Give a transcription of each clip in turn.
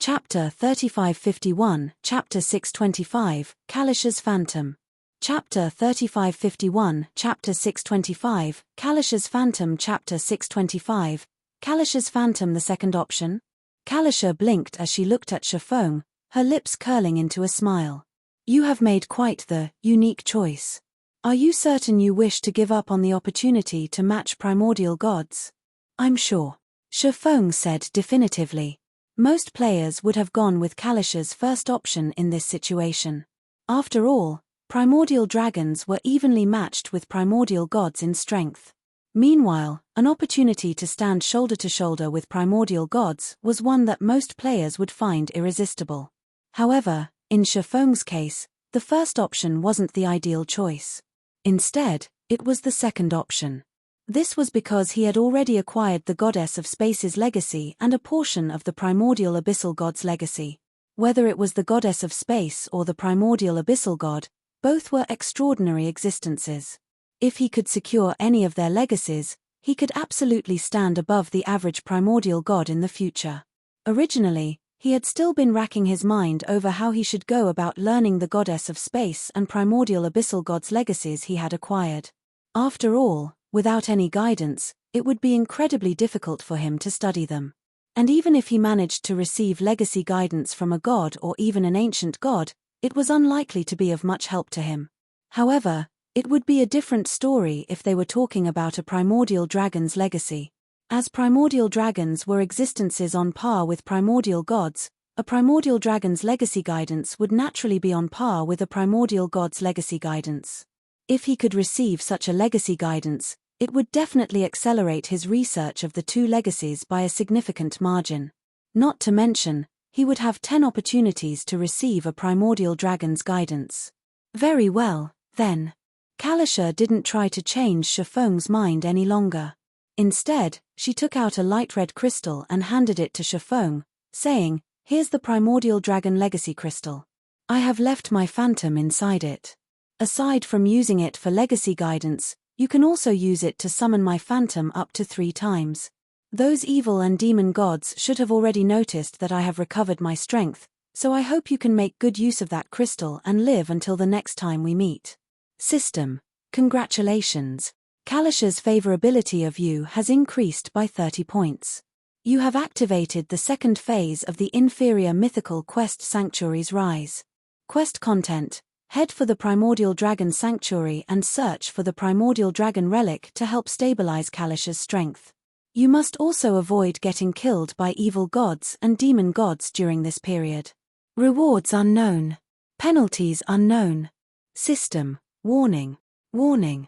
Chapter 3551, Chapter 625, Kalish's Phantom. Chapter 3551, Chapter 625, Kalish's Phantom. Chapter 625, Kalish's Phantom. The second option? Kalisha blinked as she looked at Shifeng, her lips curling into a smile. You have made quite the unique choice. Are you certain you wish to give up on the opportunity to match primordial gods? I'm sure. Shifeng said definitively. Most players would have gone with Kalisha's first option in this situation. After all, primordial dragons were evenly matched with primordial gods in strength. Meanwhile, an opportunity to stand shoulder to shoulder with primordial gods was one that most players would find irresistible. However, in Shifeng's case, the first option wasn't the ideal choice. Instead, it was the second option. This was because he had already acquired the Goddess of Space's legacy and a portion of the primordial abyssal god's legacy. Whether it was the Goddess of Space or the primordial abyssal god, both were extraordinary existences. If he could secure any of their legacies, he could absolutely stand above the average primordial god in the future. Originally, he had still been racking his mind over how he should go about learning the Goddess of Space and primordial abyssal god's legacies he had acquired. After all, without any guidance, it would be incredibly difficult for him to study them. And even if he managed to receive legacy guidance from a god or even an ancient god, it was unlikely to be of much help to him. However, it would be a different story if they were talking about a primordial dragon's legacy. As primordial dragons were existences on par with primordial gods, a primordial dragon's legacy guidance would naturally be on par with a primordial god's legacy guidance. If he could receive such a legacy guidance, it would definitely accelerate his research of the two legacies by a significant margin. Not to mention, he would have 10 opportunities to receive a primordial dragon's guidance. Very well, then. Kalisha didn't try to change Shifeng's mind any longer. Instead, she took out a light red crystal and handed it to Shifeng, saying, "Here's the primordial dragon legacy crystal. I have left my phantom inside it. Aside from using it for legacy guidance, you can also use it to summon my phantom up to 3 times. Those evil and demon gods should have already noticed that I have recovered my strength, so I hope you can make good use of that crystal and live until the next time we meet." System. Congratulations. Kalisha's favorability of you has increased by 30 points. You have activated the second phase of the inferior mythical quest Sanctuary's Rise. Quest content: head for the Primordial Dragon Sanctuary and search for the Primordial Dragon Relic to help stabilize Kalisha's strength. You must also avoid getting killed by evil gods and demon gods during this period. Rewards unknown. Penalties unknown. System. Warning. Warning.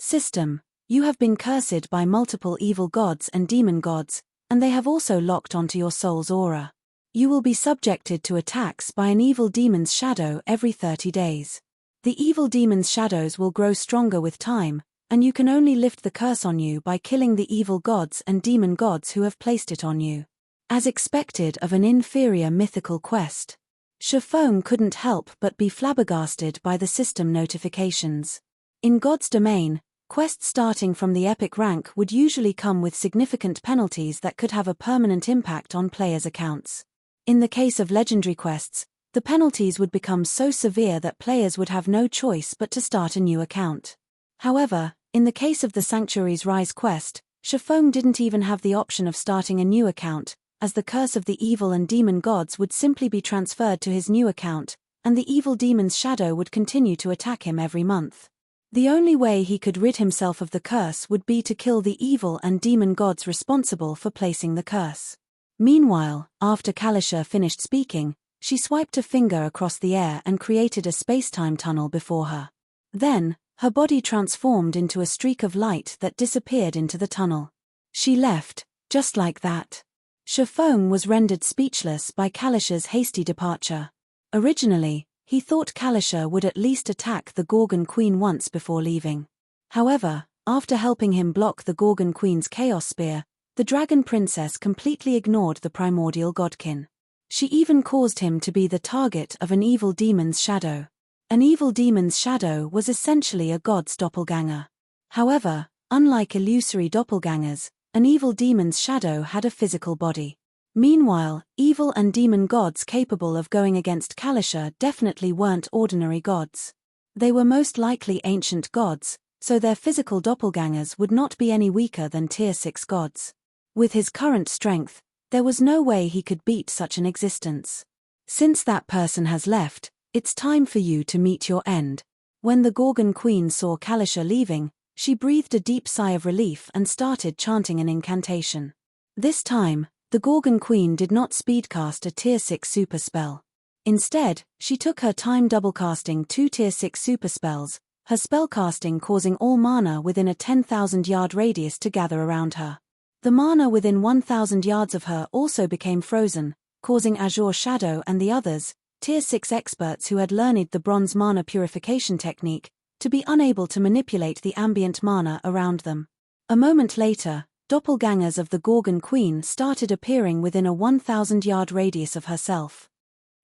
System. You have been cursed by multiple evil gods and demon gods, and they have also locked onto your soul's aura. You will be subjected to attacks by an evil demon's shadow every 30 days. The evil demon's shadows will grow stronger with time, and you can only lift the curse on you by killing the evil gods and demon gods who have placed it on you. As expected of an inferior mythical quest. Shifeng couldn't help but be flabbergasted by the system notifications. In God's domain, quests starting from the epic rank would usually come with significant penalties that could have a permanent impact on players' accounts. In the case of legendary quests, the penalties would become so severe that players would have no choice but to start a new account. However, in the case of the Sanctuary's Rise quest, Shifeng didn't even have the option of starting a new account, as the curse of the evil and demon gods would simply be transferred to his new account, and the evil demon's shadow would continue to attack him every month. The only way he could rid himself of the curse would be to kill the evil and demon gods responsible for placing the curse. Meanwhile, after Kalisha finished speaking, she swiped a finger across the air and created a space-time tunnel before her. Then, her body transformed into a streak of light that disappeared into the tunnel. She left, just like that. Shifeng was rendered speechless by Kalisha's hasty departure. Originally, he thought Kalisha would at least attack the Gorgon Queen once before leaving. However, after helping him block the Gorgon Queen's Chaos Spear, the Dragon Princess completely ignored the primordial godkin. She even caused him to be the target of an evil demon's shadow. An evil demon's shadow was essentially a god's doppelganger. However, unlike illusory doppelgangers, an evil demon's shadow had a physical body. Meanwhile, evil and demon gods capable of going against Kalisha definitely weren't ordinary gods. They were most likely ancient gods, so their physical doppelgangers would not be any weaker than Tier 6 gods. With his current strength, there was no way he could beat such an existence. Since that person has left, it's time for you to meet your end. When the Gorgon Queen saw Kalisha leaving, she breathed a deep sigh of relief and started chanting an incantation. This time, the Gorgon Queen did not speedcast a Tier 6 super spell. Instead, she took her time doublecasting 2 Tier 6 super spells, her spellcasting causing all mana within a 10,000-yard radius to gather around her. The mana within 1,000 yards of her also became frozen, causing Azure Shadow and the others, Tier 6 experts who had learned the bronze mana purification technique, to be unable to manipulate the ambient mana around them. A moment later, doppelgangers of the Gorgon Queen started appearing within a 1,000-yard radius of herself.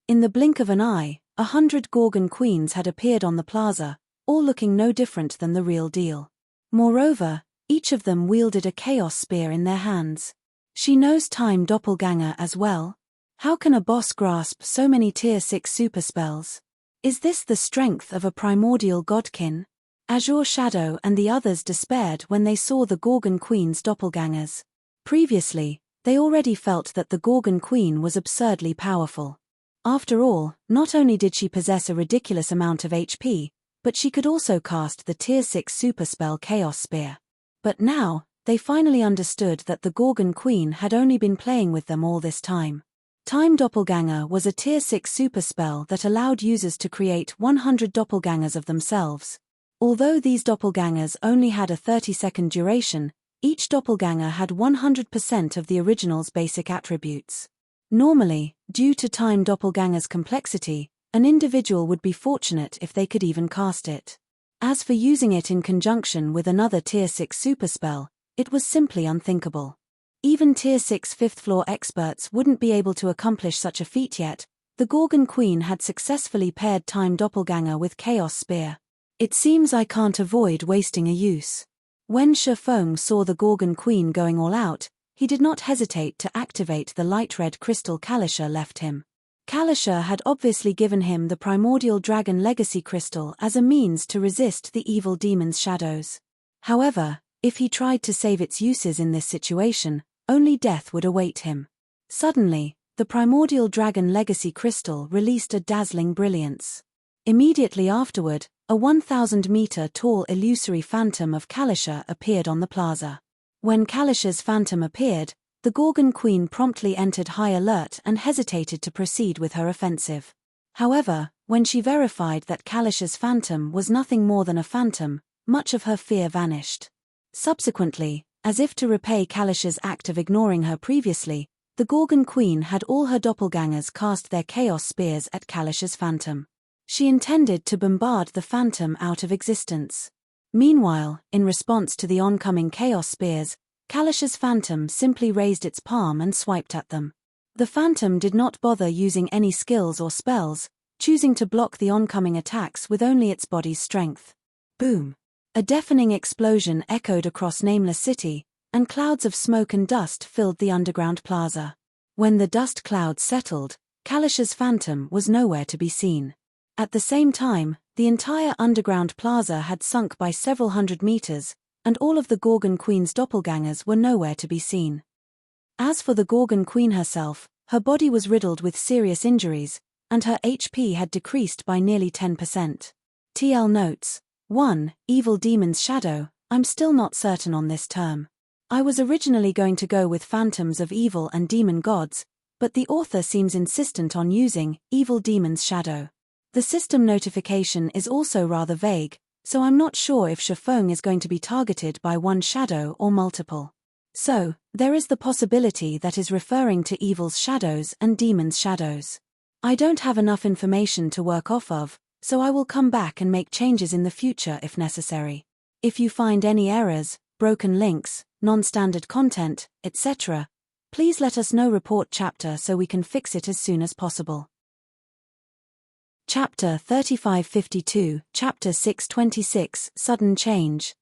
In the blink of an eye, 100 Gorgon Queens had appeared on the plaza, all looking no different than the real deal. Moreover, each of them wielded a chaos spear in their hands. She knows time doppelganger as well. How can a boss grasp so many Tier 6 super spells? Is this the strength of a primordial godkin? Azure Shadow and the others despaired when they saw the Gorgon Queen's doppelgangers. Previously, they already felt that the Gorgon Queen was absurdly powerful. After all, not only did she possess a ridiculous amount of HP, but she could also cast the Tier 6 super spell Chaos Spear. But now, they finally understood that the Gorgon Queen had only been playing with them all this time. Time Doppelganger was a Tier 6 super spell that allowed users to create 100 doppelgangers of themselves. Although these doppelgangers only had a 30-second duration, each doppelganger had 100% of the original's basic attributes. Normally, due to Time Doppelganger's complexity, an individual would be fortunate if they could even cast it. As for using it in conjunction with another Tier 6 super spell, it was simply unthinkable. Even Tier 6 fifth-floor experts wouldn't be able to accomplish such a feat yet. The Gorgon Queen had successfully paired Time Doppelganger with Chaos Spear. It seems I can't avoid wasting a use. When Shifeng saw the Gorgon Queen going all out, he did not hesitate to activate the light red crystal Kalisha left him. Kalisha had obviously given him the primordial dragon legacy crystal as a means to resist the evil demon's shadows. However, if he tried to save its uses in this situation, only death would await him. Suddenly, the primordial dragon legacy crystal released a dazzling brilliance. Immediately afterward, a 1,000-meter tall illusory phantom of Kalisha appeared on the plaza. When Kalisha's phantom appeared, the Gorgon Queen promptly entered high alert and hesitated to proceed with her offensive. However, when she verified that Kalisha's phantom was nothing more than a phantom, much of her fear vanished. Subsequently, as if to repay Kalisha's act of ignoring her previously, the Gorgon Queen had all her doppelgangers cast their chaos spears at Kalisha's phantom. She intended to bombard the phantom out of existence. Meanwhile, in response to the oncoming chaos spears, Kalisha's phantom simply raised its palm and swiped at them. The phantom did not bother using any skills or spells, choosing to block the oncoming attacks with only its body's strength. Boom! A deafening explosion echoed across Nameless City, and clouds of smoke and dust filled the underground plaza. When the dust clouds settled, Kalisha's phantom was nowhere to be seen. At the same time, the entire underground plaza had sunk by several hundred meters, and all of the Gorgon Queen's doppelgangers were nowhere to be seen. As for the Gorgon Queen herself, her body was riddled with serious injuries, and her HP had decreased by nearly 10%. TL notes: 1. Evil Demon's Shadow. I'm still not certain on this term. I was originally going to go with Phantoms of Evil and Demon Gods, but the author seems insistent on using Evil Demon's Shadow. The system notification is also rather vague, so I'm not sure if Shifeng is going to be targeted by one shadow or multiple. So, there is the possibility that is referring to Evil's shadows and Demon's shadows. I don't have enough information to work off of, so I will come back and make changes in the future if necessary. If you find any errors, broken links, non-standard content, etc., please let us know. Report chapter so we can fix it as soon as possible. Chapter 3552, Chapter 626, Sudden Change.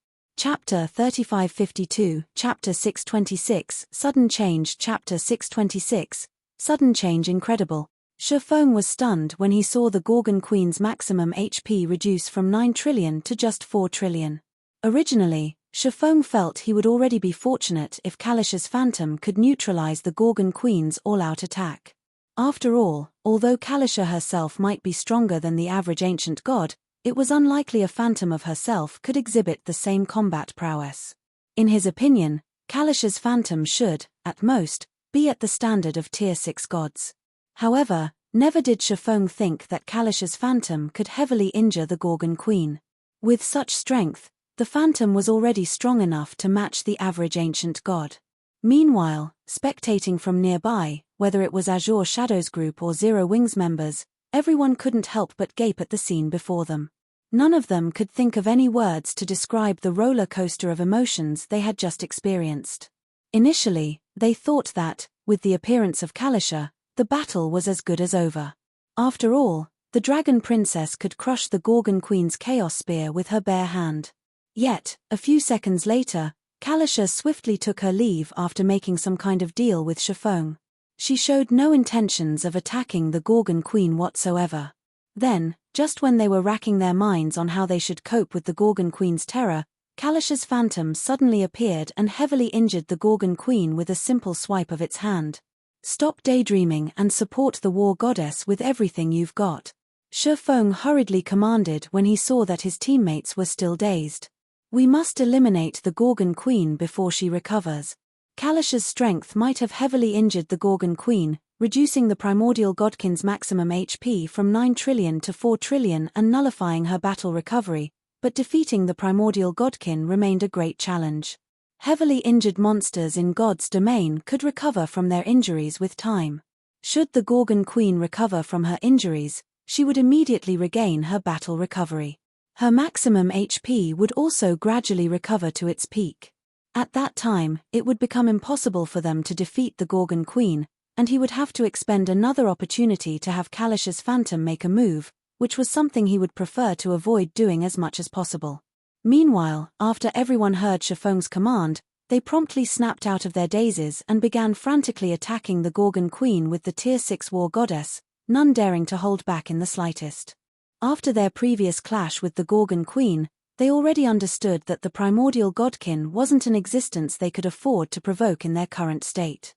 Chapter 3552, Chapter 626, Sudden Change. Chapter 626, Sudden Change. Incredible. Shifeng was stunned when he saw the Gorgon Queen's maximum HP reduce from 9 trillion to just 4 trillion. Originally, Shifeng felt he would already be fortunate if Kalish's Phantom could neutralize the Gorgon Queen's all-out attack. After all, although Kalisha herself might be stronger than the average ancient god, it was unlikely a phantom of herself could exhibit the same combat prowess. In his opinion, Kalish's Phantom should, at most, be at the standard of Tier 6 gods. However, never did Shifeng think that Kalish's Phantom could heavily injure the Gorgon Queen. With such strength, the Phantom was already strong enough to match the average ancient god. Meanwhile, spectating from nearby, whether it was Azure Shadow's group or Zero Wings members, everyone couldn't help but gape at the scene before them. None of them could think of any words to describe the roller coaster of emotions they had just experienced. Initially, they thought that, with the appearance of Kalisha, the battle was as good as over. After all, the Dragon Princess could crush the Gorgon Queen's Chaos Spear with her bare hand. Yet, a few seconds later, Kalisha swiftly took her leave after making some kind of deal with Shifeng. She showed no intentions of attacking the Gorgon Queen whatsoever. Then, just when they were racking their minds on how they should cope with the Gorgon Queen's terror, Kalisha's Phantom suddenly appeared and heavily injured the Gorgon Queen with a simple swipe of its hand. "Stop daydreaming and support the war goddess with everything you've got," Shifeng hurriedly commanded when he saw that his teammates were still dazed. "We must eliminate the Gorgon Queen before she recovers." Kalisha's strength might have heavily injured the Gorgon Queen, reducing the primordial godkin's maximum HP from 9 trillion to 4 trillion and nullifying her battle recovery, but defeating the primordial godkin remained a great challenge. Heavily injured monsters in God's domain could recover from their injuries with time. Should the Gorgon Queen recover from her injuries, she would immediately regain her battle recovery. Her maximum HP would also gradually recover to its peak. At that time, it would become impossible for them to defeat the Gorgon Queen, and he would have to expend another opportunity to have Kalish's Phantom make a move, which was something he would prefer to avoid doing as much as possible. Meanwhile, after everyone heard Shifeng's command, they promptly snapped out of their dazes and began frantically attacking the Gorgon Queen with the Tier 6 war goddess, none daring to hold back in the slightest. After their previous clash with the Gorgon Queen, they already understood that the primordial godkin wasn't an existence they could afford to provoke in their current state.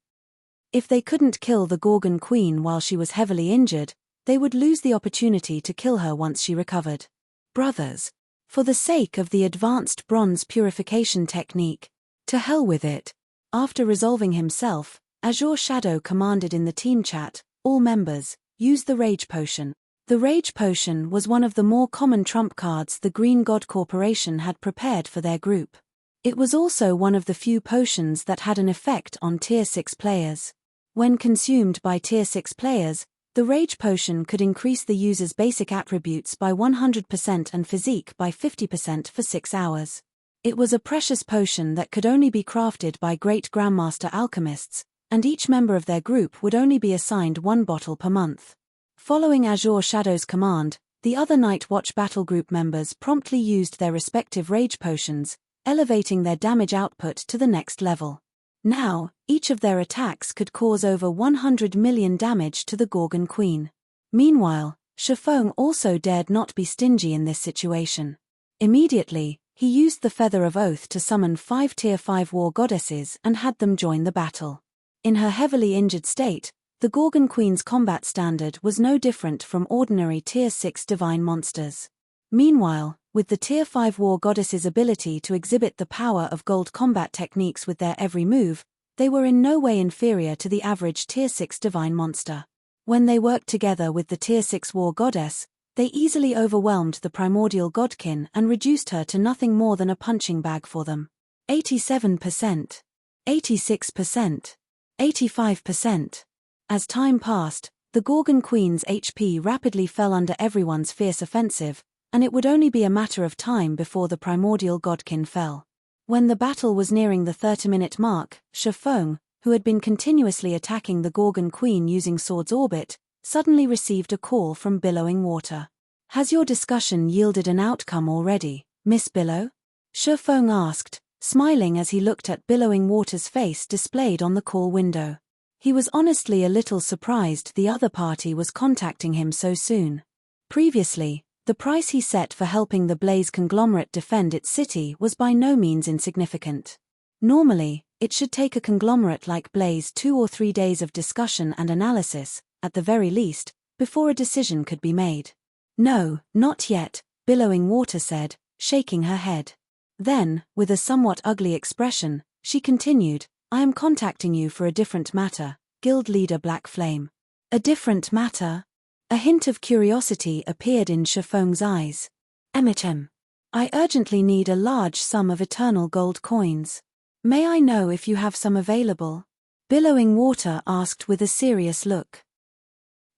If they couldn't kill the Gorgon Queen while she was heavily injured, they would lose the opportunity to kill her once she recovered. "Brothers, for the sake of the advanced bronze purification technique, to hell with it." After resolving himself, Azure Shadow commanded in the team chat, "All members, use the Rage Potion." The Rage Potion was one of the more common trump cards the Green God Corporation had prepared for their group. It was also one of the few potions that had an effect on Tier 6 players. When consumed by Tier 6 players, the Rage Potion could increase the user's basic attributes by 100% and physique by 50% for 6 hours. It was a precious potion that could only be crafted by great Grandmaster alchemists, and each member of their group would only be assigned 1 bottle per month. Following Azure Shadow's command, the other Night Watch battle group members promptly used their respective rage potions, elevating their damage output to the next level. Now, each of their attacks could cause over 100 million damage to the Gorgon Queen. Meanwhile, Shifeng also dared not be stingy in this situation. Immediately, he used the Feather of Oath to summon 5 Tier 5 war goddesses and had them join the battle. In her heavily injured state, the Gorgon Queen's combat standard was no different from ordinary Tier 6 divine monsters. Meanwhile, with the Tier 5 war goddesses' ability to exhibit the power of gold combat techniques with their every move, they were in no way inferior to the average Tier 6 divine monster. When they worked together with the Tier 6 war goddess, they easily overwhelmed the primordial godkin and reduced her to nothing more than a punching bag for them. 87%. 86%. 85%. As time passed, the Gorgon Queen's HP rapidly fell under everyone's fierce offensive, and it would only be a matter of time before the primordial godkin fell. When the battle was nearing the 30-minute mark, Shifeng, who had been continuously attacking the Gorgon Queen using Sword's Orbit, suddenly received a call from Billowing Water. "Has your discussion yielded an outcome already, Miss Billow?" Shifeng asked, smiling as he looked at Billowing Water's face displayed on the call window. He was honestly a little surprised the other party was contacting him so soon. Previously, the price he set for helping the Blaze conglomerate defend its city was by no means insignificant. Normally, it should take a conglomerate like Blaze 2 or 3 days of discussion and analysis, at the very least, before a decision could be made. No, not yet, Billowing Water said, shaking her head. Then, with a somewhat ugly expression, she continued, I am contacting you for a different matter, Guild Leader Black Flame. A different matter? A hint of curiosity appeared in Shifeng's eyes. I urgently need a large sum of eternal gold coins. May I know if you have some available? Billowing Water asked with a serious look.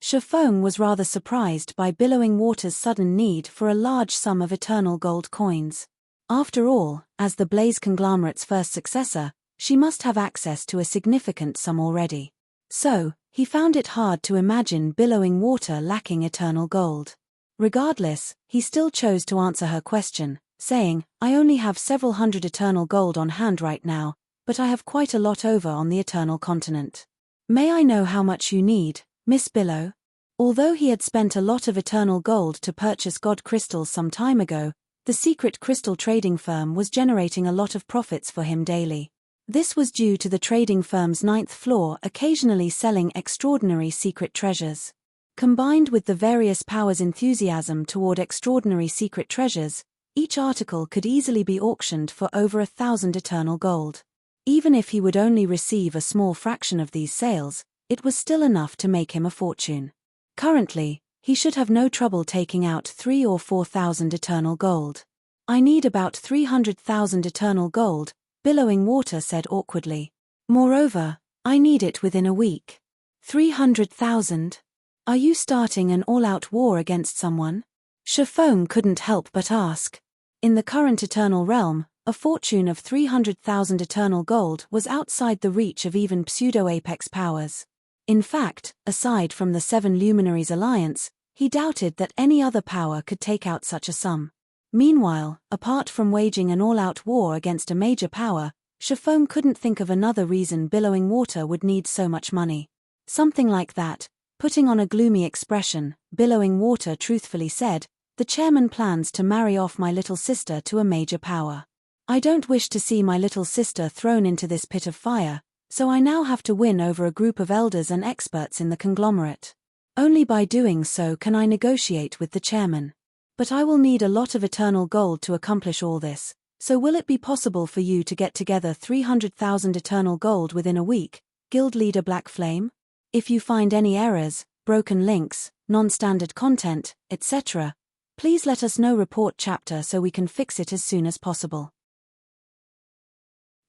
Shifeng was rather surprised by Billowing Water's sudden need for a large sum of eternal gold coins. After all, as the Blaze conglomerate's first successor, she must have access to a significant sum already. So, he found it hard to imagine Billowing Water lacking eternal gold. Regardless, he still chose to answer her question, saying, I only have several hundred eternal gold on hand right now, but I have quite a lot over on the Eternal Continent. May I know how much you need, Miss Billow? Although he had spent a lot of eternal gold to purchase god crystals some time ago, the secret crystal trading firm was generating a lot of profits for him daily. This was due to the trading firm's 9th floor occasionally selling extraordinary secret treasures. Combined with the various powers' enthusiasm toward extraordinary secret treasures, each article could easily be auctioned for over 1,000 eternal gold. Even if he would only receive a small fraction of these sales, it was still enough to make him a fortune. Currently, he should have no trouble taking out 3,000 or 4,000 eternal gold. I need about 300,000 eternal gold, Billowing Water said awkwardly. Moreover, I need it within a week. 300,000? Are you starting an all-out war against someone? Shifeng couldn't help but ask. In the current Eternal Realm, a fortune of 300,000 eternal gold was outside the reach of even pseudo-apex powers. In fact, aside from the 7 Luminaries Alliance, he doubted that any other power could take out such a sum. Meanwhile, apart from waging an all-out war against a major power, Shifeng couldn't think of another reason Billowing Water would need so much money. Something like that, putting on a gloomy expression, Billowing Water truthfully said, the chairman plans to marry off my little sister to a major power. I don't wish to see my little sister thrown into this pit of fire, so I now have to win over a group of elders and experts in the conglomerate. Only by doing so can I negotiate with the chairman. But I will need a lot of eternal gold to accomplish all this, so will it be possible for you to get together 300,000 eternal gold within a week, Guild Leader Black Flame? If you find any errors, broken links, non-standard content, etc., please let us know. Report chapter so we can fix it as soon as possible.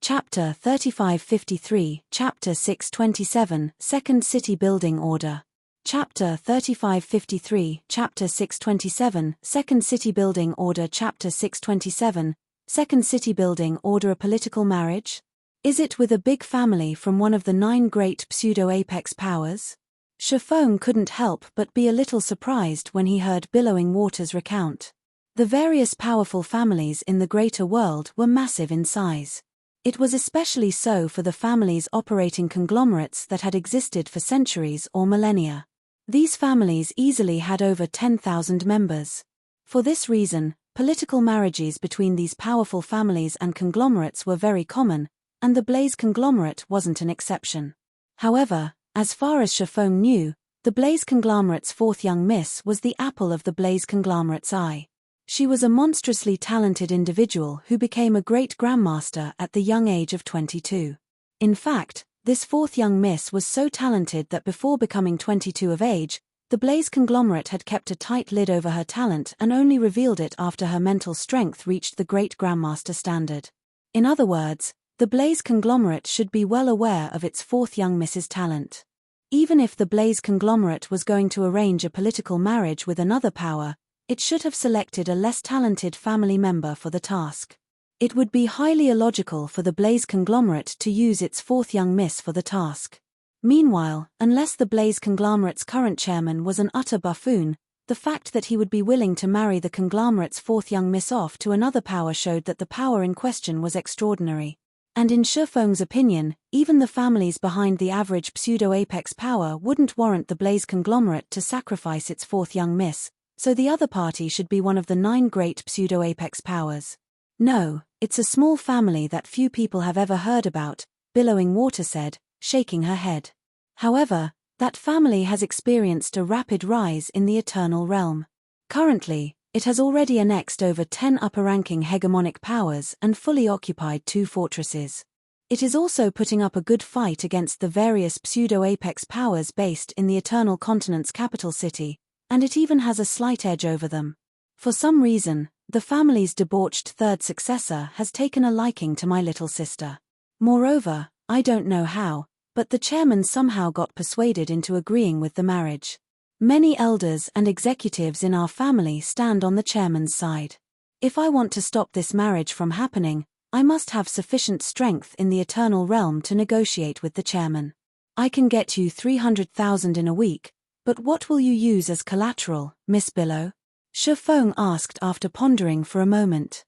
Chapter 3553, Chapter 627, Second City Building Order. Chapter 3553, Chapter 627, Second City Building Order. Chapter 627, Second City Building Order. A political marriage? Is it with a big family from one of the 9 great pseudo-apex powers? Shifeng couldn't help but be a little surprised when he heard Billowing Water's recount. The various powerful families in the greater world were massive in size. It was especially so for the families operating conglomerates that had existed for centuries or millennia. These families easily had over 10,000 members. For this reason, political marriages between these powerful families and conglomerates were very common, and the Blaze conglomerate wasn't an exception. However, as far as Shifeng knew, the Blaze conglomerate's 4th young miss was the apple of the Blaze conglomerate's eye. She was a monstrously talented individual who became a great grandmaster at the young age of 22. In fact, this 4th young miss was so talented that before becoming 22 of age, the Blaze conglomerate had kept a tight lid over her talent and only revealed it after her mental strength reached the great grandmaster standard. In other words, the Blaze conglomerate should be well aware of its 4th young miss's talent. Even if the Blaze conglomerate was going to arrange a political marriage with another power, it should have selected a less talented family member for the task. It would be highly illogical for the Blaze conglomerate to use its 4th young miss for the task. Meanwhile, unless the Blaze conglomerate's current chairman was an utter buffoon, The fact that he would be willing to marry the conglomerate's fourth young miss off to another power showed that the power in question was extraordinary. And in Shifeng's opinion, even the families behind the average pseudo-apex power wouldn't warrant the Blaze conglomerate to sacrifice its fourth young miss, so the other party should be one of the 9 great pseudo-apex powers. No, it's a small family that few people have ever heard about, Billowing Water said, shaking her head. However, that family has experienced a rapid rise in the Eternal Realm. Currently, it has already annexed over 10 upper-ranking hegemonic powers and fully occupied 2 fortresses. It is also putting up a good fight against the various pseudo-apex powers based in the Eternal Continent's capital city, and it even has a slight edge over them. For some reason, the family's debauched third successor has taken a liking to my little sister. Moreover, I don't know how, but the chairman somehow got persuaded into agreeing with the marriage. Many elders and executives in our family stand on the chairman's side. If I want to stop this marriage from happening, I must have sufficient strength in the Eternal Realm to negotiate with the chairman. I can get you 300,000 in a week, but what will you use as collateral, Miss Billow? Shifeng asked after pondering for a moment.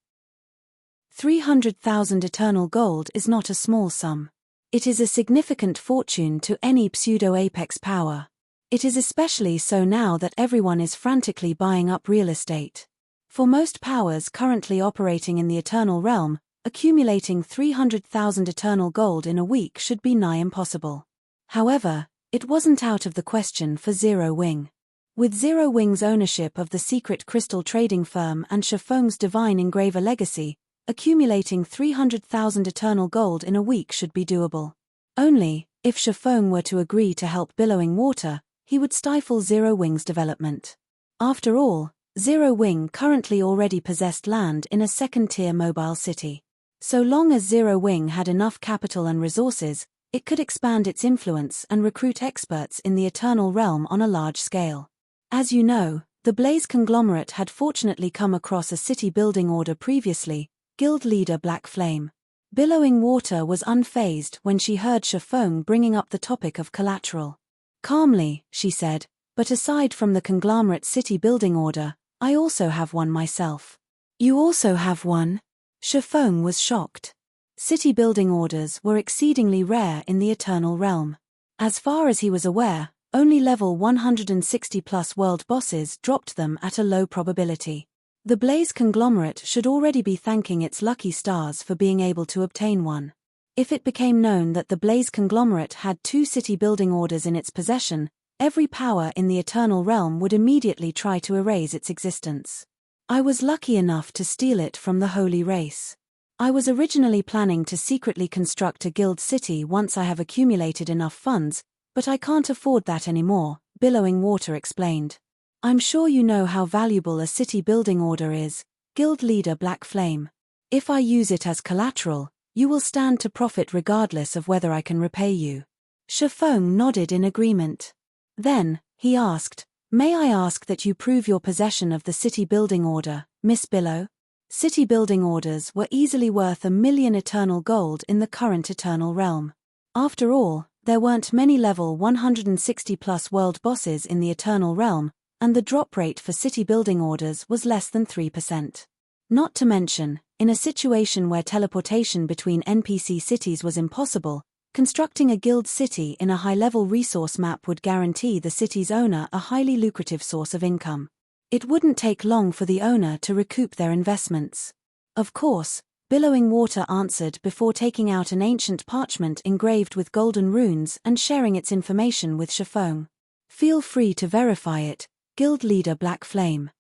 300,000 eternal gold is not a small sum. It is a significant fortune to any pseudo-apex power. It is especially so now that everyone is frantically buying up real estate. For most powers currently operating in the Eternal Realm, accumulating 300,000 eternal gold in a week should be nigh impossible. However, it wasn't out of the question for Zero Wing. With Zero Wing's ownership of the secret crystal trading firm and Shifeng's divine engraver legacy, accumulating 300,000 eternal gold in a week should be doable. Only, if Shifeng were to agree to help Billowing Water, he would stifle Zero Wing's development. After all, Zero Wing currently already possessed land in a second-tier mobile city. So long as Zero Wing had enough capital and resources, it could expand its influence and recruit experts in the Eternal Realm on a large scale. As you know, the Blaze conglomerate had fortunately come across a city-building order previously, Guild leader Black Flame. Billowing Water was unfazed when she heard Shifeng bringing up the topic of collateral. Calmly, she said, but aside from the conglomerate city-building order, I also have one myself. You also have one? Shifeng was shocked. City-building orders were exceedingly rare in the Eternal Realm. As far as he was aware, only level 160+ world bosses dropped them at a low probability. The Blaze conglomerate should already be thanking its lucky stars for being able to obtain one. If it became known that the Blaze conglomerate had 2 city-building orders in its possession, every power in the Eternal Realm would immediately try to erase its existence. I was lucky enough to steal it from the Holy Race. I was originally planning to secretly construct a guild city once I have accumulated enough funds, but I can't afford that anymore, Billowing Water explained. I'm sure you know how valuable a city-building order is, Guild leader Black Flame. If I use it as collateral, you will stand to profit regardless of whether I can repay you. Shifeng nodded in agreement. Then, he asked, may I ask that you prove your possession of the city-building order, Miss Billow? City-building orders were easily worth 1 million eternal gold in the current Eternal Realm. After all, there weren't many level 160+ world bosses in the Eternal Realm, and the drop rate for city-building orders was less than 3%. Not to mention, in a situation where teleportation between NPC cities was impossible, constructing a guild city in a high-level resource map would guarantee the city's owner a highly lucrative source of income. It wouldn't take long for the owner to recoup their investments. Of course, Billowing Water answered before taking out an ancient parchment engraved with golden runes and sharing its information with Shifeng. Feel free to verify it, Guild leader Black Flame.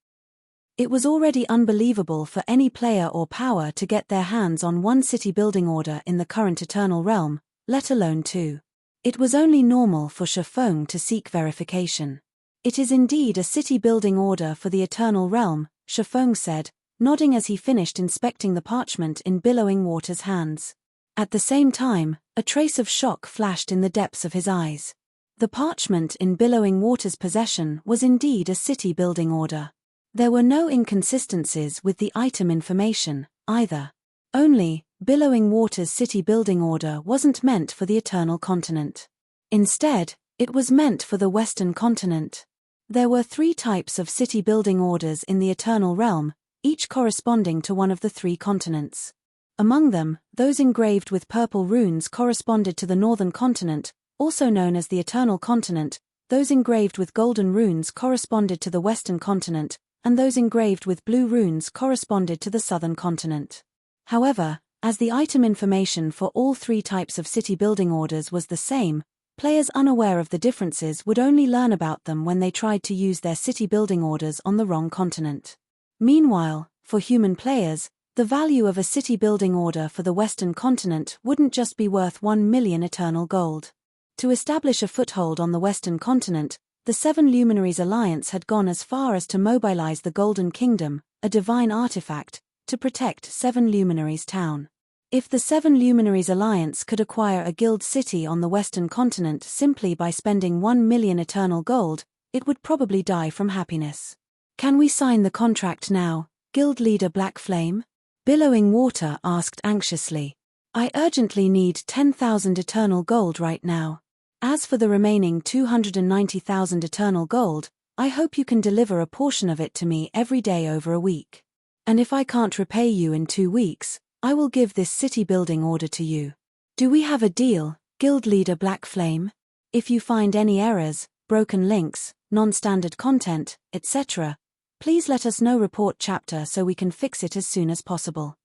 It was already unbelievable for any player or power to get their hands on one city-building order in the current Eternal Realm, let alone 2. It was only normal for Shifeng to seek verification. It is indeed a city-building order for the Eternal Realm, Shifeng said, nodding as he finished inspecting the parchment in Billowing Water's hands. At the same time, a trace of shock flashed in the depths of his eyes. The parchment in Billowing Water's possession was indeed a city-building order. There were no inconsistencies with the item information, either. Only, Billowing Water's city-building order wasn't meant for the Eternal Continent. Instead, it was meant for the Western Continent. There were 3 types of city-building orders in the Eternal Realm, each corresponding to one of the 3 continents. Among them, those engraved with purple runes corresponded to the Northern Continent, also known as the Eternal Continent. Those engraved with golden runes corresponded to the Western Continent, and those engraved with blue runes corresponded to the Southern Continent. However, as the item information for all 3 types of city-building orders was the same, players unaware of the differences would only learn about them when they tried to use their city-building orders on the wrong continent. Meanwhile, for human players, the value of a city-building order for the Western Continent wouldn't just be worth 1 million eternal gold. To establish a foothold on the Western Continent, the 7 Luminaries Alliance had gone as far as to mobilize the Golden Kingdom, a divine artifact, to protect 7 Luminaries Town. If the 7 Luminaries Alliance could acquire a guild city on the Western Continent simply by spending 1 million eternal gold, it would probably die from happiness. "Can we sign the contract now, Guild Leader Black Flame?" Billowing Water asked anxiously. "I urgently need 10,000 eternal gold right now. As for the remaining 290,000 eternal gold, I hope you can deliver a portion of it to me every day over a week. And if I can't repay you in 2 weeks, I will give this city-building order to you. Do we have a deal, Guild Leader Black Flame? If you find any errors, broken links, non-standard content, etc., please let us know. Report chapter so we can fix it as soon as possible."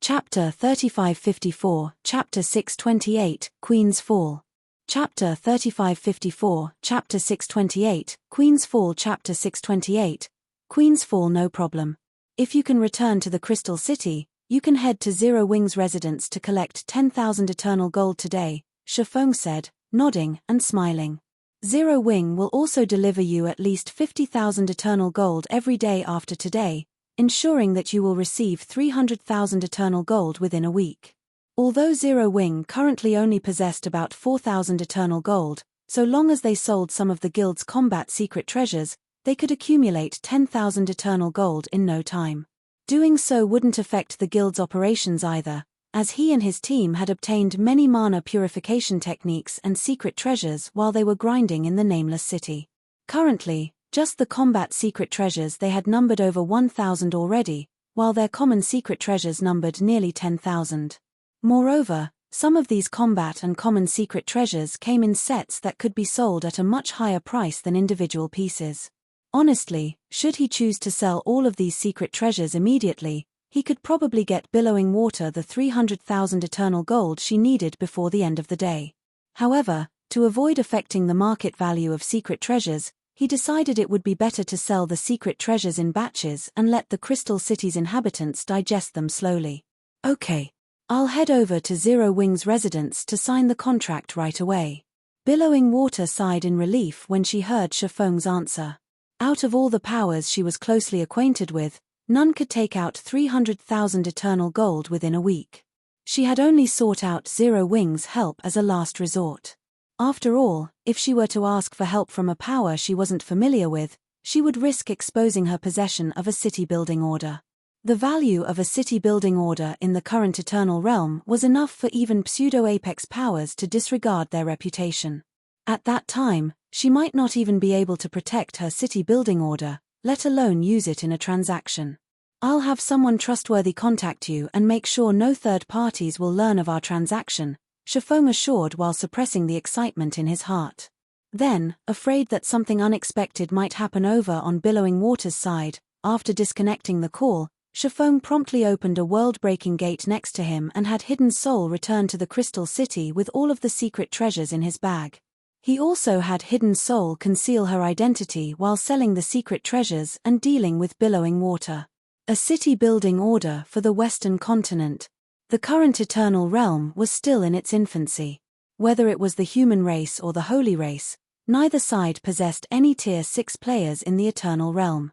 Chapter 3554, Chapter 628, Queen's Fall. Chapter 3554, Chapter 628, Queen's Fall. Chapter 628, Queen's Fall. No problem. If you can return to the Crystal City, you can head to Zero Wing's residence to collect 10,000 eternal gold today, Shifeng said, nodding and smiling. Zero Wing will also deliver you at least 50,000 eternal gold every day after today, ensuring that you will receive 300,000 eternal gold within a week. Although Zero Wing currently only possessed about 4,000 eternal gold, so long as they sold some of the guild's combat secret treasures, they could accumulate 10,000 eternal gold in no time. Doing so wouldn't affect the guild's operations either, as he and his team had obtained many mana purification techniques and secret treasures while they were grinding in the Nameless City. Currently, just the combat secret treasures they had numbered over 1,000 already, while their common secret treasures numbered nearly 10,000. Moreover, some of these combat and common secret treasures came in sets that could be sold at a much higher price than individual pieces. Honestly, should he choose to sell all of these secret treasures immediately, he could probably get Billowing Water the 300,000 eternal gold she needed before the end of the day. However, to avoid affecting the market value of secret treasures, he decided it would be better to sell the secret treasures in batches and let the Crystal City's inhabitants digest them slowly. "Okay. I'll head over to Zero Wing's residence to sign the contract right away." Billowing Water sighed in relief when she heard Shifeng's answer. Out of all the powers she was closely acquainted with, none could take out 300,000 eternal gold within a week. She had only sought out Zero Wing's help as a last resort. After all, if she were to ask for help from a power she wasn't familiar with, she would risk exposing her possession of a city-building order. The value of a city-building order in the current Eternal Realm was enough for even pseudo-apex powers to disregard their reputation. At that time, she might not even be able to protect her city-building order, let alone use it in a transaction. "I'll have someone trustworthy contact you and make sure no third parties will learn of our transaction," Shifeng assured while suppressing the excitement in his heart. Then, afraid that something unexpected might happen over on Billowing Water's side, after disconnecting the call, Shifeng promptly opened a world-breaking gate next to him and had Hidden Soul return to the Crystal City with all of the secret treasures in his bag. He also had Hidden Soul conceal her identity while selling the secret treasures and dealing with Billowing Water. A city-building order for the Western Continent. The current Eternal Realm was still in its infancy. Whether it was the human race or the holy race, neither side possessed any Tier 6 players in the Eternal Realm.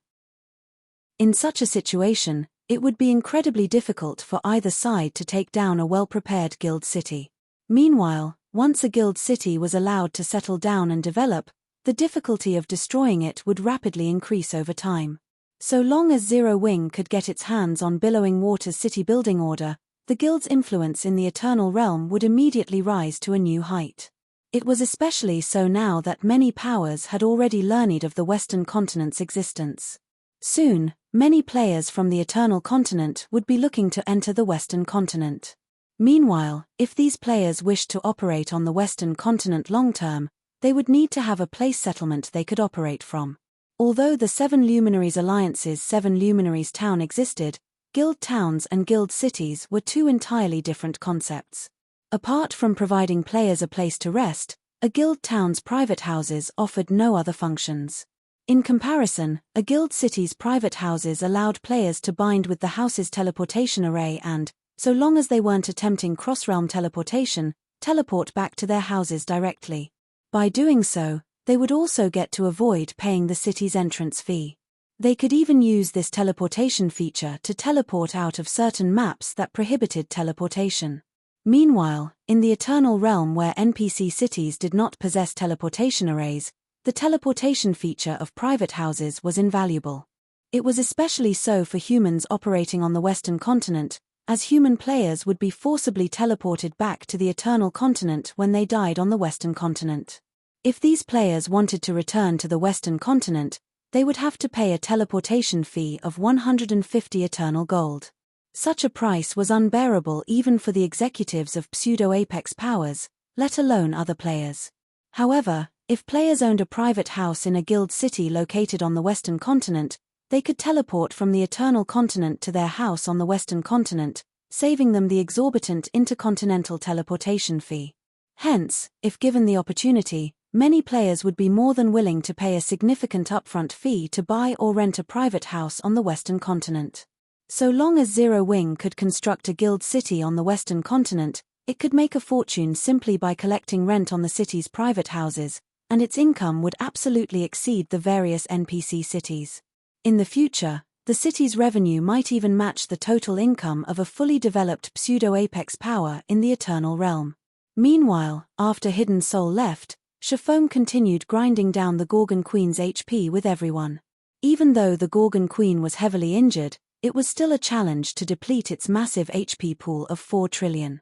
In such a situation, it would be incredibly difficult for either side to take down a well-prepared guild city. Meanwhile, once a guild city was allowed to settle down and develop, the difficulty of destroying it would rapidly increase over time. So long as Zero Wing could get its hands on Billowing Water's city-building order, the guild's influence in the Eternal Realm would immediately rise to a new height. It was especially so now that many powers had already learned of the Western continent's existence. Soon, many players from the Eternal Continent would be looking to enter the Western continent. Meanwhile, if these players wished to operate on the Western continent long-term, they would need to have a place settlement they could operate from. Although the Seven Luminaries Alliance's Seven Luminaries Town existed, guild towns and guild cities were two entirely different concepts. Apart from providing players a place to rest, a guild town's private houses offered no other functions. In comparison, a guild city's private houses allowed players to bind with the house's teleportation array and, so long as they weren't attempting cross-realm teleportation, teleport back to their houses directly. By doing so, they would also get to avoid paying the city's entrance fee. They could even use this teleportation feature to teleport out of certain maps that prohibited teleportation. Meanwhile, in the Eternal Realm where NPC cities did not possess teleportation arrays, the teleportation feature of private houses was invaluable. It was especially so for humans operating on the Western continent, as human players would be forcibly teleported back to the Eternal Continent when they died on the Western continent. If these players wanted to return to the Western continent, they would have to pay a teleportation fee of 150 Eternal Gold. Such a price was unbearable even for the executives of pseudo-apex powers, let alone other players. However, if players owned a private house in a guild city located on the Western continent, they could teleport from the Eternal Continent to their house on the Western continent, saving them the exorbitant intercontinental teleportation fee. Hence, if given the opportunity, many players would be more than willing to pay a significant upfront fee to buy or rent a private house on the Western continent. So long as Zero Wing could construct a guild city on the Western continent, it could make a fortune simply by collecting rent on the city's private houses, and its income would absolutely exceed the various NPC cities. In the future, the city's revenue might even match the total income of a fully developed pseudo-apex power in the Eternal Realm. Meanwhile, after Hidden Soul left, Shifeng continued grinding down the Gorgon Queen's HP with everyone. Even though the Gorgon Queen was heavily injured, it was still a challenge to deplete its massive HP pool of 4 trillion.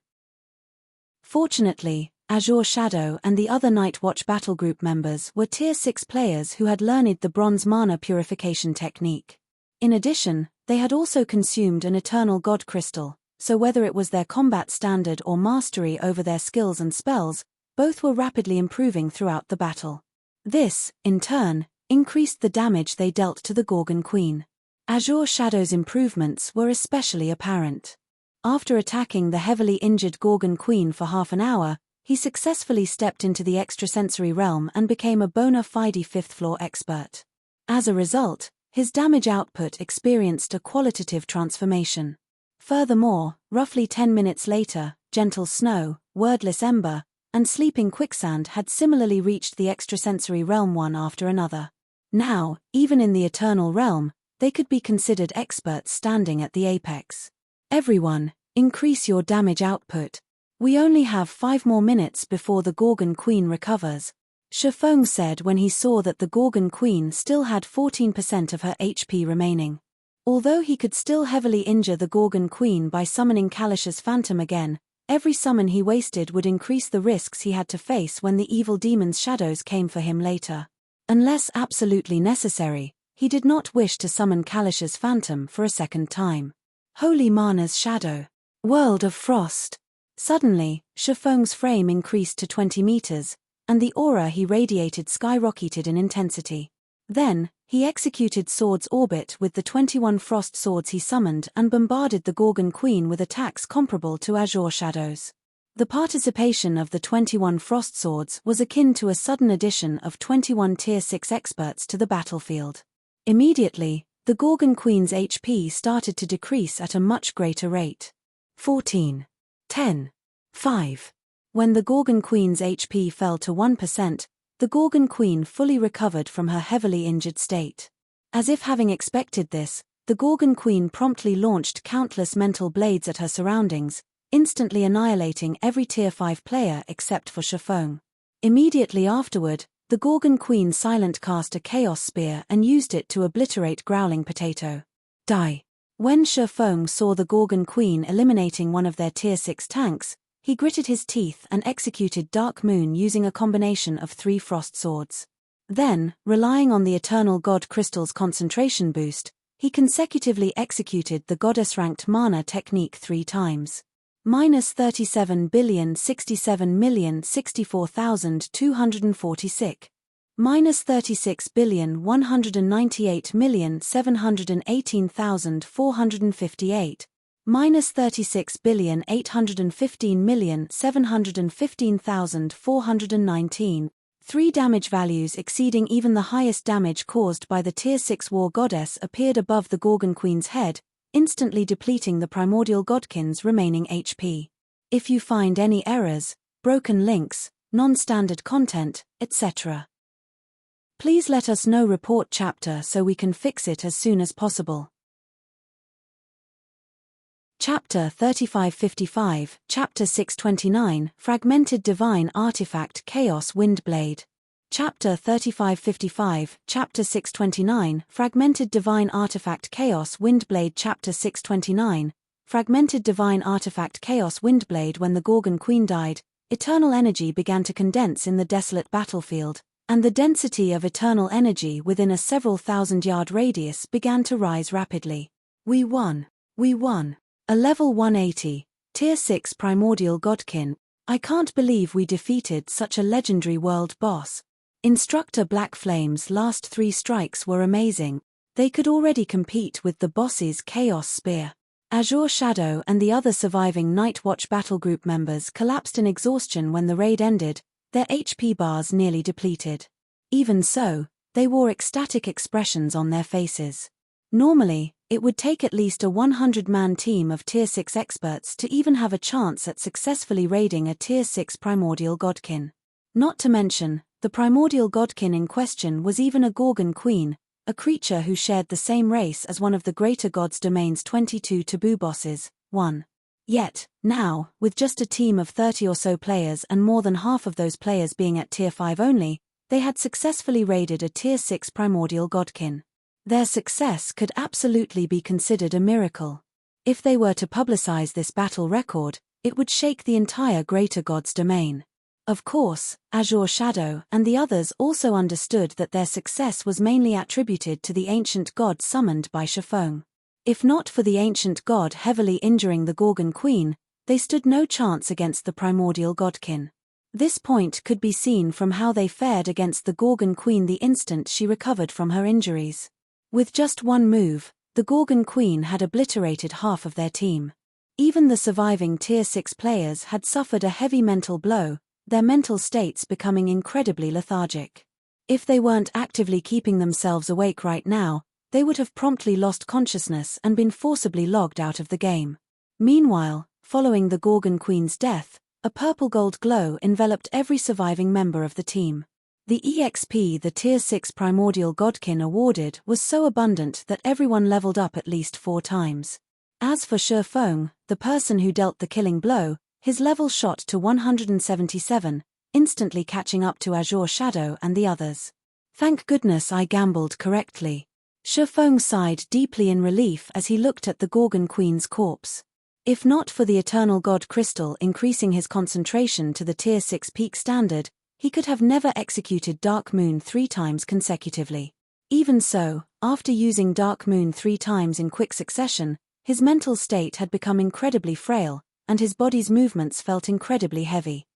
Fortunately, Azure Shadow and the other Night Watch Battle Group members were Tier 6 players who had learned the Bronze Mana Purification technique. In addition, they had also consumed an Eternal God Crystal, so whether it was their combat standard or mastery over their skills and spells, both were rapidly improving throughout the battle. This, in turn, increased the damage they dealt to the Gorgon Queen. Azure Shadow's improvements were especially apparent. After attacking the heavily injured Gorgon Queen for half an hour, he successfully stepped into the extrasensory realm and became a bona fide 5th floor expert. As a result, his damage output experienced a qualitative transformation. Furthermore, roughly 10 minutes later, Gentle Snow, Wordless Ember, and Sleeping Quicksand had similarly reached the extrasensory realm one after another. Now, even in the Eternal Realm, they could be considered experts standing at the apex. Everyone, increase your damage output. We only have 5 more minutes before the Gorgon Queen recovers, Shifeng said when he saw that the Gorgon Queen still had 14% of her HP remaining. Although he could still heavily injure the Gorgon Queen by summoning Kalish's Phantom again, every summon he wasted would increase the risks he had to face when the evil demon's shadows came for him later. Unless absolutely necessary, he did not wish to summon Kalish's Phantom for a second time. Holy Mana's Shadow. World of Frost. Suddenly, Shifeng's frame increased to 20 meters, and the aura he radiated skyrocketed in intensity. Then, he executed Sword's Orbit with the 21 frost swords he summoned and bombarded the Gorgon Queen with attacks comparable to Azure Shadow's. The participation of the 21 frost swords was akin to a sudden addition of 21 Tier 6 experts to the battlefield. Immediately, the Gorgon Queen's HP started to decrease at a much greater rate. 14. 10. 5. When the Gorgon Queen's HP fell to 1%, the Gorgon Queen fully recovered from her heavily injured state. As if having expected this, the Gorgon Queen promptly launched countless mental blades at her surroundings, instantly annihilating every Tier 5 player except for Shifeng. Immediately afterward, the Gorgon Queen silent cast a Chaos Spear and used it to obliterate Growling Potato. Die. When Shifeng saw the Gorgon Queen eliminating one of their Tier 6 tanks, He gritted his teeth and executed Dark Moon using a combination of 3 frost swords. Then, relying on the Eternal God Crystal's concentration boost, he consecutively executed the goddess-ranked mana technique 3 times. -37,67,064,246. -36,198,718,458. -36,815,715,419. 3 damage values exceeding even the highest damage caused by the Tier 6 War Goddess appeared above the Gorgon Queen's head, instantly depleting the Primordial Godkin's remaining HP. If you find any errors, broken links, non-standard content, etc., please let us know. Report chapter so we can fix it as soon as possible. Chapter 3555, Chapter 629, Fragmented Divine Artifact Chaos Windblade. Chapter 3555, Chapter 629, Fragmented Divine Artifact Chaos Windblade. Chapter 629, Fragmented Divine Artifact Chaos Windblade. When the Gorgon Queen died, eternal energy began to condense in the desolate battlefield, and the density of eternal energy within a several thousand-yard radius began to rise rapidly. We won. We won. A level 180, Tier 6 Primordial Godkin. I can't believe we defeated such a legendary world boss. Instructor Black Flame's last 3 strikes were amazing. They could already compete with the boss's Chaos Spear. Azure Shadow and the other surviving Night Watch Battlegroup members collapsed in exhaustion when the raid ended, their HP bars nearly depleted. Even so, they wore ecstatic expressions on their faces. Normally, it would take at least a 100-man team of Tier 6 experts to even have a chance at successfully raiding a Tier 6 Primordial Godkin. Not to mention, the Primordial Godkin in question was even a Gorgon Queen, a creature who shared the same race as one of the Greater Gods' Domain's 22 taboo bosses, 1. Yet, now, with just a team of 30 or so players and more than half of those players being at Tier 5 only, they had successfully raided a Tier 6 Primordial Godkin. Their success could absolutely be considered a miracle. If they were to publicize this battle record, it would shake the entire Greater Gods Domain. Of course, Azure Shadow and the others also understood that their success was mainly attributed to the ancient god summoned by Shifeng. If not for the ancient god heavily injuring the Gorgon Queen, they stood no chance against the Primordial Godkin. This point could be seen from how they fared against the Gorgon Queen the instant she recovered from her injuries. With just one move, the Gorgon Queen had obliterated half of their team. Even the surviving Tier 6 players had suffered a heavy mental blow, their mental states becoming incredibly lethargic. If they weren't actively keeping themselves awake right now, they would have promptly lost consciousness and been forcibly logged out of the game. Meanwhile, following the Gorgon Queen's death, a purple-gold glow enveloped every surviving member of the team. The EXP the Tier 6 Primordial Godkin awarded was so abundant that everyone leveled up at least 4 times. As for Shifeng, the person who dealt the killing blow, his level shot to 177, instantly catching up to Azure Shadow and the others. Thank goodness I gambled correctly. Shifeng sighed deeply in relief as he looked at the Gorgon Queen's corpse. If not for the Eternal God Crystal increasing his concentration to the Tier 6 peak standard, he could have never executed Dark Moon 3 times consecutively. Even so, after using Dark Moon 3 times in quick succession, his mental state had become incredibly frail, and his body's movements felt incredibly heavy.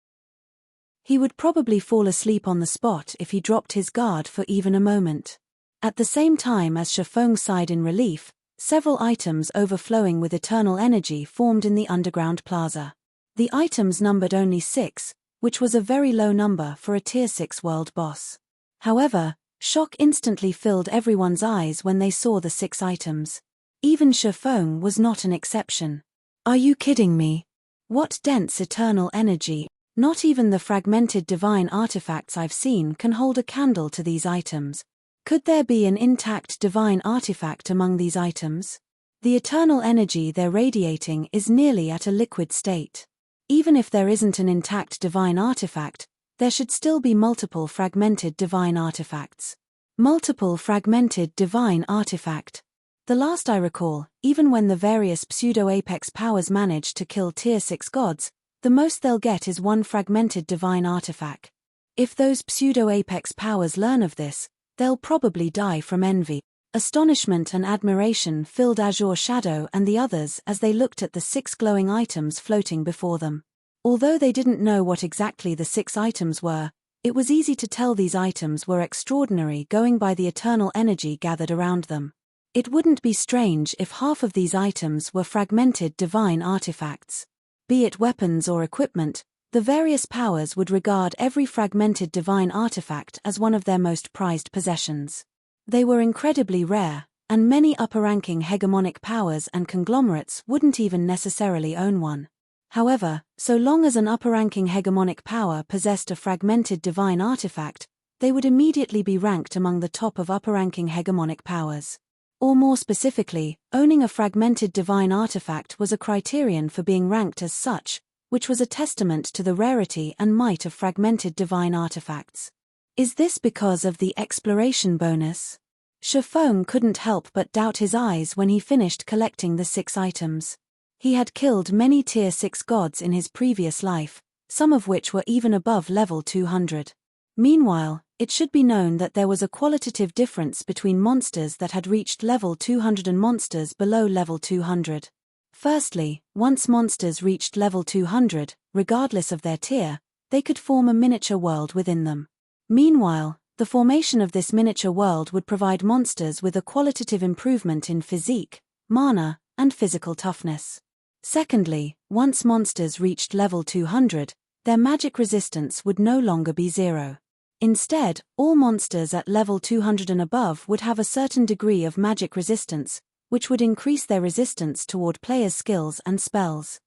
He would probably fall asleep on the spot if he dropped his guard for even a moment. At the same time as Shifeng sighed in relief, several items overflowing with eternal energy formed in the underground plaza. The items numbered only 6, which was a very low number for a Tier 6 world boss. However, shock instantly filled everyone's eyes when they saw the 6 items. Even Shifeng was not an exception. Are you kidding me? What dense eternal energy! Not even the fragmented divine artifacts I've seen can hold a candle to these items. Could there be an intact divine artifact among these items? The eternal energy they're radiating is nearly at a liquid state. Even if there isn't an intact divine artifact, there should still be multiple fragmented divine artifacts. Multiple fragmented divine artifact. The last I recall, even when the various pseudo-apex powers managed to kill Tier 6 gods, The most they'll get is one fragmented divine artifact. If those pseudo-apex powers learn of this, they'll probably die from envy. Astonishment and admiration filled Azure Shadow and the others as they looked at the 6 glowing items floating before them. Although they didn't know what exactly the 6 items were, it was easy to tell these items were extraordinary going by the eternal energy gathered around them. It wouldn't be strange if half of these items were fragmented divine artifacts. Be it weapons or equipment, the various powers would regard every fragmented divine artifact as one of their most prized possessions. They were incredibly rare, and many upper-ranking hegemonic powers and conglomerates wouldn't even necessarily own one. However, so long as an upper-ranking hegemonic power possessed a fragmented divine artifact, they would immediately be ranked among the top of upper-ranking hegemonic powers. Or more specifically, owning a fragmented divine artifact was a criterion for being ranked as such, which was a testament to the rarity and might of fragmented divine artifacts. Is this because of the exploration bonus? Shifeng couldn't help but doubt his eyes when he finished collecting the 6 items. He had killed many Tier 6 gods in his previous life, some of which were even above level 200. Meanwhile, it should be known that there was a qualitative difference between monsters that had reached level 200 and monsters below level 200. Firstly, once monsters reached level 200, regardless of their tier, they could form a miniature world within them. Meanwhile, the formation of this miniature world would provide monsters with a qualitative improvement in physique, mana, and physical toughness. Secondly, once monsters reached level 200, their magic resistance would no longer be 0. Instead, all monsters at level 200 and above would have a certain degree of magic resistance, which would increase their resistance toward players' skills and spells.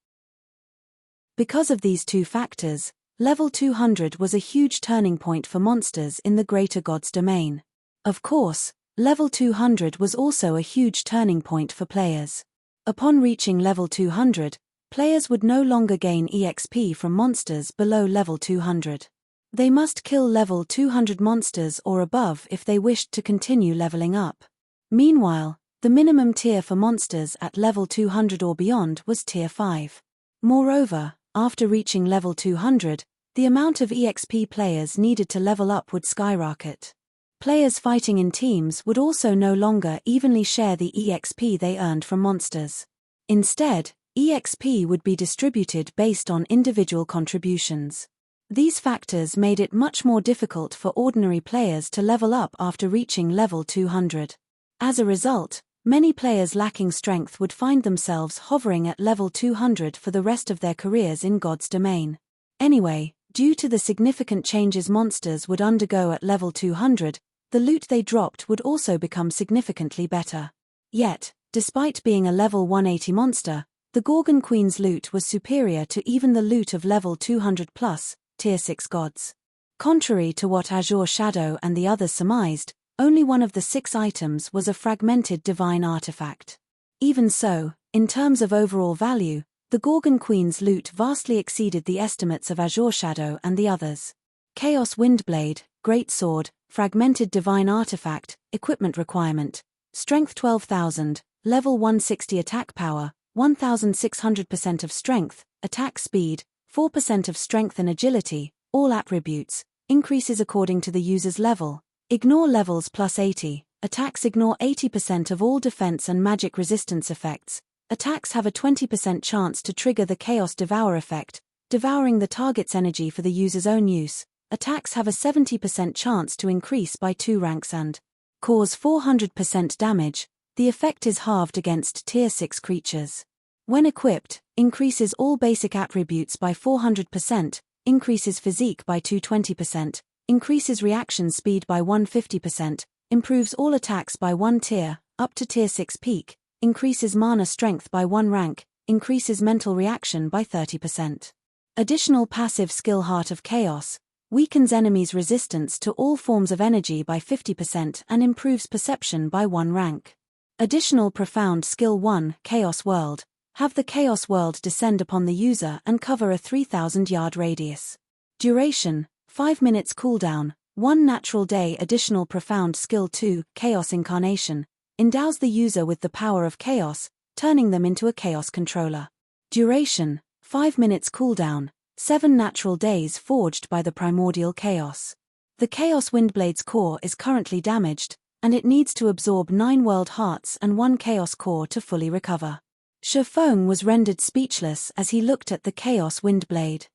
Because of these 2 factors, level 200 was a huge turning point for monsters in the Greater Gods domain. Of course, level 200 was also a huge turning point for players. Upon reaching level 200, players would no longer gain EXP from monsters below level 200. They must kill level 200 monsters or above if they wished to continue leveling up. Meanwhile, the minimum tier for monsters at level 200 or beyond was tier 5. Moreover, after reaching level 200, the amount of EXP players needed to level up would skyrocket. Players fighting in teams would also no longer evenly share the EXP they earned from monsters. Instead, EXP would be distributed based on individual contributions. These factors made it much more difficult for ordinary players to level up after reaching level 200. As a result, many players lacking strength would find themselves hovering at level 200 for the rest of their careers in God's domain. Anyway, due to the significant changes monsters would undergo at level 200, the loot they dropped would also become significantly better. Yet, despite being a level 180 monster, the Gorgon Queen's loot was superior to even the loot of level 200 plus, Tier 6 gods. Contrary to what Azure Shadow and the others surmised, only one of the 6 items was a fragmented divine artifact. Even so, in terms of overall value, the Gorgon Queen's loot vastly exceeded the estimates of Azure Shadow and the others. Chaos Windblade, Greatsword, fragmented divine artifact, equipment requirement, strength 12,000, level 160 attack power, 1,600% of strength, attack speed, 4% of strength and agility, all attributes, increases according to the user's level. Ignore levels plus 80, attacks ignore 80% of all defense and magic resistance effects. Attacks have a 20% chance to trigger the Chaos Devour effect, devouring the target's energy for the user's own use. Attacks have a 70% chance to increase by 2 ranks and cause 400% damage. The effect is halved against Tier 6 creatures. When equipped, increases all basic attributes by 400%, increases physique by 220%, increases reaction speed by 150%, improves all attacks by 1 tier, up to Tier 6 peak, increases mana strength by 1 rank, increases mental reaction by 30%. Additional passive skill Heart of Chaos, weakens enemies' resistance to all forms of energy by 50% and improves perception by 1 rank. Additional profound skill 1, Chaos World, have the Chaos World descend upon the user and cover a 3,000-yard radius. Duration, 5 minutes cooldown, 1 natural day. Additional profound skill 2, Chaos Incarnation, endows the user with the power of chaos, turning them into a chaos controller. Duration, 5 minutes cooldown, 7 natural days forged by the primordial chaos. The Chaos Windblade's core is currently damaged, and it needs to absorb 9 world hearts and 1 chaos core to fully recover. Shifeng was rendered speechless as he looked at the Chaos Windblade.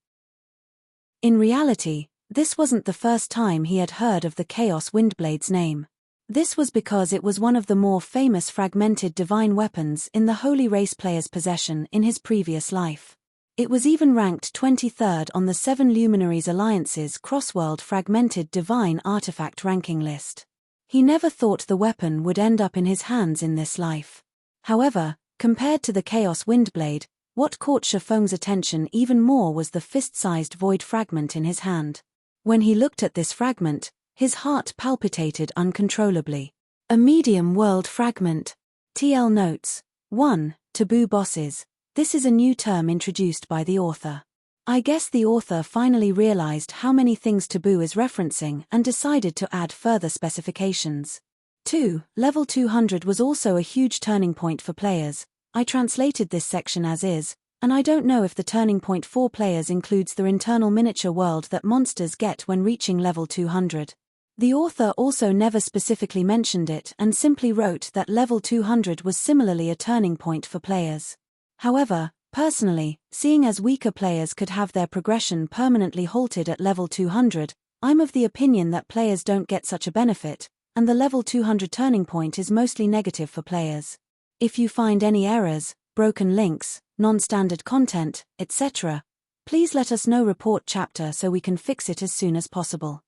In reality, this wasn't the first time he had heard of the Chaos Windblade's name. This was because it was one of the more famous fragmented divine weapons in the Holy Race player's possession in his previous life. It was even ranked 23rd on the 7 Luminaries Alliance's Crossworld Fragmented Divine Artifact ranking list. He never thought the weapon would end up in his hands in this life. However, compared to the Chaos Windblade, what caught Shifeng's attention even more was the fist-sized void fragment in his hand. When he looked at this fragment, his heart palpitated uncontrollably. A medium world fragment. TL notes. 1. Taboo bosses. This is a new term introduced by the author. I guess the author finally realized how many things Taboo is referencing and decided to add further specifications. 2. Level 200 was also a huge turning point for players. I translated this section as is, and I don't know if the turning point for players includes the internal miniature world that monsters get when reaching level 200. The author also never specifically mentioned it and simply wrote that level 200 was similarly a turning point for players. However, personally, seeing as weaker players could have their progression permanently halted at level 200, I'm of the opinion that players don't get such a benefit, and the level 200 turning point is mostly negative for players. If you find any errors, broken links, non-standard content, etc., please let us know. Report chapter so we can fix it as soon as possible.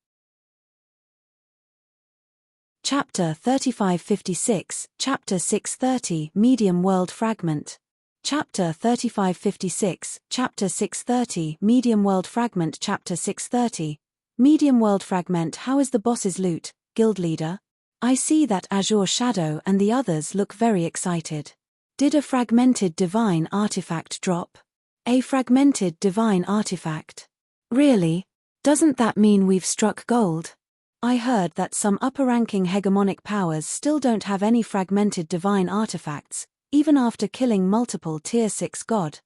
Chapter 3556, Chapter 630, Medium World Fragment. Chapter 3556, Chapter 630, Medium World Fragment. Chapter 630, Medium World Fragment. How is the boss's loot, guild leader? I see that Azure Shadow and the others look very excited. Did a fragmented divine artifact drop? A fragmented divine artifact? Really? Doesn't that mean we've struck gold? I heard that some upper-ranking hegemonic powers still don't have any fragmented divine artifacts, even after killing multiple Tier 6 god.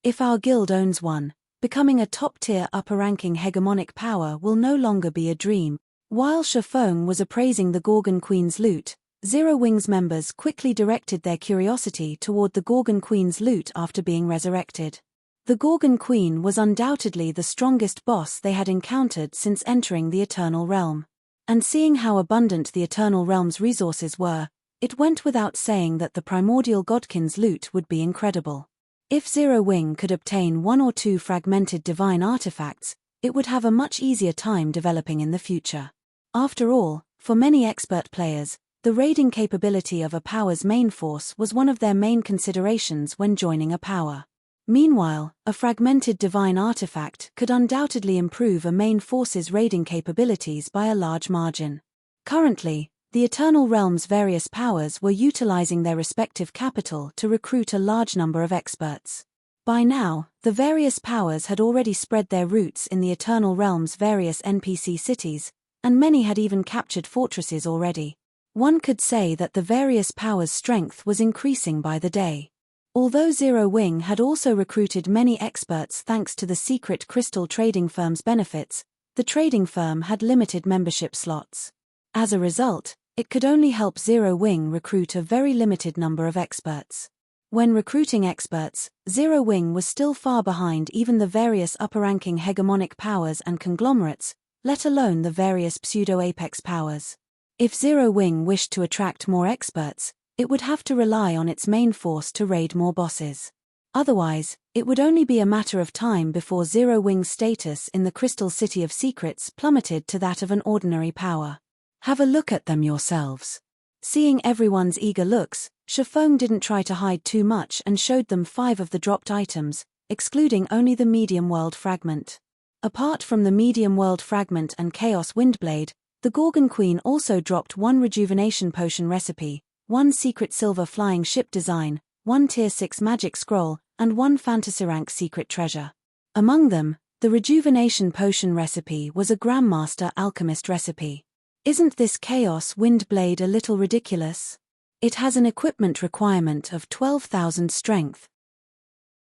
If our guild owns one, becoming a top-tier upper-ranking hegemonic power will no longer be a dream. While Shifeng was appraising the Gorgon Queen's loot, Zero Wings members quickly directed their curiosity toward the Gorgon Queen's loot after being resurrected. The Gorgon Queen was undoubtedly the strongest boss they had encountered since entering the Eternal Realm. And seeing how abundant the Eternal Realm's resources were, it went without saying that the primordial godkin's loot would be incredible. If Zero Wing could obtain 1 or 2 fragmented divine artifacts, it would have a much easier time developing in the future. After all, for many expert players, the raiding capability of a power's main force was one of their main considerations when joining a power. Meanwhile, a fragmented divine artifact could undoubtedly improve a main force's raiding capabilities by a large margin. Currently, the Eternal Realm's various powers were utilizing their respective capital to recruit a large number of experts. By now, the various powers had already spread their roots in the Eternal Realm's various NPC cities, and many had even captured fortresses already. One could say that the various powers' strength was increasing by the day. Although Zero Wing had also recruited many experts thanks to the secret crystal trading firm's benefits, the trading firm had limited membership slots. As a result, it could only help Zero Wing recruit a very limited number of experts. When recruiting experts, Zero Wing was still far behind even the various upper-ranking hegemonic powers and conglomerates, let alone the various pseudo-apex powers. If Zero Wing wished to attract more experts, it would have to rely on its main force to raid more bosses. Otherwise, it would only be a matter of time before Zero Wing's status in the Crystal City of Secrets plummeted to that of an ordinary power. Have a look at them yourselves. Seeing everyone's eager looks, Shifeng didn't try to hide too much and showed them 5 of the dropped items, excluding only the Medium World Fragment. Apart from the Medium World Fragment and Chaos Windblade, the Gorgon Queen also dropped 1 rejuvenation potion recipe, 1 secret silver flying ship design, 1 Tier 6 magic scroll, and 1 fantasy rank secret treasure. Among them, the rejuvenation potion recipe was a Grandmaster Alchemist recipe. Isn't this Chaos Windblade a little ridiculous? It has an equipment requirement of 12,000 strength.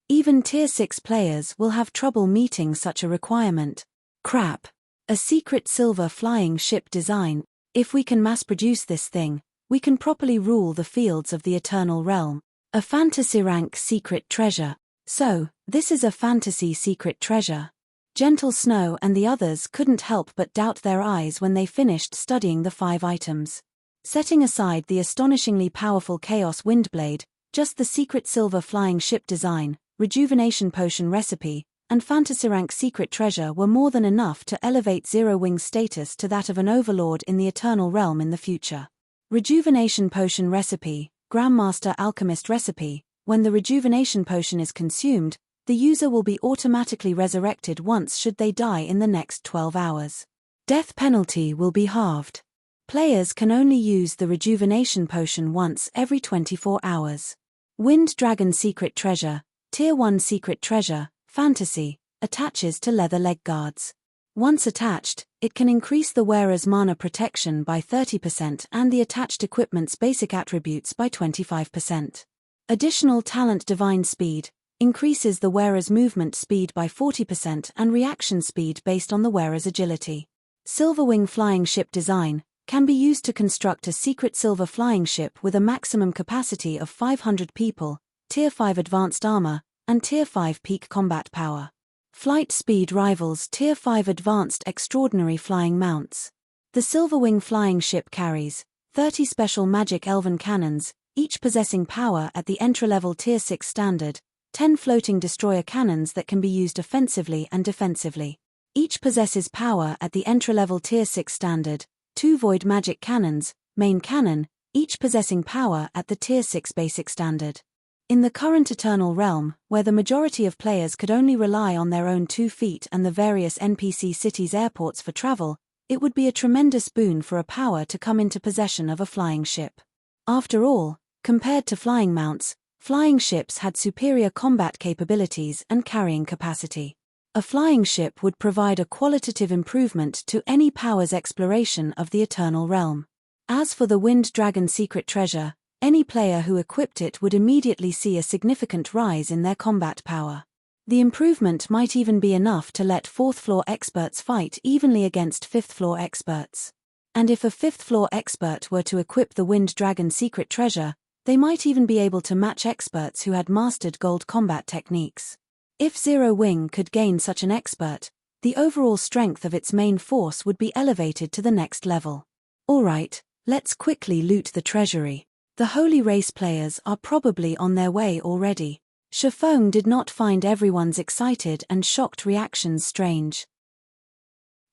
Even Tier 6 players will have trouble meeting such a requirement. Crap. A secret silver flying ship design. If we can mass-produce this thing, we can properly rule the fields of the Eternal Realm. A fantasy rank secret treasure. So, this is a fantasy secret treasure. Gentle Snow and the others couldn't help but doubt their eyes when they finished studying the 5 items. Setting aside the astonishingly powerful Chaos Windblade, just the secret silver flying ship design, rejuvenation potion recipe, and fantasy rank secret treasure were more than enough to elevate Zero Wing's status to that of an overlord in the Eternal Realm in the future. Rejuvenation potion recipe, Grandmaster Alchemist recipe. When the rejuvenation potion is consumed, the user will be automatically resurrected once should they die in the next 12 hours. Death penalty will be halved. Players can only use the rejuvenation potion once every 24 hours. Wind Dragon secret treasure, Tier 1 secret treasure, fantasy, attaches to leather leg guards. Once attached, it can increase the wearer's mana protection by 30% and the attached equipment's basic attributes by 25%. Additional talent divine speed, increases the wearer's movement speed by 40% and reaction speed based on the wearer's agility. Silverwing flying ship design, can be used to construct a secret silver flying ship with a maximum capacity of 500 people, Tier 5 advanced armor, and Tier 5 peak combat power. Flight speed rivals Tier 5 advanced extraordinary flying mounts. The Silverwing flying ship carries 30 special magic elven cannons, each possessing power at the entry-level Tier 6 standard, 10 floating destroyer cannons that can be used offensively and defensively. Each possesses power at the entry-level Tier 6 standard, 2 void magic cannons, main cannon, each possessing power at the Tier 6 basic standard. In the current Eternal Realm, where the majority of players could only rely on their own 2 feet and the various NPC cities' airports for travel, it would be a tremendous boon for a power to come into possession of a flying ship. After all, compared to flying mounts, flying ships had superior combat capabilities and carrying capacity. A flying ship would provide a qualitative improvement to any power's exploration of the Eternal Realm. As for the Wind Dragon secret treasure, any player who equipped it would immediately see a significant rise in their combat power. The improvement might even be enough to let 4th floor experts fight evenly against 5th floor experts. And if a 5th floor expert were to equip the Wind Dragon secret treasure, they might even be able to match experts who had mastered gold combat techniques. If Zero Wing could gain such an expert, the overall strength of its main force would be elevated to the next level. Alright, let's quickly loot the treasury. The Holy Race players are probably on their way already. Shifeng did not find everyone's excited and shocked reactions strange.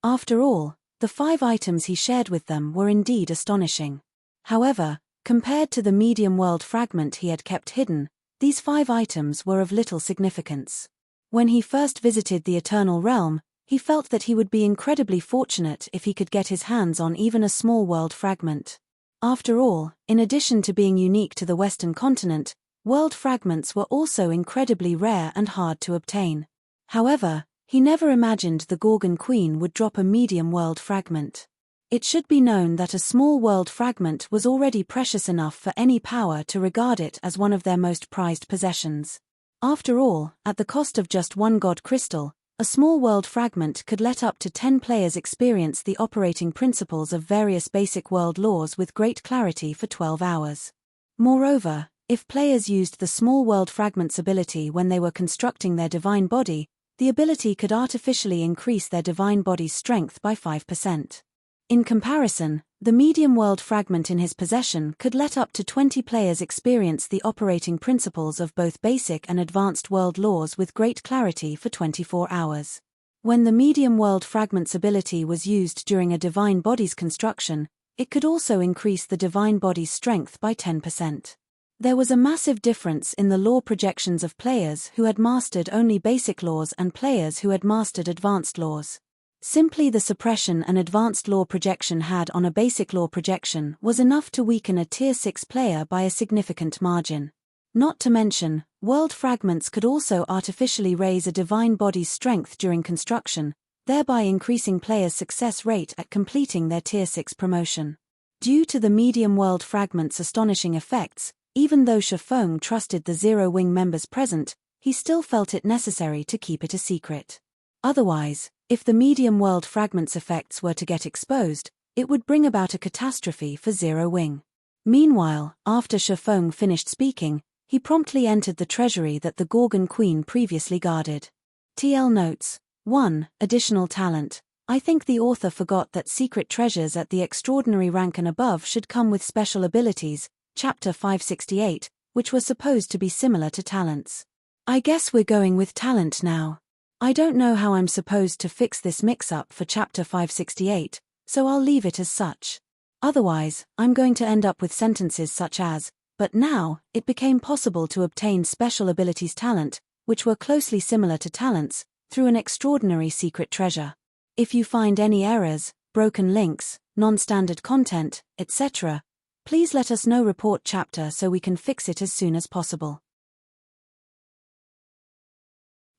After all, the 5 items he shared with them were indeed astonishing. However, compared to the medium world fragment he had kept hidden, these 5 items were of little significance. When he first visited the Eternal Realm, he felt that he would be incredibly fortunate if he could get his hands on even a small world fragment. After all, in addition to being unique to the Western continent, world fragments were also incredibly rare and hard to obtain. However, he never imagined the Gorgon Queen would drop a medium world fragment. It should be known that a small world fragment was already precious enough for any power to regard it as one of their most prized possessions. After all, at the cost of just 1 god crystal, a small world fragment could let up to 10 players experience the operating principles of various basic world laws with great clarity for 12 hours. Moreover, if players used the small world fragment's ability when they were constructing their divine body, the ability could artificially increase their divine body's strength by 5%. In comparison, the medium world fragment in his possession could let up to 20 players experience the operating principles of both basic and advanced world laws with great clarity for 24 hours. When the medium world fragment's ability was used during a divine body's construction, it could also increase the divine body's strength by 10%. There was a massive difference in the law projections of players who had mastered only basic laws and players who had mastered advanced laws. Simply the suppression an advanced law projection had on a basic law projection was enough to weaken a Tier 6 player by a significant margin. Not to mention, world fragments could also artificially raise a divine body's strength during construction, thereby increasing players' success rate at completing their Tier 6 promotion. Due to the medium world fragment's astonishing effects, even though Shifeng trusted the Zero Wing members present, he still felt it necessary to keep it a secret. Otherwise, if the medium world fragments effects were to get exposed, it would bring about a catastrophe for Zero Wing. Meanwhile, after Shifeng finished speaking, he promptly entered the treasury that the Gorgon Queen previously guarded. TL notes. 1. Additional talent. I think the author forgot that secret treasures at the extraordinary rank and above should come with special abilities, chapter 568, which were supposed to be similar to talents. I guess we're going with talent now. I don't know how I'm supposed to fix this mix-up for chapter 568, so I'll leave it as such. Otherwise, I'm going to end up with sentences such as, but now, it became possible to obtain special abilities talent, which were closely similar to talents, through an extraordinary secret treasure. If you find any errors, broken links, non-standard content, etc., please let us know. Report chapter so we can fix it as soon as possible.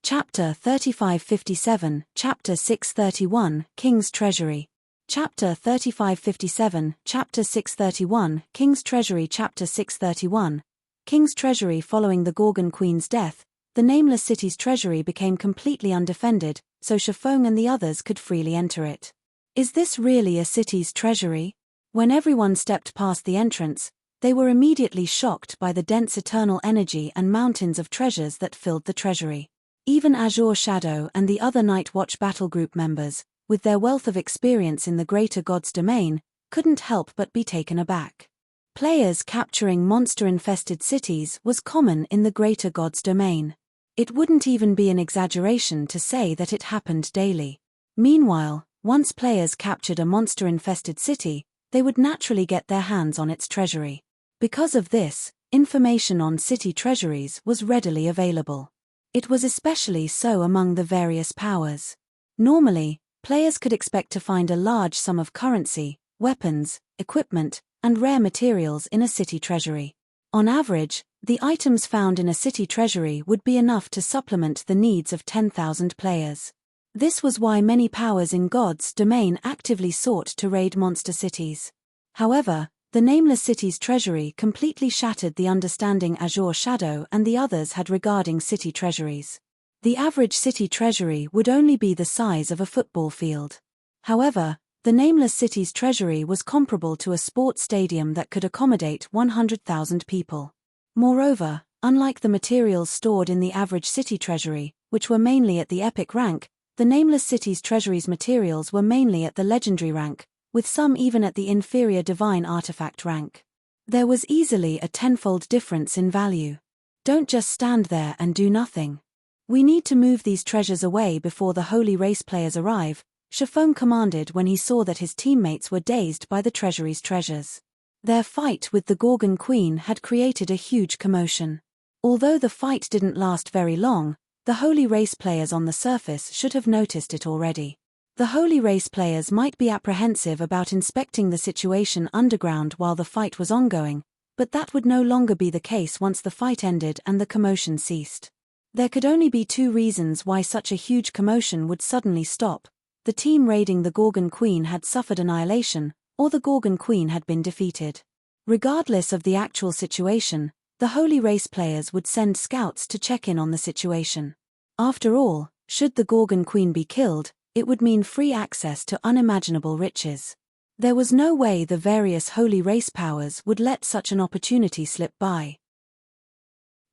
Chapter 3557, Chapter 631, King's Treasury. Chapter 3557, Chapter 631, King's Treasury. Chapter 631, King's Treasury. Following the Gorgon Queen's death, the Nameless City's treasury became completely undefended, so Shifeng and the others could freely enter it. Is this really a city's treasury? When everyone stepped past the entrance, they were immediately shocked by the dense eternal energy and mountains of treasures that filled the treasury. Even Azure Shadow and the other Night Watch battle group members, with their wealth of experience in the Greater God's domain, couldn't help but be taken aback. Players capturing monster-infested cities was common in the Greater God's domain. It wouldn't even be an exaggeration to say that it happened daily. Meanwhile, once players captured a monster-infested city, they would naturally get their hands on its treasury. Because of this, information on city treasuries was readily available. It was especially so among the various powers. Normally, players could expect to find a large sum of currency, weapons, equipment, and rare materials in a city treasury. On average, the items found in a city treasury would be enough to supplement the needs of 10,000 players. This was why many powers in God's domain actively sought to raid monster cities. However, the Nameless City's treasury completely shattered the understanding Azure Shadow and the others had regarding city treasuries. The average city treasury would only be the size of a football field. However, the Nameless City's treasury was comparable to a sports stadium that could accommodate 100,000 people. Moreover, unlike the materials stored in the average city treasury, which were mainly at the epic rank, the Nameless City's treasury's materials were mainly at the legendary rank, with some even at the inferior divine artifact rank. There was easily a tenfold difference in value. Don't just stand there and do nothing. We need to move these treasures away before the holy race players arrive, Shifeng commanded when he saw that his teammates were dazed by the treasury's treasures. Their fight with the Gorgon Queen had created a huge commotion. Although the fight didn't last very long, the holy race players on the surface should have noticed it already. The holy race players might be apprehensive about inspecting the situation underground while the fight was ongoing, but that would no longer be the case once the fight ended and the commotion ceased. There could only be two reasons why such a huge commotion would suddenly stop. The team raiding the Gorgon Queen had suffered annihilation, or the Gorgon Queen had been defeated. Regardless of the actual situation, the holy race players would send scouts to check in on the situation. After all, should the Gorgon Queen be killed, it would mean free access to unimaginable riches. There was no way the various holy race powers would let such an opportunity slip by.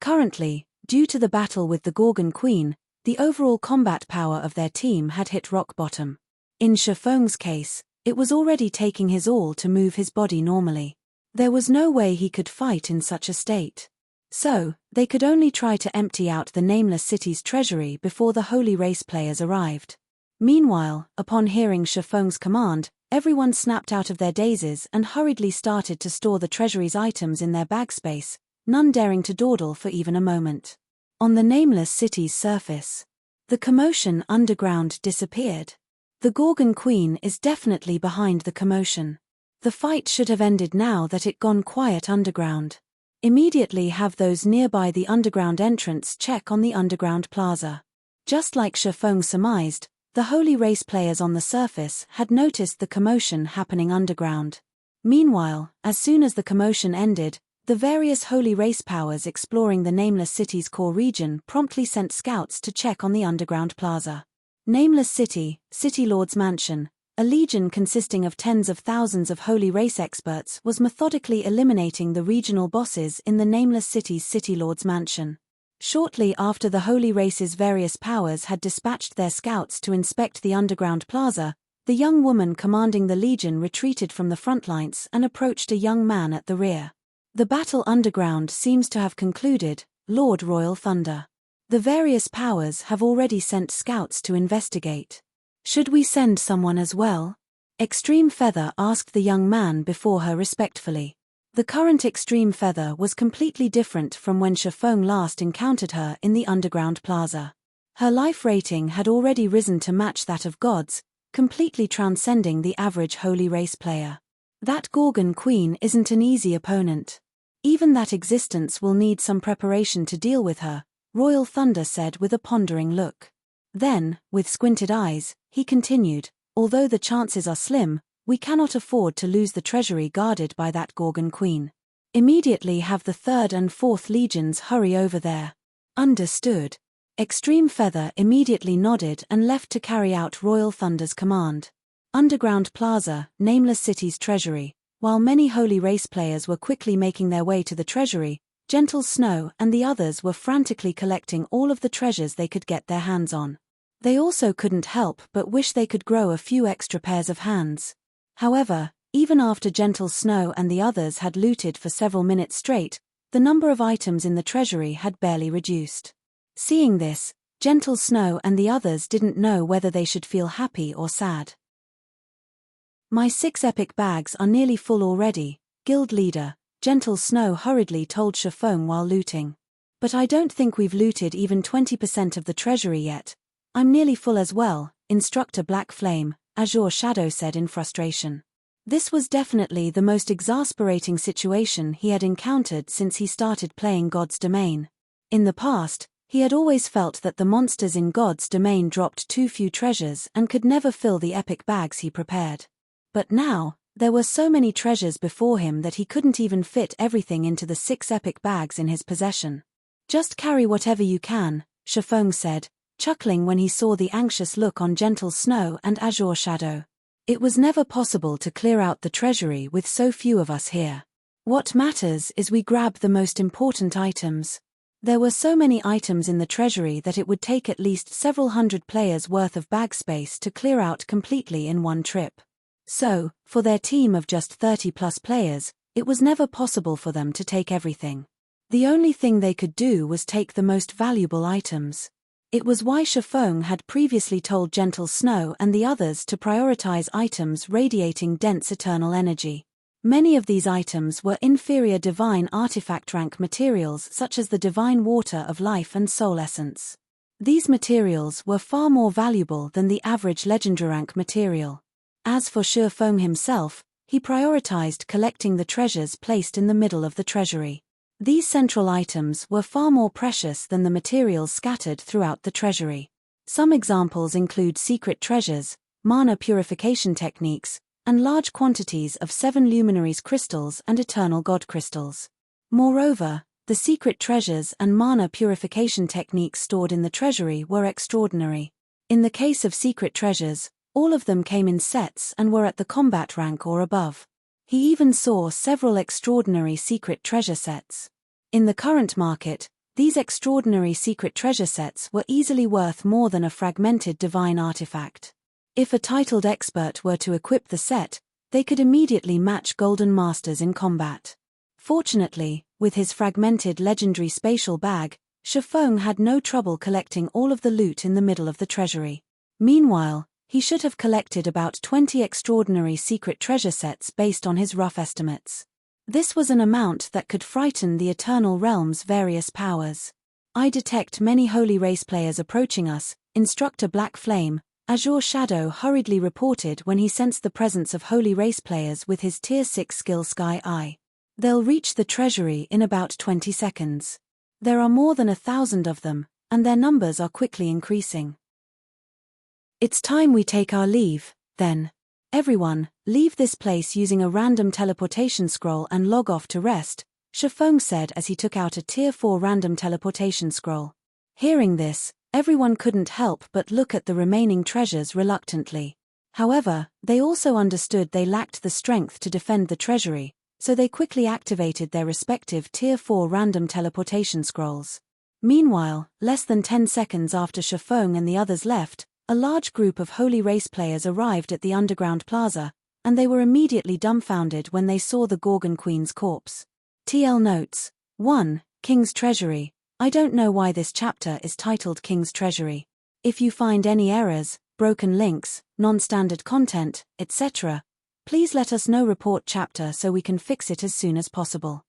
Currently, due to the battle with the Gorgon Queen, the overall combat power of their team had hit rock bottom. In Shifeng's case, it was already taking his all to move his body normally. There was no way he could fight in such a state. So, they could only try to empty out the Nameless City's treasury before the holy race players arrived. Meanwhile, upon hearing Shifeng's command, everyone snapped out of their dazes and hurriedly started to store the treasury's items in their bag space, none daring to dawdle for even a moment. On the Nameless City's surface, the commotion underground disappeared. The Gorgon Queen is definitely behind the commotion. The fight should have ended now that it gone quiet underground. Immediately have those nearby the underground entrance check on the underground plaza. Just like Shifeng surmised, the holy race players on the surface had noticed the commotion happening underground. Meanwhile, as soon as the commotion ended, The various holy race powers exploring the Nameless City's core region promptly sent scouts to check on the underground plaza. Nameless City, City Lord's Mansion, a legion consisting of tens of thousands of holy race experts, was methodically eliminating the regional bosses in the Nameless City's City Lord's Mansion. Shortly after the holy race's various powers had dispatched their scouts to inspect the underground plaza, the young woman commanding the legion retreated from the front lines and approached a young man at the rear. The battle underground seems to have concluded, Lord Royal Thunder. The various powers have already sent scouts to investigate. Should we send someone as well? Extreme Feather asked the young man before her respectfully. The current Extreme Feather was completely different from when Shifeng last encountered her in the underground plaza. Her life rating had already risen to match that of gods, completely transcending the average holy race player. That Gorgon Queen isn't an easy opponent. Even that existence will need some preparation to deal with her, Royal Thunder said with a pondering look. Then, with squinted eyes, he continued, although the chances are slim, we cannot afford to lose the treasury guarded by that Gorgon Queen. Immediately have the 3rd and 4th legions hurry over there. Understood. Extreme Feather immediately nodded and left to carry out Royal Thunder's command. Underground Plaza, Nameless City's treasury. While many holy race players were quickly making their way to the treasury, Gentle Snow and the others were frantically collecting all of the treasures they could get their hands on. They also couldn't help but wish they could grow a few extra pairs of hands. However, even after Gentle Snow and the others had looted for several minutes straight, the number of items in the treasury had barely reduced. Seeing this, Gentle Snow and the others didn't know whether they should feel happy or sad. My 6 epic bags are nearly full already, guild leader, Gentle Snow hurriedly told Shifeng while looting. But I don't think we've looted even 20% of the treasury yet. I'm nearly full as well, Instructor Black Flame, Azure Shadow said in frustration. This was definitely the most exasperating situation he had encountered since he started playing God's Domain. In the past, he had always felt that the monsters in God's Domain dropped too few treasures and could never fill the epic bags he prepared. But now, there were so many treasures before him that he couldn't even fit everything into the 6 epic bags in his possession. Just carry whatever you can, Shifeng said, chuckling when he saw the anxious look on Gentle Snow and Azure Shadow. It was never possible to clear out the treasury with so few of us here. What matters is we grab the most important items. There were so many items in the treasury that it would take at least several hundred players' worth of bag space to clear out completely in one trip. So, for their team of just 30+ players, it was never possible for them to take everything. The only thing they could do was take the most valuable items. It was why Shifeng had previously told Gentle Snow and the others to prioritize items radiating dense eternal energy. Many of these items were inferior divine artifact rank materials such as the divine water of life and soul essence. These materials were far more valuable than the average legendary rank material. As for Shifeng himself, he prioritized collecting the treasures placed in the middle of the treasury. These central items were far more precious than the materials scattered throughout the treasury. Some examples include secret treasures, mana purification techniques, and large quantities of 7 luminaries crystals and eternal god crystals. Moreover, the secret treasures and mana purification techniques stored in the treasury were extraordinary. In the case of secret treasures, all of them came in sets and were at the combat rank or above. He even saw several extraordinary secret treasure sets. In the current market, these extraordinary secret treasure sets were easily worth more than a fragmented divine artifact. If a titled expert were to equip the set, they could immediately match Golden Masters in combat. Fortunately, with his fragmented legendary spatial bag, Shifeng had no trouble collecting all of the loot in the middle of the treasury. Meanwhile, he should have collected about 20 extraordinary secret treasure sets based on his rough estimates. This was an amount that could frighten the Eternal Realm's various powers. I detect many holy race players approaching us, Instructor Black Flame, Azure Shadow hurriedly reported when he sensed the presence of holy race players with his Tier 6 skill Sky Eye. They'll reach the treasury in about 20 seconds. There are more than 1,000 of them, and their numbers are quickly increasing. It's time we take our leave, then. Everyone, leave this place using a random teleportation scroll and log off to rest, Shifeng said as he took out a Tier 4 random teleportation scroll. Hearing this, everyone couldn't help but look at the remaining treasures reluctantly. However, they also understood they lacked the strength to defend the treasury, so they quickly activated their respective Tier 4 random teleportation scrolls. Meanwhile, less than 10 seconds after Shifeng and the others left, a large group of Holy Race players arrived at the underground plaza, and they were immediately dumbfounded when they saw the Gorgon Queen's corpse. TL notes. 1. King's Treasury. I don't know why this chapter is titled King's Treasury. If you find any errors, broken links, non-standard content, etc., please let us know. Report chapter so we can fix it as soon as possible.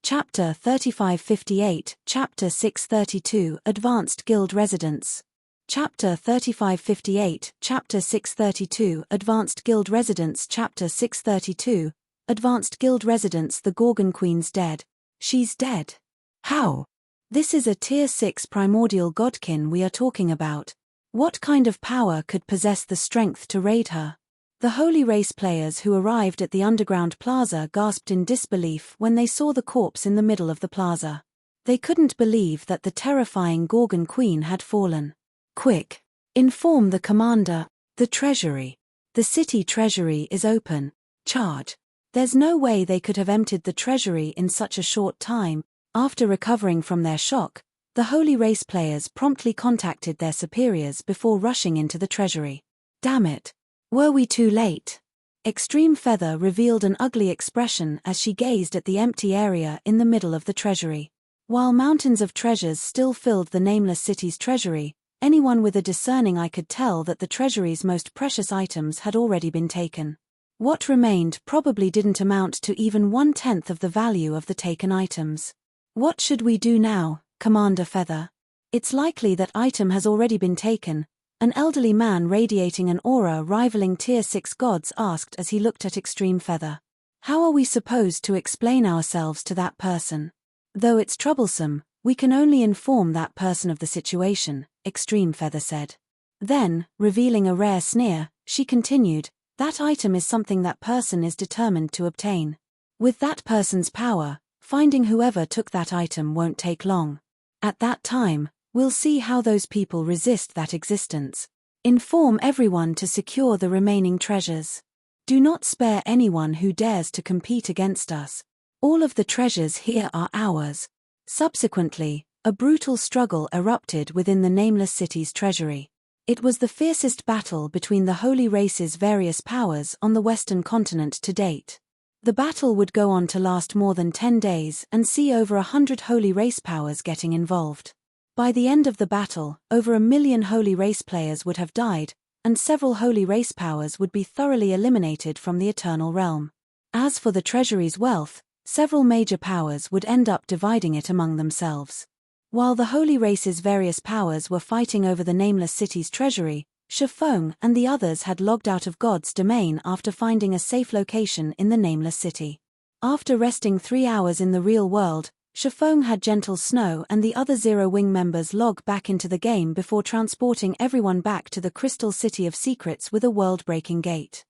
Chapter 3558, Chapter 632, Advanced Guild Residence. Chapter 3558, Chapter 632, Advanced Guild Residence. Chapter 632, Advanced Guild Residence. The Gorgon Queen's dead. She's dead. How? This is a Tier 6 primordial godkin we are talking about. What kind of power could possess the strength to raid her? The Holy Race players who arrived at the underground plaza gasped in disbelief when they saw the corpse in the middle of the plaza. They couldn't believe that the terrifying Gorgon Queen had fallen. Quick! Inform the commander. The treasury. The city treasury is open. Charge. There's no way they could have emptied the treasury in such a short time. After recovering from their shock, the Holy Race players promptly contacted their superiors before rushing into the treasury. Damn it! Were we too late? Extreme Feather revealed an ugly expression as she gazed at the empty area in the middle of the treasury. While mountains of treasures still filled the nameless city's treasury, anyone with a discerning eye could tell that the treasury's most precious items had already been taken. What remained probably didn't amount to even 1/10 of the value of the taken items. What should we do now, Commander Feather? It's likely that item has already been taken, an elderly man radiating an aura rivaling Tier 6 gods asked as he looked at Extreme Feather. How are we supposed to explain ourselves to that person? Though it's troublesome, we can only inform that person of the situation, Extreme Feather said. Then, revealing a rare sneer, she continued, that item is something that person is determined to obtain. With that person's power, finding whoever took that item won't take long. At that time, we'll see how those people resist that existence. Inform everyone to secure the remaining treasures. Do not spare anyone who dares to compete against us. All of the treasures here are ours. Subsequently, a brutal struggle erupted within the nameless city's treasury. It was the fiercest battle between the Holy Race's various powers on the Western continent to date. The battle would go on to last more than 10 days and see over 100 Holy Race powers getting involved. By the end of the battle, over 1 million Holy Race players would have died, and several Holy Race powers would be thoroughly eliminated from the Eternal Realm. As for the treasury's wealth, several major powers would end up dividing it among themselves. While the Holy Race's various powers were fighting over the nameless city's treasury, Shifeng and the others had logged out of God's domain after finding a safe location in the nameless city. After resting 3 hours in the real world, Shifeng had Gentle Snow and the other Zero Wing members log back into the game before transporting everyone back to the Crystal City of Secrets with a world-breaking gate.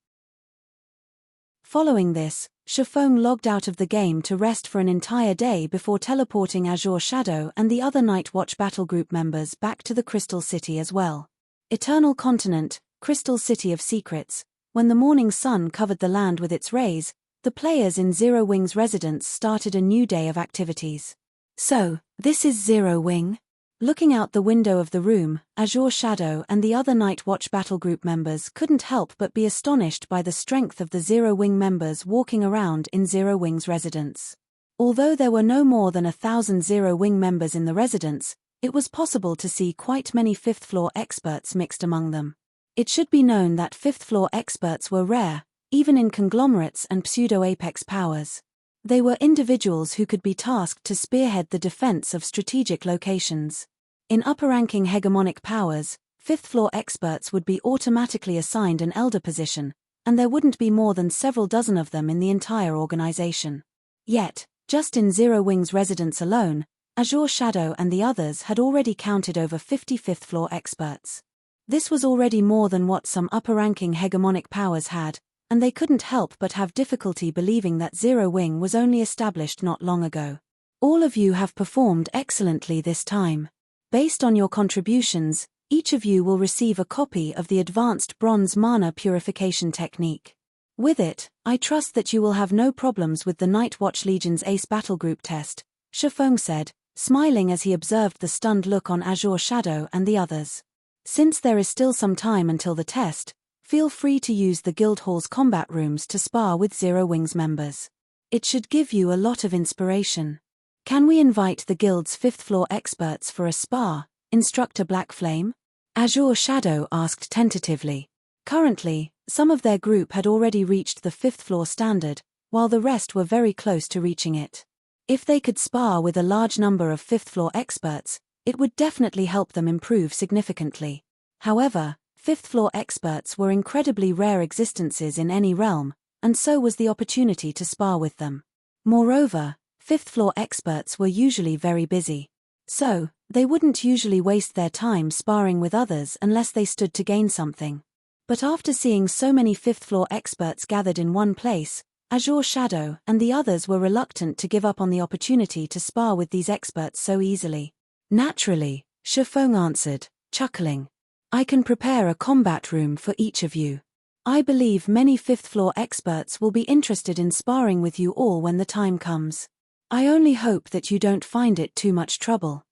Following this, Shifeng logged out of the game to rest for an entire day before teleporting Azure Shadow and the other Night Watch Battlegroup members back to the Crystal City as well. Eternal Continent, Crystal City of Secrets. When the morning sun covered the land with its rays, the players in Zero Wing's residence started a new day of activities. So, this is Zero Wing? Looking out the window of the room, Azure Shadow and the other Night Watch Battlegroup members couldn't help but be astonished by the strength of the Zero Wing members walking around in Zero Wing's residence. Although there were no more than 1,000 Zero Wing members in the residence, it was possible to see quite many 5th floor experts mixed among them. It should be known that 5th floor experts were rare, even in conglomerates and pseudo-apex powers. They were individuals who could be tasked to spearhead the defense of strategic locations. In upper-ranking hegemonic powers, 5th floor experts would be automatically assigned an elder position, and there wouldn't be more than several dozen of them in the entire organization. Yet, just in Zero Wing's residence alone, Azure Shadow and the others had already counted over 50 5th floor experts. This was already more than what some upper-ranking hegemonic powers had, and they couldn't help but have difficulty believing that Zero Wing was only established not long ago. All of you have performed excellently this time. Based on your contributions, each of you will receive a copy of the Advanced Bronze Mana Purification Technique. With it, I trust that you will have no problems with the Night Watch Legion's Ace Battlegroup test, Shifeng said, smiling as he observed the stunned look on Azure Shadow and the others. Since there is still some time until the test, feel free to use the Guildhall's combat rooms to spar with Zero Wing's members. It should give you a lot of inspiration. Can we invite the Guild's 5th floor experts for a spar, Instructor Black Flame? Azure Shadow asked tentatively. Currently, some of their group had already reached the 5th floor standard, while the rest were very close to reaching it. If they could spar with a large number of 5th floor experts, it would definitely help them improve significantly. However, 5th floor experts were incredibly rare existences in any realm, and so was the opportunity to spar with them. Moreover, 5th floor experts were usually very busy. So, they wouldn't usually waste their time sparring with others unless they stood to gain something. But after seeing so many 5th floor experts gathered in one place, Azure Shadow and the others were reluctant to give up on the opportunity to spar with these experts so easily. Naturally, Shifeng answered, chuckling. I can prepare a combat room for each of you. I believe many 5th floor experts will be interested in sparring with you all when the time comes. I only hope that you don't find it too much trouble.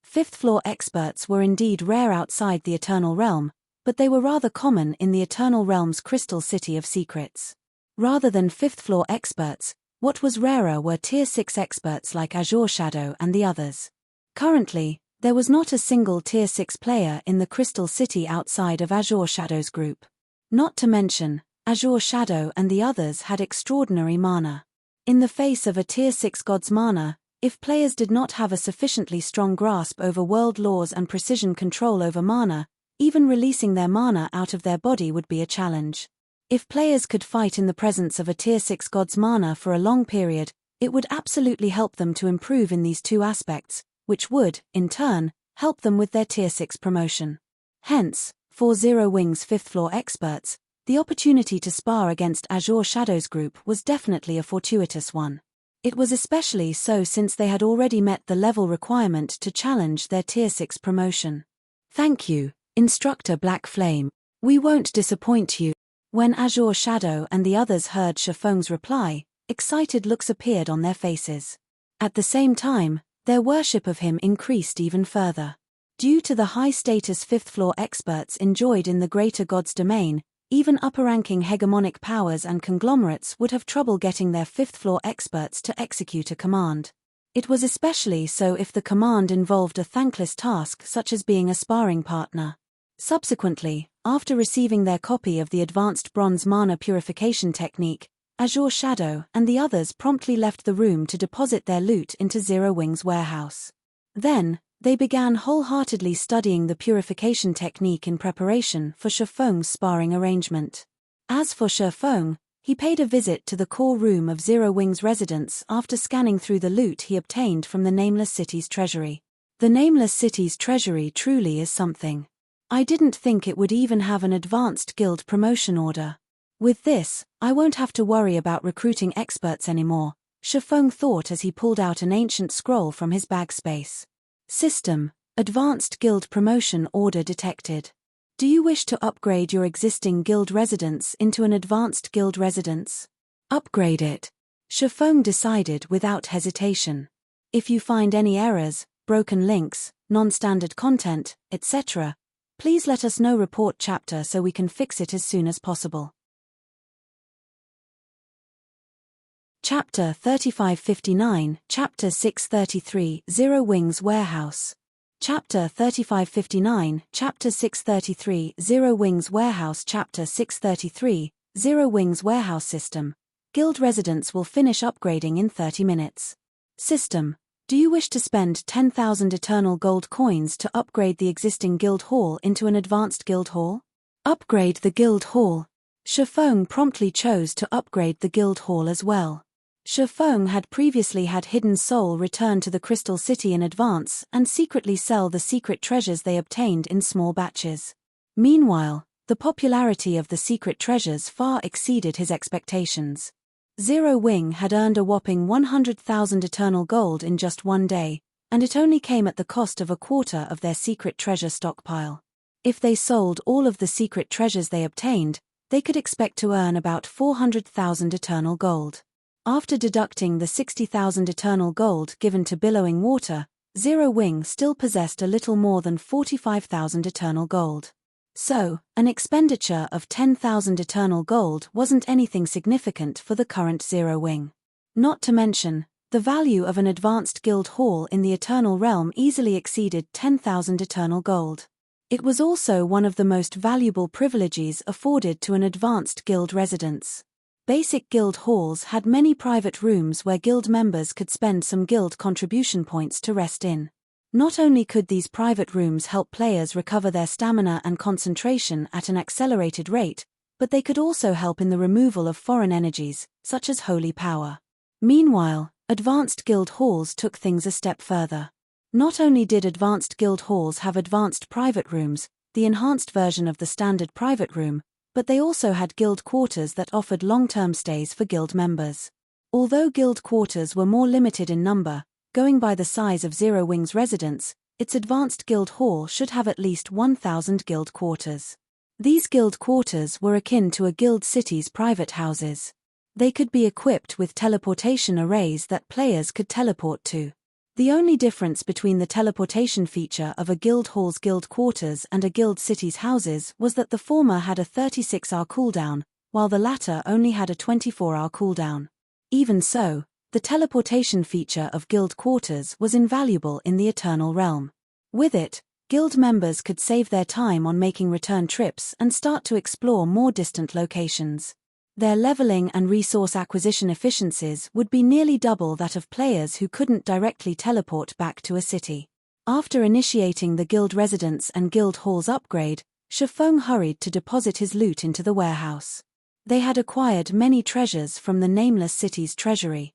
5th floor experts were indeed rare outside the Eternal Realm, but they were rather common in the Eternal Realm's Crystal City of Secrets. Rather than 5th floor experts, what was rarer were Tier 6 experts like Azure Shadow and the others. Currently, there was not a single Tier 6 player in the Crystal City outside of Azure Shadow's group. Not to mention, Azure Shadow and the others had extraordinary mana. In the face of a Tier 6 god's mana, if players did not have a sufficiently strong grasp over world laws and precision control over mana, even releasing their mana out of their body would be a challenge. If players could fight in the presence of a Tier 6 god's mana for a long period, it would absolutely help them to improve in these two aspects, which would, in turn, help them with their Tier 6 promotion. Hence, for Zero Wing's 5th floor experts, the opportunity to spar against Azure Shadow's group was definitely a fortuitous one. It was especially so since they had already met the level requirement to challenge their Tier 6 promotion. Thank you, Instructor Black Flame. We won't disappoint you. When Azure Shadow and the others heard Shifeng's reply, excited looks appeared on their faces. At the same time, their worship of him increased even further. Due to the high-status 5th floor experts enjoyed in the Greater God's domain, even upper-ranking hegemonic powers and conglomerates would have trouble getting their 5th floor experts to execute a command. It was especially so if the command involved a thankless task such as being a sparring partner. Subsequently, after receiving their copy of the Advanced Bronze Mana Purification Technique, Azure Shadow and the others promptly left the room to deposit their loot into Zero Wing's warehouse. Then, they began wholeheartedly studying the purification technique in preparation for Shifeng's sparring arrangement. As for Shifeng, he paid a visit to the core room of Zero Wing's residence after scanning through the loot he obtained from the Nameless City's treasury. The Nameless City's treasury truly is something. I didn't think it would even have an advanced guild promotion order. With this, I won't have to worry about recruiting experts anymore, Shifeng thought as he pulled out an ancient scroll from his bag space. System: Advanced Guild Promotion Order detected. Do you wish to upgrade your existing guild residence into an advanced guild residence? Upgrade it. Shifeng decided without hesitation. If you find any errors, broken links, non-standard content, etc., please let us know. Report chapter so we can fix it as soon as possible. Chapter 3559, Chapter 633, Zero Wing's Warehouse. Chapter 3559, Chapter 633, Zero Wing's Warehouse. Chapter 633, Zero Wing's Warehouse System. Guild residents will finish upgrading in 30 minutes. System: Do you wish to spend 10,000 eternal gold coins to upgrade the existing guild hall into an advanced guild hall? Upgrade the guild hall. Shifeng promptly chose to upgrade the guild hall as well. Shifeng had previously had Hidden Soul return to the Crystal City in advance and secretly sell the secret treasures they obtained in small batches. Meanwhile, The popularity of the secret treasures far exceeded his expectations. Zero Wing had earned a whopping 100,000 eternal gold in just one day, and it only came at the cost of a quarter of their secret treasure stockpile. If they sold all of the secret treasures they obtained, they could expect to earn about 400,000 eternal gold. After deducting the 60,000 eternal gold given to Billowing Water, Zero Wing still possessed a little more than 45,000 eternal gold. So, an expenditure of 10,000 eternal gold wasn't anything significant for the current Zero Wing. Not to mention, the value of an advanced guild hall in the Eternal Realm easily exceeded 10,000 eternal gold. It was also one of the most valuable privileges afforded to an advanced guild residence. Basic guild halls had many private rooms where guild members could spend some guild contribution points to rest in. Not only could these private rooms help players recover their stamina and concentration at an accelerated rate, but they could also help in the removal of foreign energies, such as holy power. Meanwhile, advanced guild halls took things a step further. Not only did advanced guild halls have advanced private rooms, the enhanced version of the standard private room, but they also had guild quarters that offered long-term stays for guild members. Although guild quarters were more limited in number, going by the size of Zero Wing's residence, its advanced guild hall should have at least 1,000 guild quarters. These guild quarters were akin to a guild city's private houses. They could be equipped with teleportation arrays that players could teleport to. The only difference between the teleportation feature of a guild hall's guild quarters and a guild city's houses was that the former had a 36-hour cooldown, while the latter only had a 24-hour cooldown. Even so, the teleportation feature of guild quarters was invaluable in the Eternal Realm. With it, guild members could save their time on making return trips and start to explore more distant locations. Their leveling and resource acquisition efficiencies would be nearly double that of players who couldn't directly teleport back to a city. After initiating the guild residence and guild halls upgrade, Shifeng hurried to deposit his loot into the warehouse. They had acquired many treasures from the Nameless City's treasury.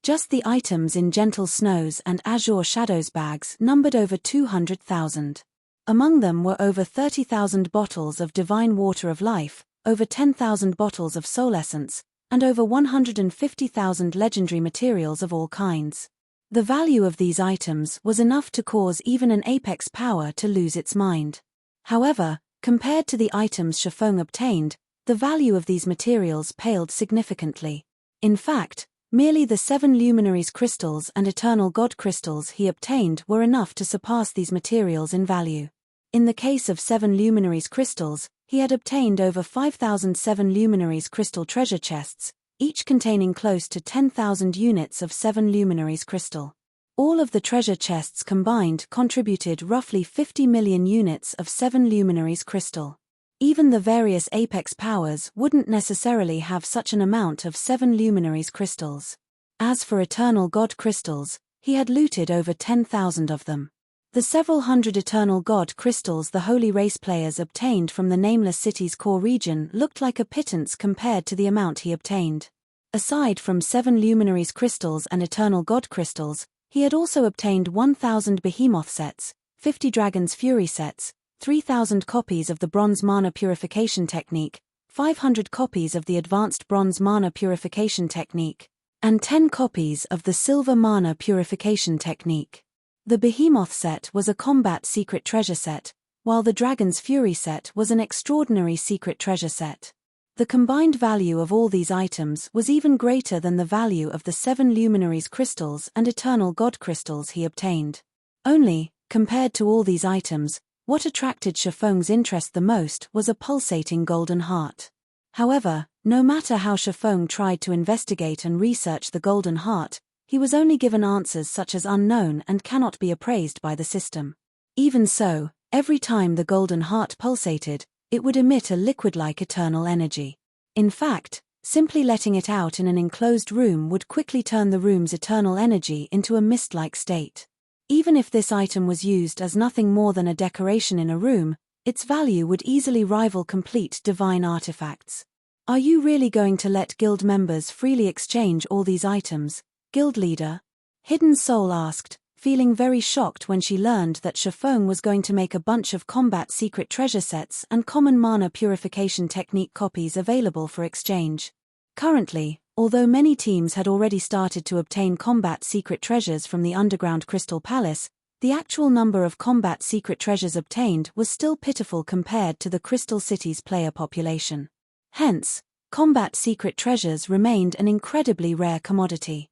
Just the items in Gentle Snows and Azure Shadows bags numbered over 200,000. Among them were over 30,000 bottles of Divine Water of Life, over 10,000 bottles of soul essence, and over 150,000 legendary materials of all kinds. The value of these items was enough to cause even an apex power to lose its mind. However, compared to the items Shifeng obtained, the value of these materials paled significantly. In fact, merely the 7 luminaries crystals and eternal god crystals he obtained were enough to surpass these materials in value. In the case of 7 luminaries crystals, he had obtained over 5,007 luminaries crystal treasure chests, each containing close to 10,000 units of 7 luminaries crystal. All of the treasure chests combined contributed roughly 50 million units of 7 luminaries crystal. Even the various apex powers wouldn't necessarily have such an amount of 7 luminaries crystals. As for eternal god crystals, he had looted over 10,000 of them. The several hundred eternal god crystals the Holy Race players obtained from the Nameless City's core region looked like a pittance compared to the amount he obtained. Aside from 7 luminaries crystals and eternal god crystals, he had also obtained 1,000 behemoth sets, 50 dragon's fury sets, 3,000 copies of the bronze mana purification technique, 500 copies of the advanced bronze mana purification technique, and 10 copies of the silver mana purification technique. The Behemoth set was a combat secret treasure set, while the Dragon's Fury set was an extraordinary secret treasure set. The combined value of all these items was even greater than the value of the 7 luminaries crystals and eternal god crystals he obtained. Only, compared to all these items, what attracted Shifeng's interest the most was a pulsating golden heart. However, no matter how Shifeng tried to investigate and research the golden heart, he was only given answers such as unknown and cannot be appraised by the system. Even so, every time the golden heart pulsated, it would emit a liquid-like eternal energy. In fact, simply letting it out in an enclosed room would quickly turn the room's eternal energy into a mist-like state. Even if this item was used as nothing more than a decoration in a room, its value would easily rival complete divine artifacts. Are you really going to let guild members freely exchange all these items, Guild Leader? Hidden Soul asked, feeling very shocked when she learned that Shifeng was going to make a bunch of combat secret treasure sets and common mana purification technique copies available for exchange. Currently, although many teams had already started to obtain combat secret treasures from the underground Crystal Palace, the actual number of combat secret treasures obtained was still pitiful compared to the Crystal City's player population. Hence, combat secret treasures remained an incredibly rare commodity.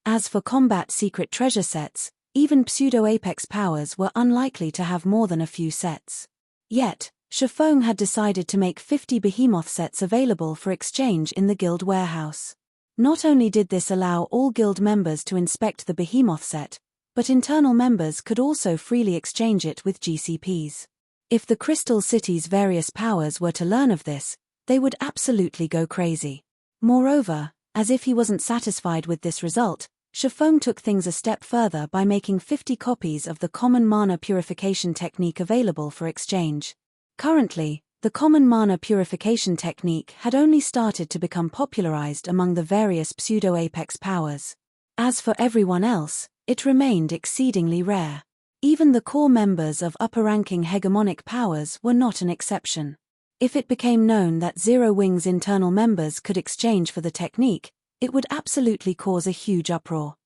As for combat secret treasure sets, even pseudo-apex powers were unlikely to have more than a few sets. Yet, Shifeng had decided to make 50 behemoth sets available for exchange in the guild warehouse. Not only did this allow all guild members to inspect the behemoth set, but internal members could also freely exchange it with GCPs. If the Crystal City's various powers were to learn of this, they would absolutely go crazy. Moreover, as if he wasn't satisfied with this result, Shifeng took things a step further by making 50 copies of the common mana purification technique available for exchange. Currently, the common mana purification technique had only started to become popularized among the various pseudo-apex powers. As for everyone else, it remained exceedingly rare. Even the core members of upper-ranking hegemonic powers were not an exception. If it became known that Zero Wing's internal members could exchange for the technique, it would absolutely cause a huge uproar.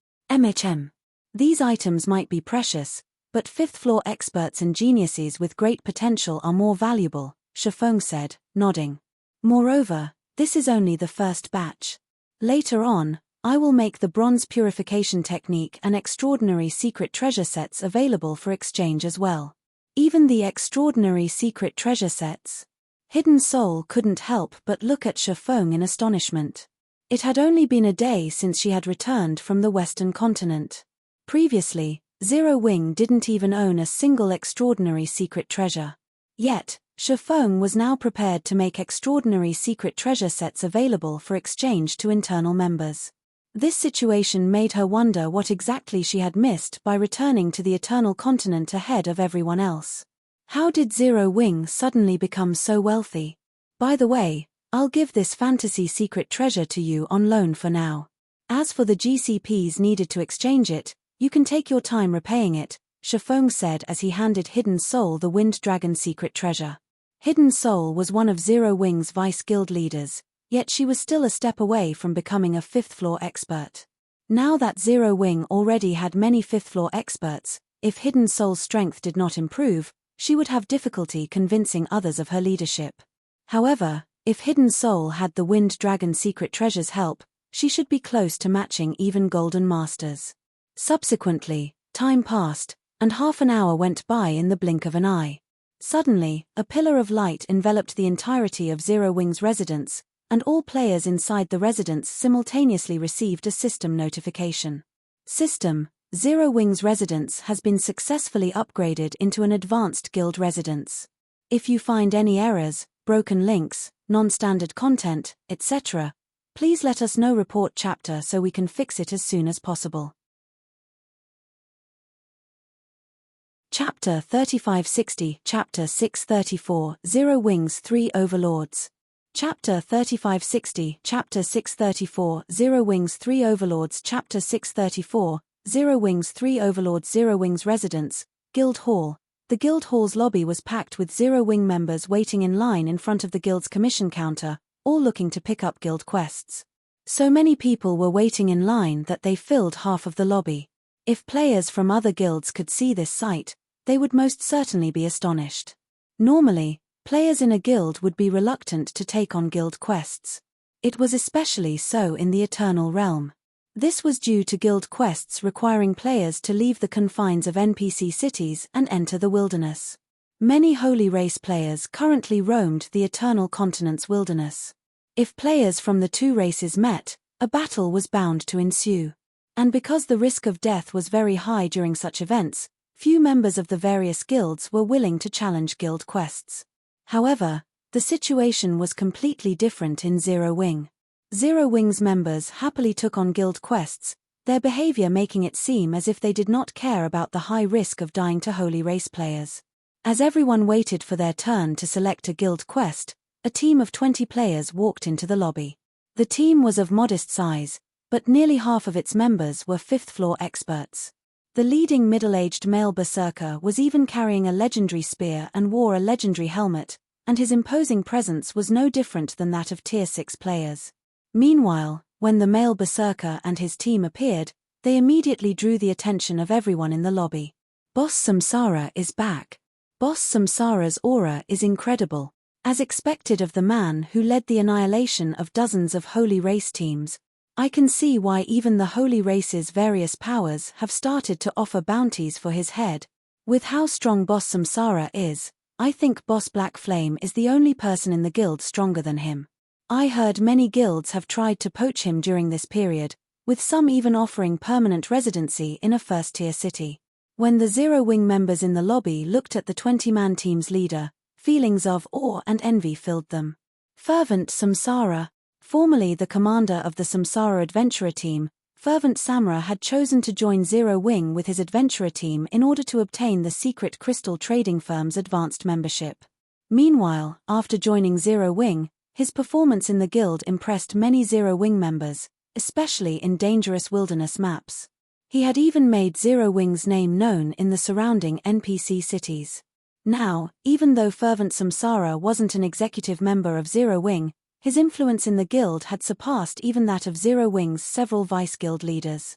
These items might be precious, but fifth-floor experts and geniuses with great potential are more valuable, Shifeng said, nodding. Moreover, this is only the first batch. Later on, I will make the bronze purification technique and extraordinary secret treasure sets available for exchange as well. Even the extraordinary secret treasure sets. Hidden Soul couldn't help but look at Shifeng in astonishment. It had only been a day since she had returned from the Western continent. Previously, Zero Wing didn't even own a single extraordinary secret treasure. Yet, Shifeng was now prepared to make extraordinary secret treasure sets available for exchange to internal members. This situation made her wonder what exactly she had missed by returning to the Eternal Continent ahead of everyone else. How did Zero Wing suddenly become so wealthy? By the way, I'll give this fantasy secret treasure to you on loan for now. As for the GCPs needed to exchange it, you can take your time repaying it, Shifeng said as he handed Hidden Soul the Wind Dragon secret treasure. Hidden Soul was one of Zero Wing's vice guild leaders, yet she was still a step away from becoming a fifth-floor expert. Now that Zero Wing already had many fifth-floor experts, if Hidden Soul's strength did not improve, she would have difficulty convincing others of her leadership. However, if Hidden Soul had the Wind Dragon secret treasure's help, she should be close to matching even Golden Masters. Subsequently, time passed, and half an hour went by in the blink of an eye. Suddenly, a pillar of light enveloped the entirety of Zero Wing's residence, and all players inside the residence simultaneously received a system notification. System: Zero Wing's residence has been successfully upgraded into an advanced guild residence. If you find any errors, broken links, non-standard content, etc., please let us know. Report chapter so we can fix it as soon as possible. Chapter 3560, Chapter 634, Zero Wing's 3 Overlords. Chapter 3560, Chapter 634, Zero Wing's 3 Overlords. Chapter 634, Zero Wing's 3 Overlords. Zero Wing's residence, Guild Hall. The Guild Hall's lobby was packed with Zero Wing members waiting in line in front of the Guild's commission counter, all looking to pick up guild quests. So many people were waiting in line that they filled half of the lobby. If players from other guilds could see this sight, they would most certainly be astonished. Normally, players in a guild would be reluctant to take on guild quests. It was especially so in the Eternal Realm. This was due to guild quests requiring players to leave the confines of NPC cities and enter the wilderness. Many Holy Race players currently roamed the Eternal Continent's wilderness. If players from the two races met, a battle was bound to ensue. And because the risk of death was very high during such events, few members of the various guilds were willing to challenge guild quests. However, the situation was completely different in Zero Wing. Zero Wing's members happily took on guild quests, their behavior making it seem as if they did not care about the high risk of dying to Holy Race players. As everyone waited for their turn to select a guild quest, a team of 20 players walked into the lobby. The team was of modest size, but nearly half of its members were fifth-floor experts. The leading middle-aged male berserker was even carrying a legendary spear and wore a legendary helmet, and his imposing presence was no different than that of Tier 6 players. Meanwhile, when the male berserker and his team appeared, they immediately drew the attention of everyone in the lobby. Boss Samsara is back. Boss Samsara's aura is incredible. As expected of the man who led the annihilation of dozens of holy race teams, I can see why even the holy race's various powers have started to offer bounties for his head. With how strong Boss Samsara is, I think Boss Black Flame is the only person in the guild stronger than him. I heard many guilds have tried to poach him during this period, with some even offering permanent residency in a first-tier city. When the Zero Wing members in the lobby looked at the 20-man team's leader, feelings of awe and envy filled them. Fervent Samsara, formerly the commander of the Samsara Adventurer team, Fervent Samra had chosen to join Zero Wing with his Adventurer team in order to obtain the secret crystal trading firm's advanced membership. Meanwhile, after joining Zero Wing, his performance in the guild impressed many Zero Wing members, especially in dangerous wilderness maps. He had even made Zero Wing's name known in the surrounding NPC cities. Now, even though Fervent Samsara wasn't an executive member of Zero Wing, his influence in the guild had surpassed even that of Zero Wing's several vice guild leaders.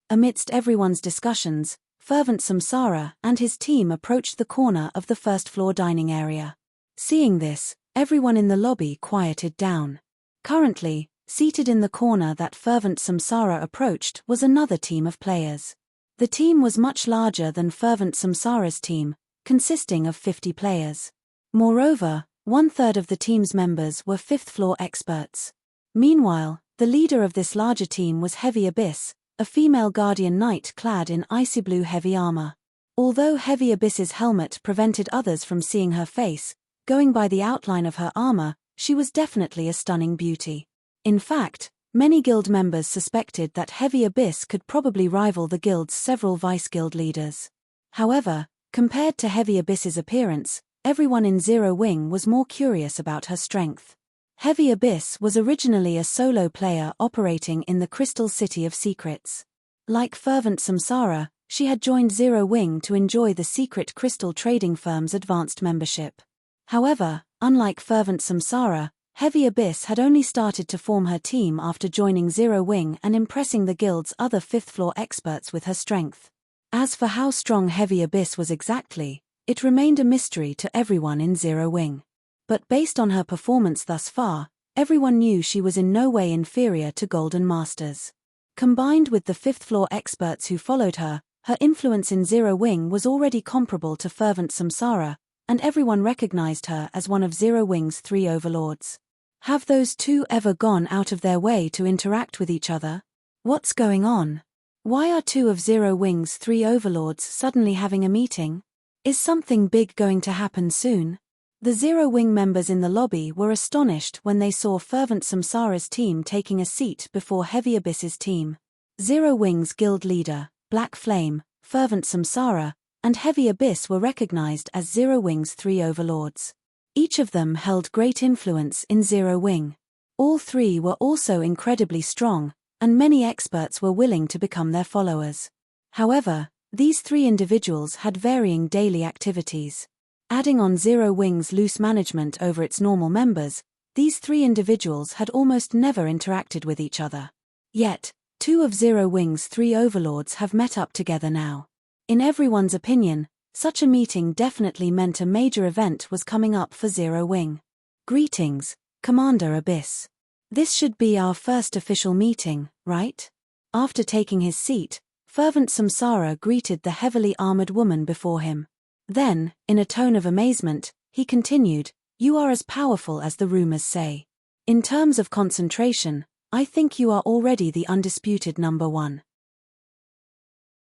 Amidst everyone's discussions, Fervent Samsara and his team approached the corner of the first-floor dining area. Seeing this, everyone in the lobby quieted down. Currently, seated in the corner that Fervent Samsara approached was another team of players. The team was much larger than Fervent Samsara's team, consisting of 50 players. Moreover, 1/3 of the team's members were fifth-floor experts. Meanwhile, the leader of this larger team was Heavy Abyss, a female guardian knight clad in icy blue heavy armor. Although Heavy Abyss's helmet prevented others from seeing her face, going by the outline of her armor, she was definitely a stunning beauty. In fact, many guild members suspected that Heavy Abyss could probably rival the guild's several vice guild leaders. However, compared to Heavy Abyss's appearance, everyone in Zero Wing was more curious about her strength. Heavy Abyss was originally a solo player operating in the Crystal City of Secrets. Like Fervent Samsara, she had joined Zero Wing to enjoy the secret crystal trading firm's advanced membership. However, unlike Fervent Samsara, Heavy Abyss had only started to form her team after joining Zero Wing and impressing the guild's other fifth-floor experts with her strength. As for how strong Heavy Abyss was exactly, it remained a mystery to everyone in Zero Wing. But based on her performance thus far, everyone knew she was in no way inferior to Golden Masters. Combined with the fifth-floor experts who followed her, her influence in Zero Wing was already comparable to Fervent Samsara, and everyone recognized her as one of Zero Wing's 3 overlords. Have those two ever gone out of their way to interact with each other? What's going on? Why are 2 of Zero Wing's 3 overlords suddenly having a meeting? Is something big going to happen soon? The Zero Wing members in the lobby were astonished when they saw Fervent Samsara's team taking a seat before Heavy Abyss's team. Zero Wing's guild leader, Black Flame, Fervent Samsara, and Heavy Abyss were recognized as Zero Wing's 3 overlords. Each of them held great influence in Zero Wing. All 3 were also incredibly strong, and many experts were willing to become their followers. However, these 3 individuals had varying daily activities. Adding on Zero Wing's loose management over its normal members, these 3 individuals had almost never interacted with each other. Yet, 2 of Zero Wing's 3 overlords have met up together now. In everyone's opinion, such a meeting definitely meant a major event was coming up for Zero Wing. Greetings, Commander Abyss. This should be our first official meeting, right? After taking his seat, Fervent Samsara greeted the heavily armored woman before him. Then, in a tone of amazement, he continued, "You are as powerful as the rumors say. In terms of concentration, I think you are already the undisputed number 1.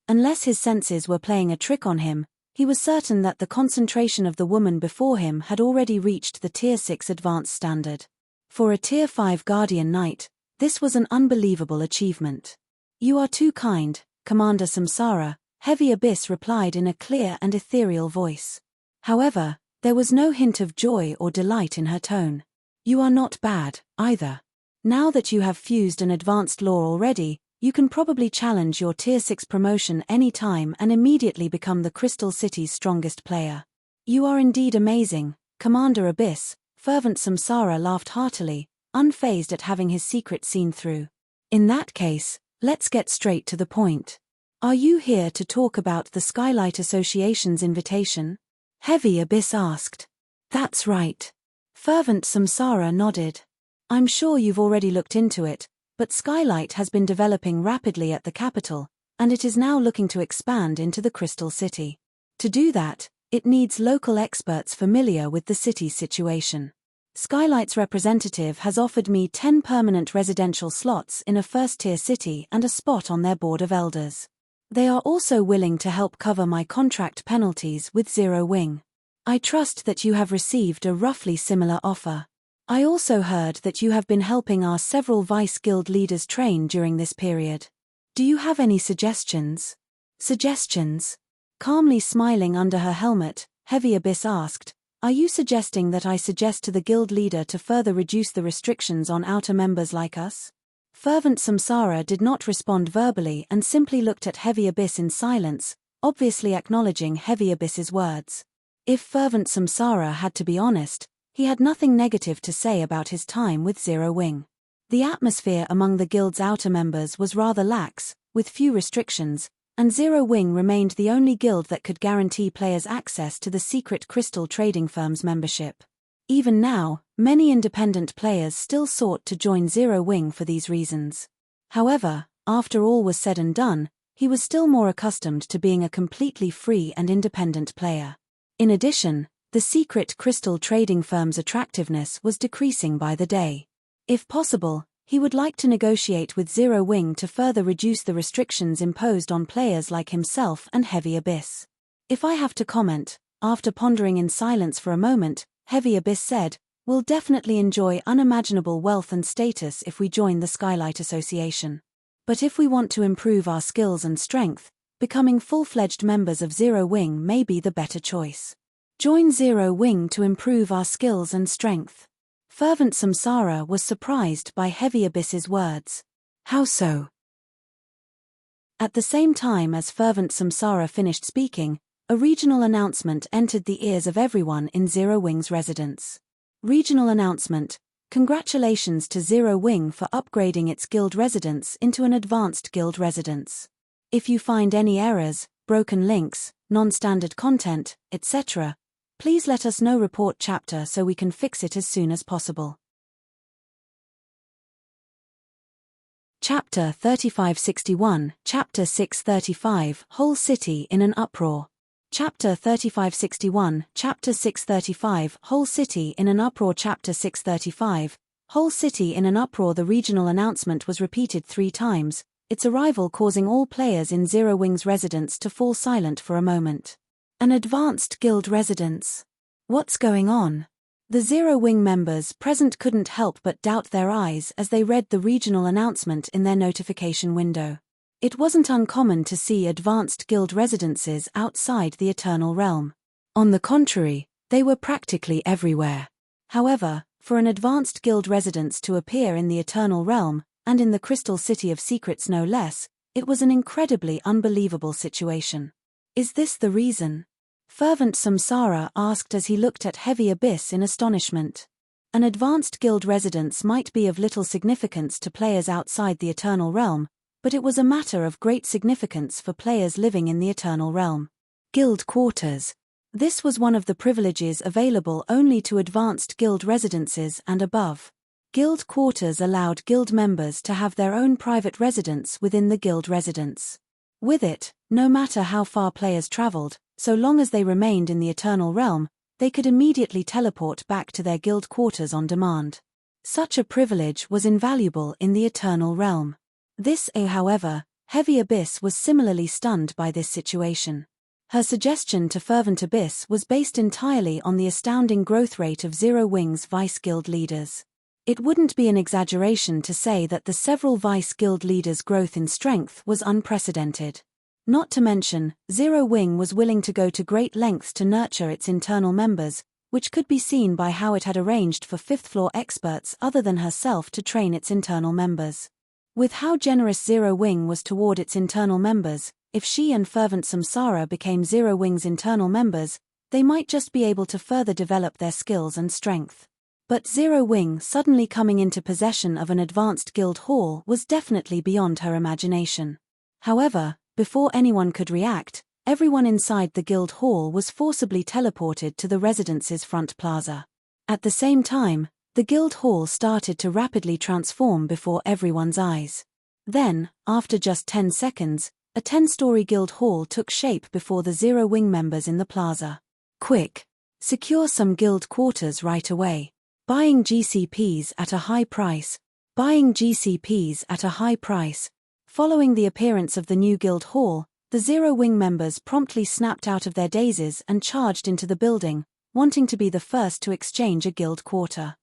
Unless his senses were playing a trick on him, he was certain that the concentration of the woman before him had already reached the Tier 6 advanced standard. For a Tier 5 Guardian Knight, this was an unbelievable achievement. "You are too kind, Commander Samsara," Heavy Abyss replied in a clear and ethereal voice. However, there was no hint of joy or delight in her tone. "You are not bad, either. Now that you have fused an advanced lore already, you can probably challenge your Tier 6 promotion anytime and immediately become the Crystal City's strongest player. You are indeed amazing, Commander Abyss. Fervent Samsara laughed heartily, unfazed at having his secret seen through. In that case, let's get straight to the point. Are you here to talk about the Skylight Association's invitation? Heavy Abyss asked. That's right. Fervent Samsara nodded. I'm sure you've already looked into it, but Skylight has been developing rapidly at the capital, and it is now looking to expand into the Crystal City. To do that, it needs local experts familiar with the city's situation. Skylight's representative has offered me 10 permanent residential slots in a first-tier city and a spot on their board of elders. They are also willing to help cover my contract penalties with Zero Wing. I trust that you have received a roughly similar offer. I also heard that you have been helping our several Vice Guild leaders train during this period. Do you have any suggestions? Suggestions? Calmly smiling under her helmet, Heavy Abyss asked, are you suggesting that I suggest to the guild leader to further reduce the restrictions on outer members like us? Fervent Samsara did not respond verbally and simply looked at Heavy Abyss in silence, obviously acknowledging Heavy Abyss's words. If Fervent Samsara had to be honest, he had nothing negative to say about his time with Zero Wing. The atmosphere among the guild's outer members was rather lax, with few restrictions, and Zero Wing remained the only guild that could guarantee players access to the secret crystal trading firm's membership. Even now, many independent players still sought to join Zero Wing for these reasons. However, after all was said and done, he was still more accustomed to being a completely free and independent player. In addition, the secret crystal trading firm's attractiveness was decreasing by the day. If possible, he would like to negotiate with Zero Wing to further reduce the restrictions imposed on players like himself and Heavy Abyss. If I have to comment, after pondering in silence for a moment, Heavy Abyss said, we'll definitely enjoy unimaginable wealth and status if we join the Skylight Association. But if we want to improve our skills and strength, becoming full-fledged members of Zero Wing may be the better choice. Join Zero Wing to improve our skills and strength. Fervent Samsara was surprised by Heavy Abyss's words. How so? At the same time as Fervent Samsara finished speaking, a regional announcement entered the ears of everyone in Zero Wing's residence. Regional announcement: congratulations to Zero Wing for upgrading its guild residence into an advanced guild residence. If you find any errors, broken links, non-standard content, etc., please let us know. Report chapter so we can fix it as soon as possible. Chapter 3561, Chapter 635, Whole City in an Uproar. Chapter 3561, Chapter 635, Whole City in an Uproar. Chapter 635, Whole City in an Uproar. The regional announcement was repeated 3 times, its arrival causing all players in Zero Wing's residence to fall silent for a moment. An advanced guild residence. What's going on? The Zero Wing members present couldn't help but doubt their eyes as they read the regional announcement in their notification window. It wasn't uncommon to see advanced guild residences outside the Eternal Realm. On the contrary, they were practically everywhere. However, for an advanced guild residence to appear in the Eternal Realm, and in the Crystal City of Secrets no less, it was an incredibly unbelievable situation. Is this the reason? Fervent Samsara asked as he looked at Heavy Abyss in astonishment. An advanced guild residence might be of little significance to players outside the Eternal Realm, but it was a matter of great significance for players living in the Eternal Realm. Guild quarters. This was one of the privileges available only to advanced guild residences and above. Guild quarters allowed guild members to have their own private residence within the guild residence. With it, no matter how far players traveled, so long as they remained in the Eternal Realm, they could immediately teleport back to their guild quarters on demand. Such a privilege was invaluable in the Eternal Realm. However, Heavy Abyss was similarly stunned by this situation. Her suggestion to Fervent Abyss was based entirely on the astounding growth rate of Zero Wing's Vice Guild leaders. It wouldn't be an exaggeration to say that the several Vice Guild leaders' growth in strength was unprecedented. Not to mention, Zero Wing was willing to go to great lengths to nurture its internal members, which could be seen by how it had arranged for fifth-floor experts other than herself to train its internal members. With how generous Zero Wing was toward its internal members, if she and Fervent Samsara became Zero Wing's internal members, they might just be able to further develop their skills and strength. But Zero Wing suddenly coming into possession of an advanced guild hall was definitely beyond her imagination. However, before anyone could react, everyone inside the guild hall was forcibly teleported to the residence's front plaza. At the same time, the guild hall started to rapidly transform before everyone's eyes. Then, after just 10 seconds, a 10-story guild hall took shape before the Zero Wing members in the plaza. Quick! Secure some guild quarters right away. Buying GCPs at a high price. Buying GCPs at a high price. Following the appearance of the new guild hall, the Zero Wing members promptly snapped out of their dazes and charged into the building, wanting to be the first to exchange a guild quarter.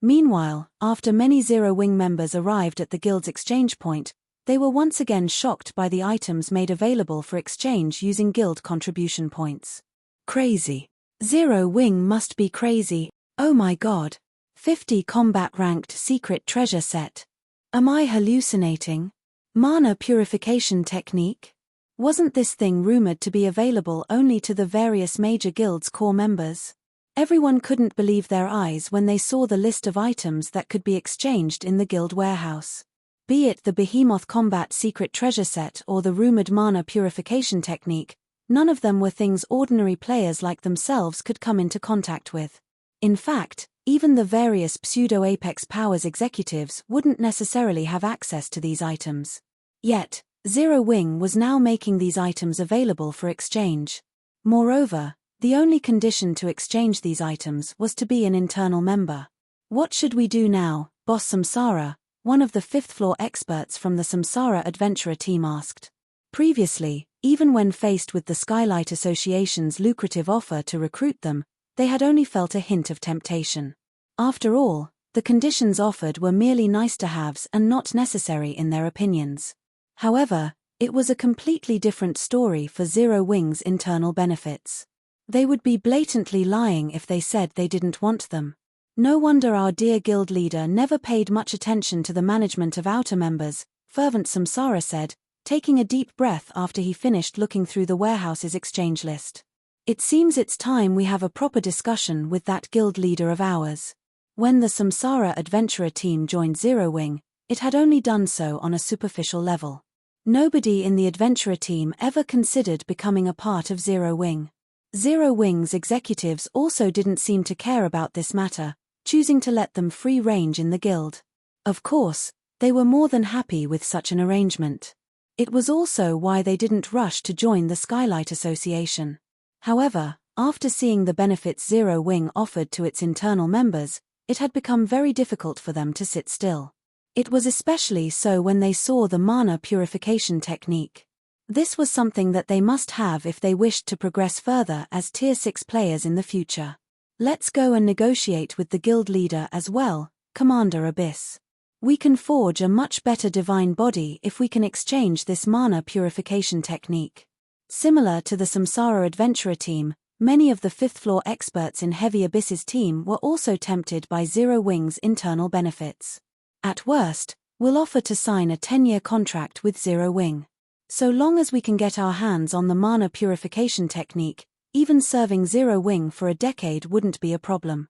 Meanwhile, after many Zero Wing members arrived at the guild's exchange point, they were once again shocked by the items made available for exchange using guild contribution points. Crazy. Zero Wing must be crazy. Oh my god. 50 combat-ranked secret treasure set. Am I hallucinating? Mana purification technique? Wasn't this thing rumored to be available only to the various major guilds' core members? Everyone couldn't believe their eyes when they saw the list of items that could be exchanged in the guild warehouse. Be it the Behemoth Combat Secret Treasure Set or the rumored Mana Purification Technique, none of them were things ordinary players like themselves could come into contact with. In fact, even the various pseudo-Apex Powers executives wouldn't necessarily have access to these items. Yet, Zero Wing was now making these items available for exchange. Moreover, the only condition to exchange these items was to be an internal member. What should we do now, Boss Samsara? One of the fifth-floor experts from the Samsara Adventurer team asked. Previously, even when faced with the Skylight Association's lucrative offer to recruit them, they had only felt a hint of temptation. After all, the conditions offered were merely nice-to-haves and not necessary in their opinions. However, it was a completely different story for Zero Wing's internal benefits. They would be blatantly lying if they said they didn't want them. No wonder our dear guild leader never paid much attention to the management of outer members, Fervent Samsara said, taking a deep breath after he finished looking through the warehouse's exchange list. It seems it's time we have a proper discussion with that guild leader of ours. When the Samsara Adventurer team joined Zero Wing, it had only done so on a superficial level. Nobody in the Adventurer team ever considered becoming a part of Zero Wing. Zero Wing's executives also didn't seem to care about this matter, choosing to let them free range in the guild. Of course, they were more than happy with such an arrangement. It was also why they didn't rush to join the Skylight Association. However, after seeing the benefits Zero Wing offered to its internal members, it had become very difficult for them to sit still. It was especially so when they saw the Mana Purification Technique. This was something that they must have if they wished to progress further as Tier 6 players in the future. Let's go and negotiate with the guild leader as well, Commander Abyss. We can forge a much better divine body if we can exchange this Mana Purification Technique. Similar to the Samsara Adventurer team, many of the fifth-floor experts in Heavy Abyss's team were also tempted by Zero Wing's internal benefits. At worst, we'll offer to sign a 10-year contract with Zero Wing. So long as we can get our hands on the Mana Purification Technique, even serving Zero Wing for a decade wouldn't be a problem.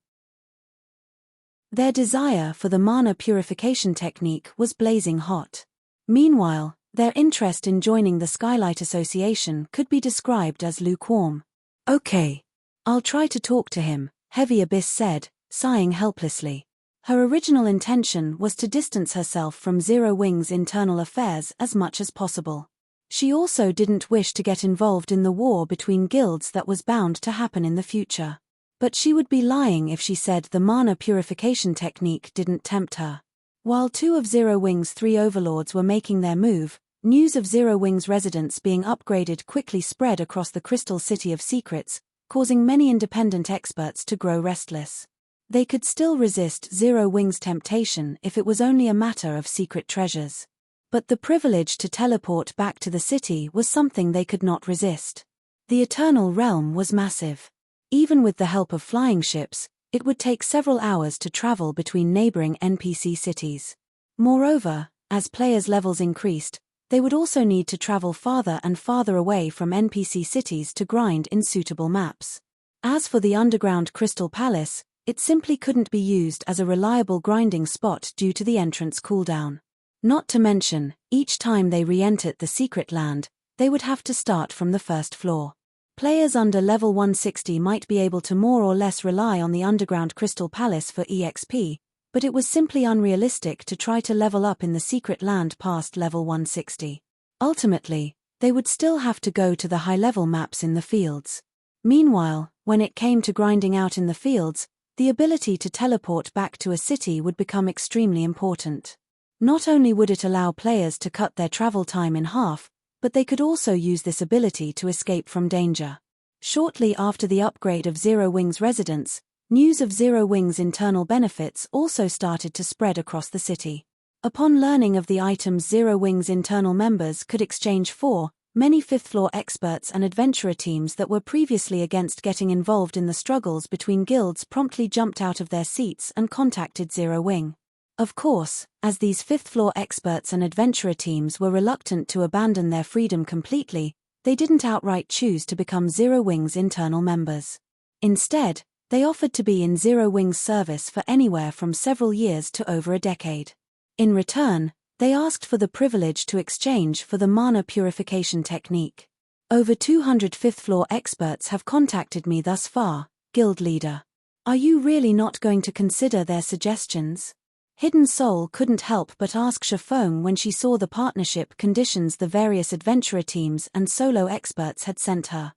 Their desire for the Mana Purification Technique was blazing hot. Meanwhile, their interest in joining the Skylight Association could be described as lukewarm. Okay. I'll try to talk to him, Heavy Abyss said, sighing helplessly. Her original intention was to distance herself from Zero Wing's internal affairs as much as possible. She also didn't wish to get involved in the war between guilds that was bound to happen in the future. But she would be lying if she said the Mana Purification Technique didn't tempt her. While two of Zero Wing's 3 overlords were making their move, news of Zero Wing's residence being upgraded quickly spread across the Crystal City of Secrets, causing many independent experts to grow restless. They could still resist Zero Wing's temptation if it was only a matter of secret treasures. But the privilege to teleport back to the city was something they could not resist. The Eternal Realm was massive. Even with the help of flying ships, it would take several hours to travel between neighboring NPC cities. Moreover, as players' levels increased, they would also need to travel farther and farther away from NPC cities to grind in suitable maps. As for the underground Crystal Palace, it simply couldn't be used as a reliable grinding spot due to the entrance cooldown. Not to mention, each time they re-entered the secret land, they would have to start from the first floor. Players under level 160 might be able to more or less rely on the underground Crystal Palace for EXP, but it was simply unrealistic to try to level up in the secret land past level 160. Ultimately, they would still have to go to the high-level maps in the fields. Meanwhile, when it came to grinding out in the fields, the ability to teleport back to a city would become extremely important. Not only would it allow players to cut their travel time in half, but they could also use this ability to escape from danger. Shortly after the upgrade of Zero Wing's residents, news of Zero Wing's internal benefits also started to spread across the city. Upon learning of the items Zero Wing's internal members could exchange for, many fifth-floor experts and adventurer teams that were previously against getting involved in the struggles between guilds promptly jumped out of their seats and contacted Zero Wing. Of course, as these fifth-floor experts and adventurer teams were reluctant to abandon their freedom completely, they didn't outright choose to become Zero Wing's internal members. Instead, they offered to be in Zero Wing's service for anywhere from several years to over a decade. In return, they asked for the privilege to exchange for the mana purification technique. Over 200 fifth-floor experts have contacted me thus far, guild leader. Are you really not going to consider their suggestions? Hidden Soul couldn't help but ask Shafong when she saw the partnership conditions the various adventurer teams and solo experts had sent her.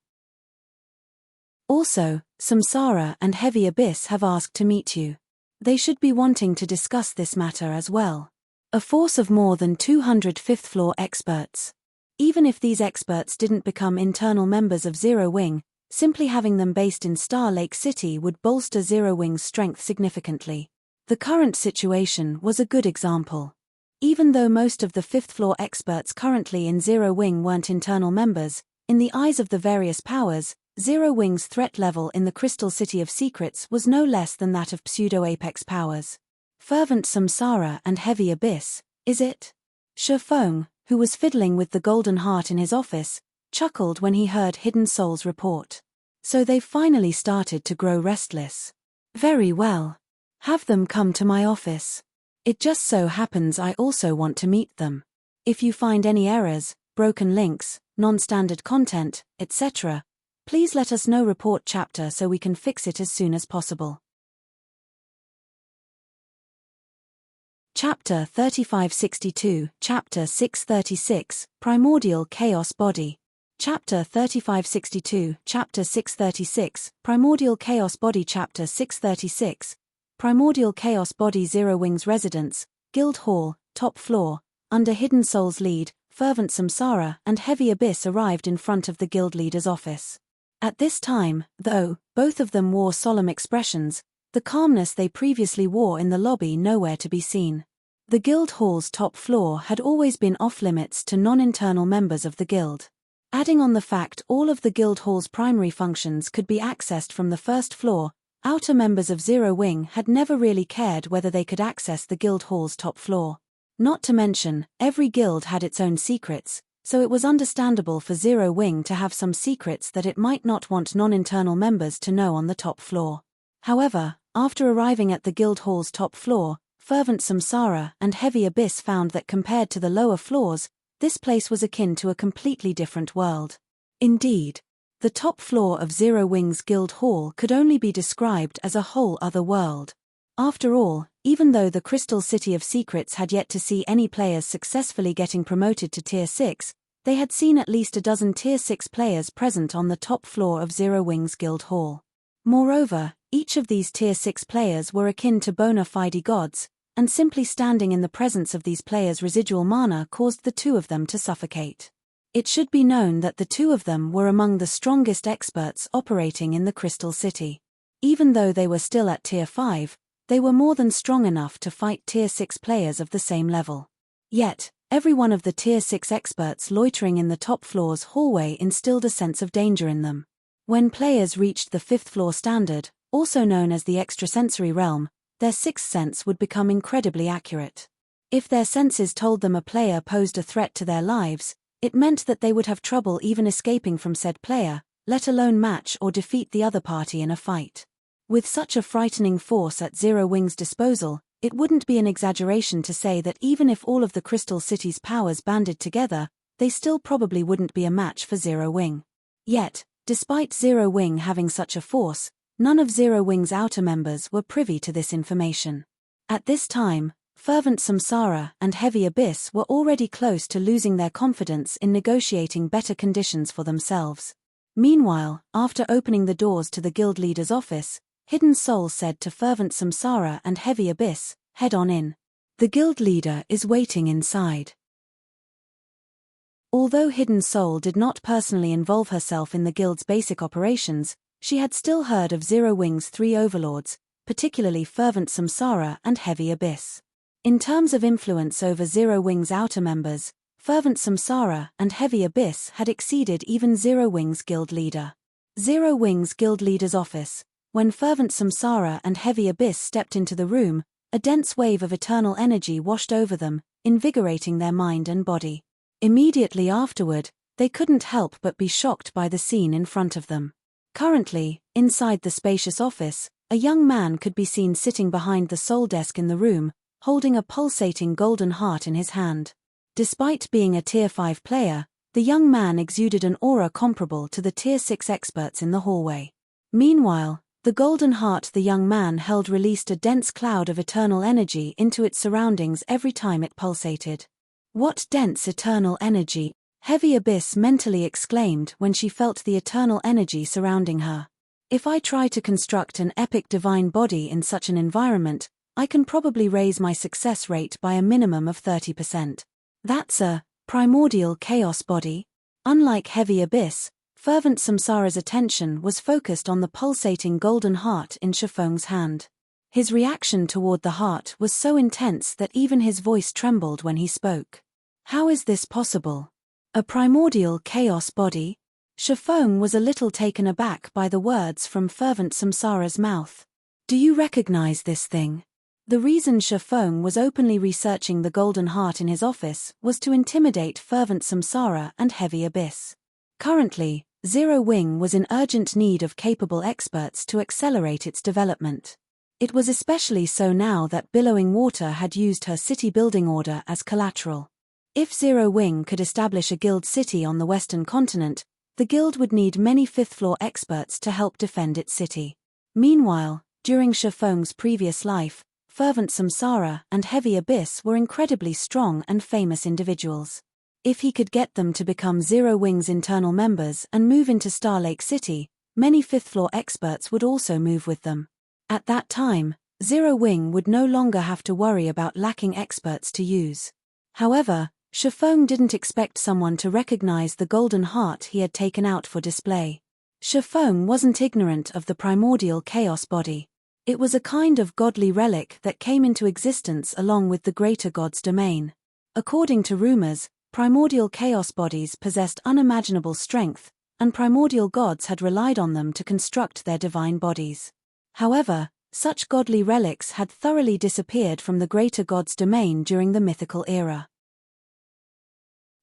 Also, Samsara and Heavy Abyss have asked to meet you. They should be wanting to discuss this matter as well. A force of more than 200 fifth-floor experts. Even if these experts didn't become internal members of Zero Wing, simply having them based in Star Lake City would bolster Zero Wing's strength significantly. The current situation was a good example. Even though most of the fifth-floor experts currently in Zero Wing weren't internal members, in the eyes of the various powers, Zero Wing's threat level in the Crystal City of Secrets was no less than that of pseudo-apex powers. Fervent Samsara and Heavy Abyss, is it? Shafong, who was fiddling with the golden heart in his office, chuckled when he heard Hidden Soul's report. So they've finally started to grow restless. Very well. Have them come to my office. It just so happens I also want to meet them. If you find any errors, broken links, non-standard content, etc., please let us know. Report chapter so we can fix it as soon as possible. Chapter 3562, Chapter 636, Primordial Chaos Body. Chapter 3562, Chapter 636, Primordial Chaos Body. Chapter 636, Primordial Chaos Body. Zero Wing's residence, Guild Hall, top floor. Under Hidden Soul's lead, Fervent Samsara and Heavy Abyss arrived in front of the guild leader's office. At this time, though, both of them wore solemn expressions, the calmness they previously wore in the lobby nowhere to be seen. The guild hall's top floor had always been off-limits to non-internal members of the guild. Adding on the fact all of the guild hall's primary functions could be accessed from the first floor, outer members of Zero Wing had never really cared whether they could access the guild hall's top floor. Not to mention, every guild had its own secrets, so it was understandable for Zero Wing to have some secrets that it might not want non-internal members to know on the top floor. However, after arriving at the guild hall's top floor, Fervent Samsara and Heavy Abyss found that compared to the lower floors, this place was akin to a completely different world. Indeed, the top floor of Zero Wing's guild hall could only be described as a whole other world. After all, even though the Crystal City of Secrets had yet to see any players successfully getting promoted to Tier 6, they had seen at least a dozen Tier 6 players present on the top floor of Zero Wing's guild hall. Moreover, each of these Tier 6 players were akin to bona fide gods, and simply standing in the presence of these players' residual mana caused the two of them to suffocate. It should be known that the two of them were among the strongest experts operating in the Crystal City. Even though they were still at Tier 5, they were more than strong enough to fight Tier 6 players of the same level. Yet, every one of the Tier 6 experts loitering in the top floor's hallway instilled a sense of danger in them. When players reached the 5th floor standard, also known as the extrasensory realm, their sixth sense would become incredibly accurate. If their senses told them a player posed a threat to their lives, it meant that they would have trouble even escaping from said player, let alone match or defeat the other party in a fight. With such a frightening force at Zero Wing's disposal, it wouldn't be an exaggeration to say that even if all of the Crystal City's powers banded together, they still probably wouldn't be a match for Zero Wing. Yet, despite Zero Wing having such a force, none of Zero Wing's outer members were privy to this information. At this time, Fervent Samsara and Heavy Abyss were already close to losing their confidence in negotiating better conditions for themselves. Meanwhile, after opening the doors to the guild leader's office, Hidden Soul said to Fervent Samsara and Heavy Abyss, "Head on in. The guild leader is waiting inside." Although Hidden Soul did not personally involve herself in the guild's basic operations, she had still heard of Zero Wing's 3 overlords, particularly Fervent Samsara and Heavy Abyss. In terms of influence over Zero Wing's outer members, Fervent Samsara and Heavy Abyss had exceeded even Zero Wing's guild leader. Zero Wing's guild leader's office. When Fervent Samsara and Heavy Abyss stepped into the room, a dense wave of eternal energy washed over them, invigorating their mind and body. Immediately afterward, they couldn't help but be shocked by the scene in front of them. Currently, inside the spacious office, a young man could be seen sitting behind the soul desk in the room, holding a pulsating golden heart in his hand. Despite being a Tier 5 player, the young man exuded an aura comparable to the Tier 6 experts in the hallway. Meanwhile, the golden heart the young man held released a dense cloud of eternal energy into its surroundings every time it pulsated. "What dense eternal energy!" Heavy Abyss mentally exclaimed when she felt the eternal energy surrounding her. "If I try to construct an epic divine body in such an environment, I can probably raise my success rate by a minimum of 30%. That's a primordial chaos body." Unlike Heavy Abyss, Fervent Samsara's attention was focused on the pulsating golden heart in Shifeng's hand. His reaction toward the heart was so intense that even his voice trembled when he spoke. "How is this possible? A primordial chaos body?" Shifeng was a little taken aback by the words from Fervent Samsara's mouth. "Do you recognize this thing?" The reason Shifeng was openly researching the golden heart in his office was to intimidate Fervent Samsara and Heavy Abyss. Currently, Zero Wing was in urgent need of capable experts to accelerate its development. It was especially so now that Billowing Water had used her city building order as collateral. If Zero Wing could establish a guild city on the western continent, the guild would need many 5th floor experts to help defend its city. Meanwhile, during Shifeng's previous life, Fervent Samsara and Heavy Abyss were incredibly strong and famous individuals. If he could get them to become Zero Wing's internal members and move into Star Lake City, many 5th floor experts would also move with them. At that time, Zero Wing would no longer have to worry about lacking experts to use. However, Shifeng didn't expect someone to recognize the golden heart he had taken out for display. Shifeng wasn't ignorant of the primordial chaos body. It was a kind of godly relic that came into existence along with the greater god's domain. According to rumors, primordial chaos bodies possessed unimaginable strength, and primordial gods had relied on them to construct their divine bodies. However, such godly relics had thoroughly disappeared from the greater god's domain during the mythical era.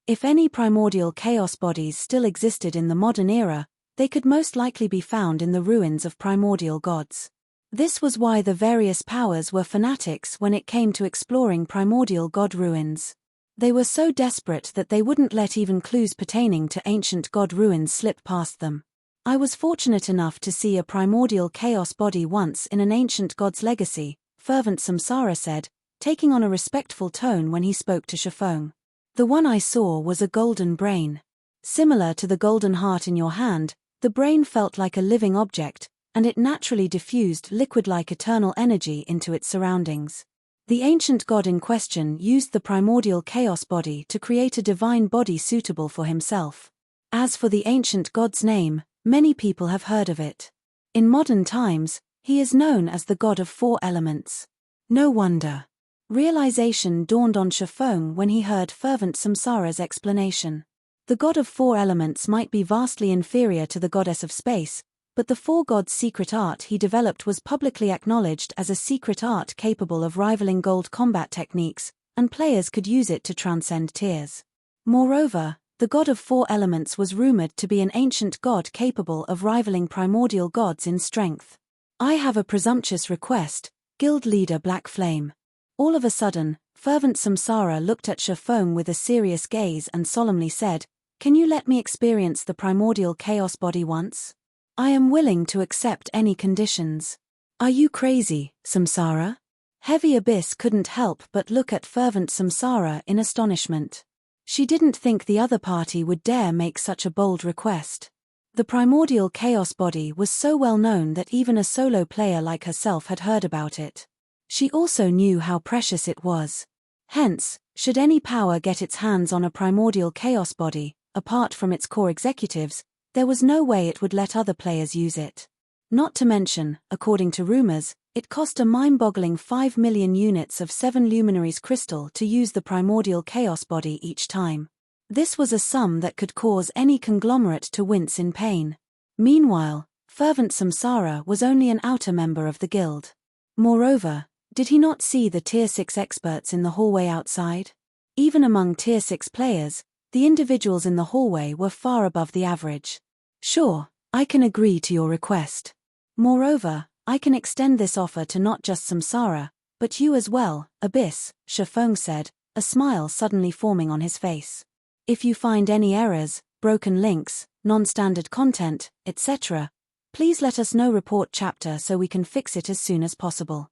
If any primordial chaos bodies still existed in the modern era, they could most likely be found in the ruins of primordial gods. This was why the various powers were fanatics when it came to exploring primordial god ruins. They were so desperate that they wouldn't let even clues pertaining to ancient god ruins slip past them. "I was fortunate enough to see a primordial chaos body once in an ancient god's legacy," Fervent Samsara said, taking on a respectful tone when he spoke to Shifeng. "The one I saw was a golden brain. Similar to the golden heart in your hand, the brain felt like a living object, and it naturally diffused liquid-like eternal energy into its surroundings. The ancient god in question used the primordial chaos body to create a divine body suitable for himself. As for the ancient god's name, many people have heard of it. In modern times, he is known as the god of 4 elements. No wonder." Realization dawned on Shifeng when he heard Fervent Samsara's explanation. The god of four elements might be vastly inferior to the goddess of space, but the four gods' secret art he developed was publicly acknowledged as a secret art capable of rivaling gold combat techniques, and players could use it to transcend tiers. Moreover, the god of four elements was rumored to be an ancient god capable of rivaling primordial gods in strength. I have a presumptuous request, guild leader Black Flame. All of a sudden, fervent Samsara looked at Shafong with a serious gaze and solemnly said, "Can you let me experience the primordial chaos body once? I am willing to accept any conditions." "Are you crazy, Samsara?" Heavy Abyss couldn't help but look at fervent Samsara in astonishment. She didn't think the other party would dare make such a bold request. The primordial chaos body was so well known that even a solo player like herself had heard about it. She also knew how precious it was. Hence, should any power get its hands on a primordial chaos body, apart from its core executives, there was no way it would let other players use it. Not to mention, according to rumors, it cost a mind-boggling 5 million units of 7 luminaries crystal to use the primordial chaos body each time. This was a sum that could cause any conglomerate to wince in pain. Meanwhile, fervent Samsara was only an outer member of the guild. Moreover, did he not see the Tier 6 experts in the hallway outside? Even among Tier 6 players, the individuals in the hallway were far above the average. "Sure, I can agree to your request. Moreover, I can extend this offer to not just Samsara, but you as well, Abyss," Shafong said, a smile suddenly forming on his face. "If you find any errors, broken links, non-standard content, etc., please let us know. Report chapter so we can fix it as soon as possible."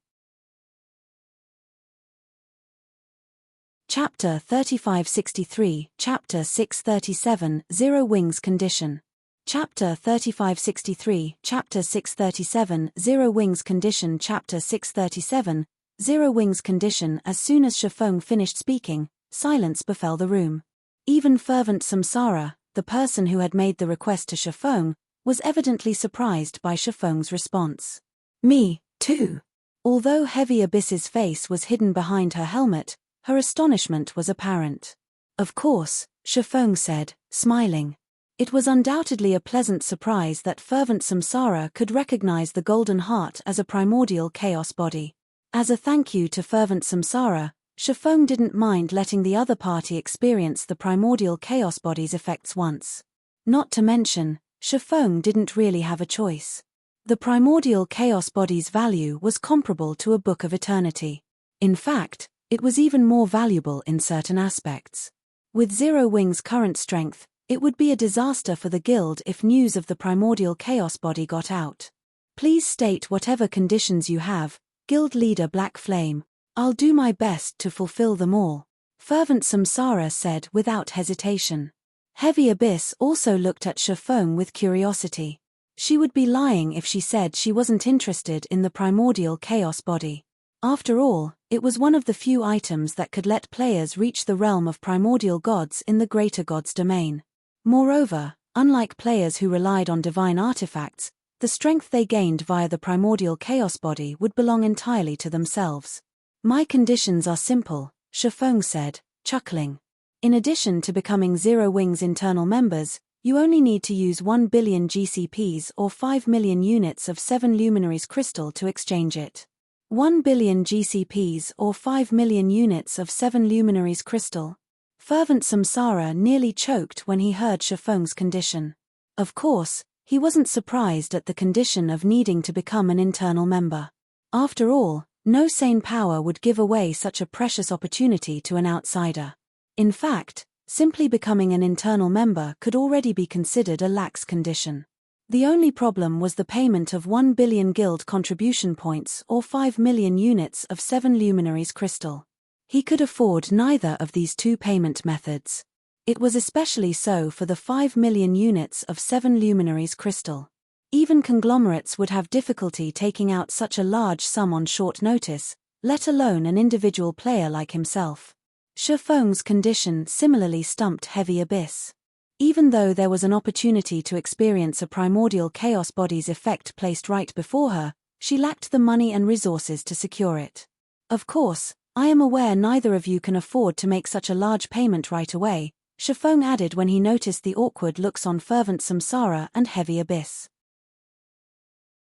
Chapter 3563, Chapter 637, Zero Wings Condition. Chapter 3563, Chapter 637, Zero Wings Condition. Chapter 637, Zero Wings Condition. As soon as Shafong finished speaking, silence befell the room. Even fervent Samsara, the person who had made the request to Shafong, was evidently surprised by Shafong's response. "Me, too." Although Heavy Abyss's face was hidden behind her helmet, her astonishment was apparent. "Of course," Shafong said, smiling. It was undoubtedly a pleasant surprise that fervent Samsara could recognize the Golden Heart as a primordial chaos body. As a thank you to fervent Samsara, Shafong didn't mind letting the other party experience the primordial chaos body's effects once. Not to mention, Shafong didn't really have a choice. The primordial chaos body's value was comparable to a Book of Eternity. In fact, it was even more valuable in certain aspects. With Zero Wing's current strength, it would be a disaster for the guild if news of the primordial chaos body got out. "Please state whatever conditions you have, Guild Leader Black Flame. I'll do my best to fulfill them all," fervent Samsara said without hesitation. Heavy Abyss also looked at Shafong with curiosity. She would be lying if she said she wasn't interested in the primordial chaos body. After all, it was one of the few items that could let players reach the realm of primordial gods in the greater gods domain. Moreover, unlike players who relied on divine artifacts, the strength they gained via the primordial chaos body would belong entirely to themselves. "My conditions are simple," Shafong said, chuckling. "In addition to becoming Zero Wing's internal members, you only need to use 1 billion GCPs or 5 million units of 7 luminaries crystal to exchange it. 1 billion GCPs or 5 million units of 7 luminaries crystal. Fervent Samsara nearly choked when he heard Shafong's condition. Of course, he wasn't surprised at the condition of needing to become an internal member. After all, no sane power would give away such a precious opportunity to an outsider. In fact, simply becoming an internal member could already be considered a lax condition. The only problem was the payment of 1 billion guild contribution points or 5 million units of 7 luminaries crystal. He could afford neither of these two payment methods. It was especially so for the 5 million units of 7 luminaries crystal. Even conglomerates would have difficulty taking out such a large sum on short notice, let alone an individual player like himself. Shafong's condition similarly stumped Heavy Abyss. Even though there was an opportunity to experience a primordial chaos body's effect placed right before her, she lacked the money and resources to secure it. "Of course, I am aware neither of you can afford to make such a large payment right away, Shifeng added when he noticed the awkward looks on fervent Samsara and heavy abyss.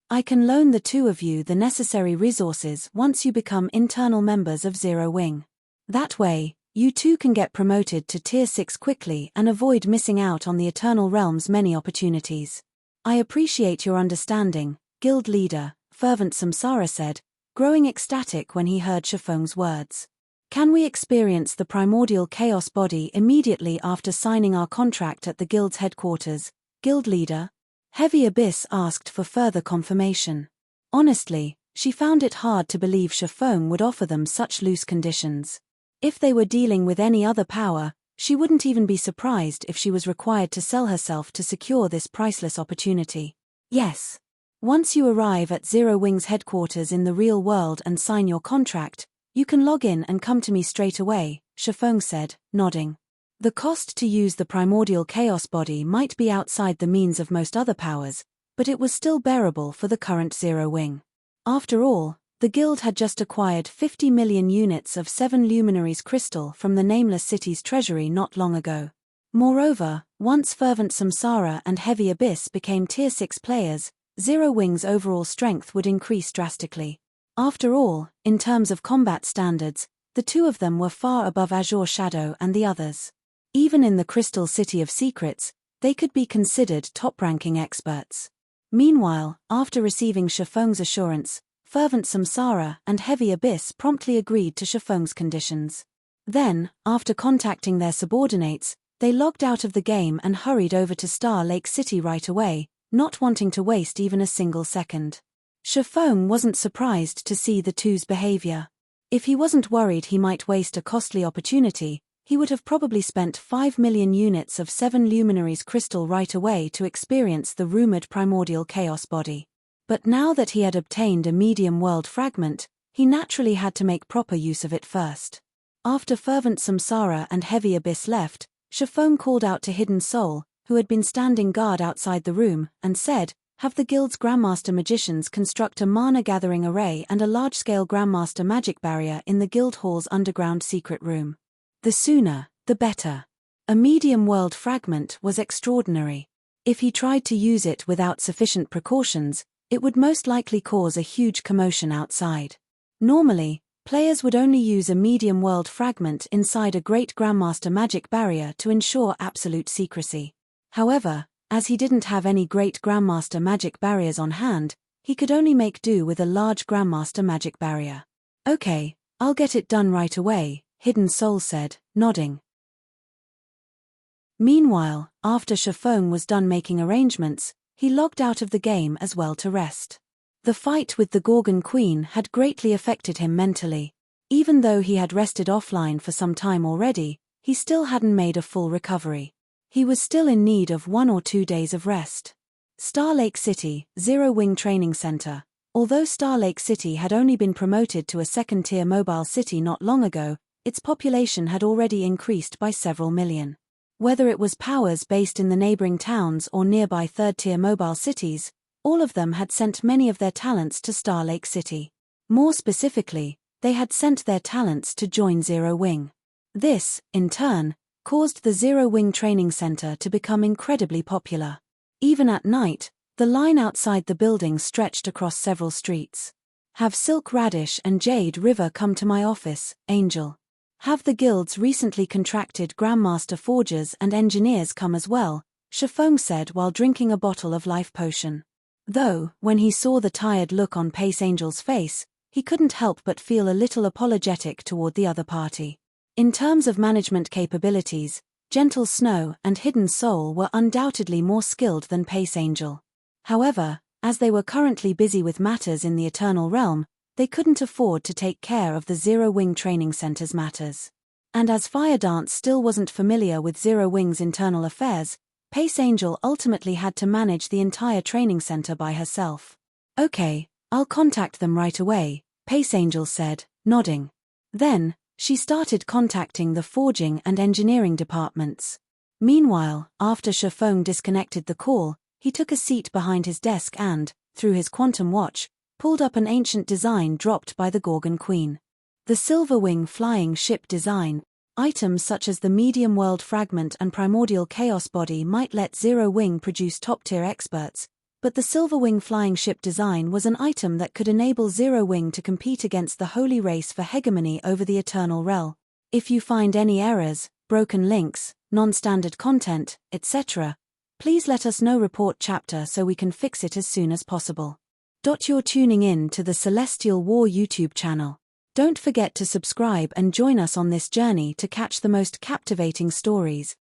I can loan the two of you the necessary resources once you become internal members of Zero Wing. That way, you two can get promoted to Tier 6 quickly and avoid missing out on the Eternal Realm's many opportunities. I appreciate your understanding, Guild Leader, fervent Samsara said, growing ecstatic when he heard Shifeng's words. Can we experience the primordial chaos body immediately after signing our contract at the Guild's headquarters, Guild Leader? Heavy Abyss asked for further confirmation. Honestly, she found it hard to believe Shifeng would offer them such loose conditions. If they were dealing with any other power, she wouldn't even be surprised if she was required to sell herself to secure this priceless opportunity. Yes. Once you arrive at Zero Wing's headquarters in the real world and sign your contract, you can log in and come to me straight away, Shifeng said, nodding. The cost to use the primordial chaos body might be outside the means of most other powers, but it was still bearable for the current Zero Wing. After all, the Guild had just acquired 50 million units of 7 Luminaries crystal from the Nameless City's treasury not long ago. Moreover, once fervent Samsara and Heavy Abyss became Tier 6 players, Zero Wing's overall strength would increase drastically. After all, in terms of combat standards, the two of them were far above Azure Shadow and the others. Even in the Crystal City of Secrets, they could be considered top-ranking experts. Meanwhile, after receiving Shifeng's assurance, fervent Samsara and Heavy Abyss promptly agreed to Shifeng's conditions. Then, after contacting their subordinates, they logged out of the game and hurried over to Star Lake City right away, not wanting to waste even a single second. Shifeng wasn't surprised to see the two's behavior. If he wasn't worried he might waste a costly opportunity, he would have probably spent 5 million units of 7 Luminaries crystal right away to experience the rumored primordial chaos body. But now that he had obtained a medium world fragment, he naturally had to make proper use of it first. After fervent Samsara and Heavy Abyss left, Shifeng called out to Hidden Soul, who had been standing guard outside the room, and said, "Have the Guild's Grandmaster Magicians construct a mana gathering array and a large-scale Grandmaster magic barrier in the Guild Hall's underground secret room. The sooner, the better." A medium world fragment was extraordinary. If he tried to use it without sufficient precautions, it would most likely cause a huge commotion outside. Normally, players would only use a medium world fragment inside a great Grandmaster magic barrier to ensure absolute secrecy. However, as he didn't have any great Grandmaster magic barriers on hand, he could only make do with a large Grandmaster magic barrier. "Okay, I'll get it done right away," Hidden Soul said, nodding. Meanwhile, after Shifeng was done making arrangements, he logged out of the game as well to rest. The fight with the Gorgon Queen had greatly affected him mentally. Even though he had rested offline for some time already, he still hadn't made a full recovery. He was still in need of 1 or 2 days of rest. Star Lake City, Zero Wing Training Center. Although Star Lake City had only been promoted to a second-tier mobile city not long ago, its population had already increased by several million. Whether it was powers based in the neighboring towns or nearby third-tier mobile cities, all of them had sent many of their talents to Star Lake City. More specifically, they had sent their talents to join Zero Wing. This, in turn, caused the Zero Wing Training Center to become incredibly popular. Even at night, the line outside the building stretched across several streets. "Have Silk Radish and Jade River come to my office, Angel. Have the Guild's recently contracted Grandmaster Forgers and Engineers come as well," Shifeng said while drinking a bottle of life potion. Though, when he saw the tired look on Pace Angel's face, he couldn't help but feel a little apologetic toward the other party. In terms of management capabilities, Gentle Snow and Hidden Soul were undoubtedly more skilled than Pace Angel. However, as they were currently busy with matters in the Eternal Realm, they couldn't afford to take care of the Zero Wing Training Center's matters. And as Fire Dance still wasn't familiar with Zero Wing's internal affairs, Pace Angel ultimately had to manage the entire training center by herself. "Okay, I'll contact them right away," Pace Angel said, nodding. Then, she started contacting the forging and engineering departments. Meanwhile, after Shifeng disconnected the call, he took a seat behind his desk and, through his quantum watch, pulled up an ancient design dropped by the Gorgon Queen. The Silverwing flying ship design. Items such as the Medium World Fragment and Primordial Chaos Body might let Zero Wing produce top-tier experts, but the Silver Wing flying ship design was an item that could enable Zero Wing to compete against the Holy Race for hegemony over the Eternal Realm. If you find any errors, broken links, non-standard content, etc., please let us know. Report chapter so we can fix it as soon as possible. You're tuning in to the Celestial War YouTube channel. Don't forget to subscribe and join us on this journey to catch the most captivating stories.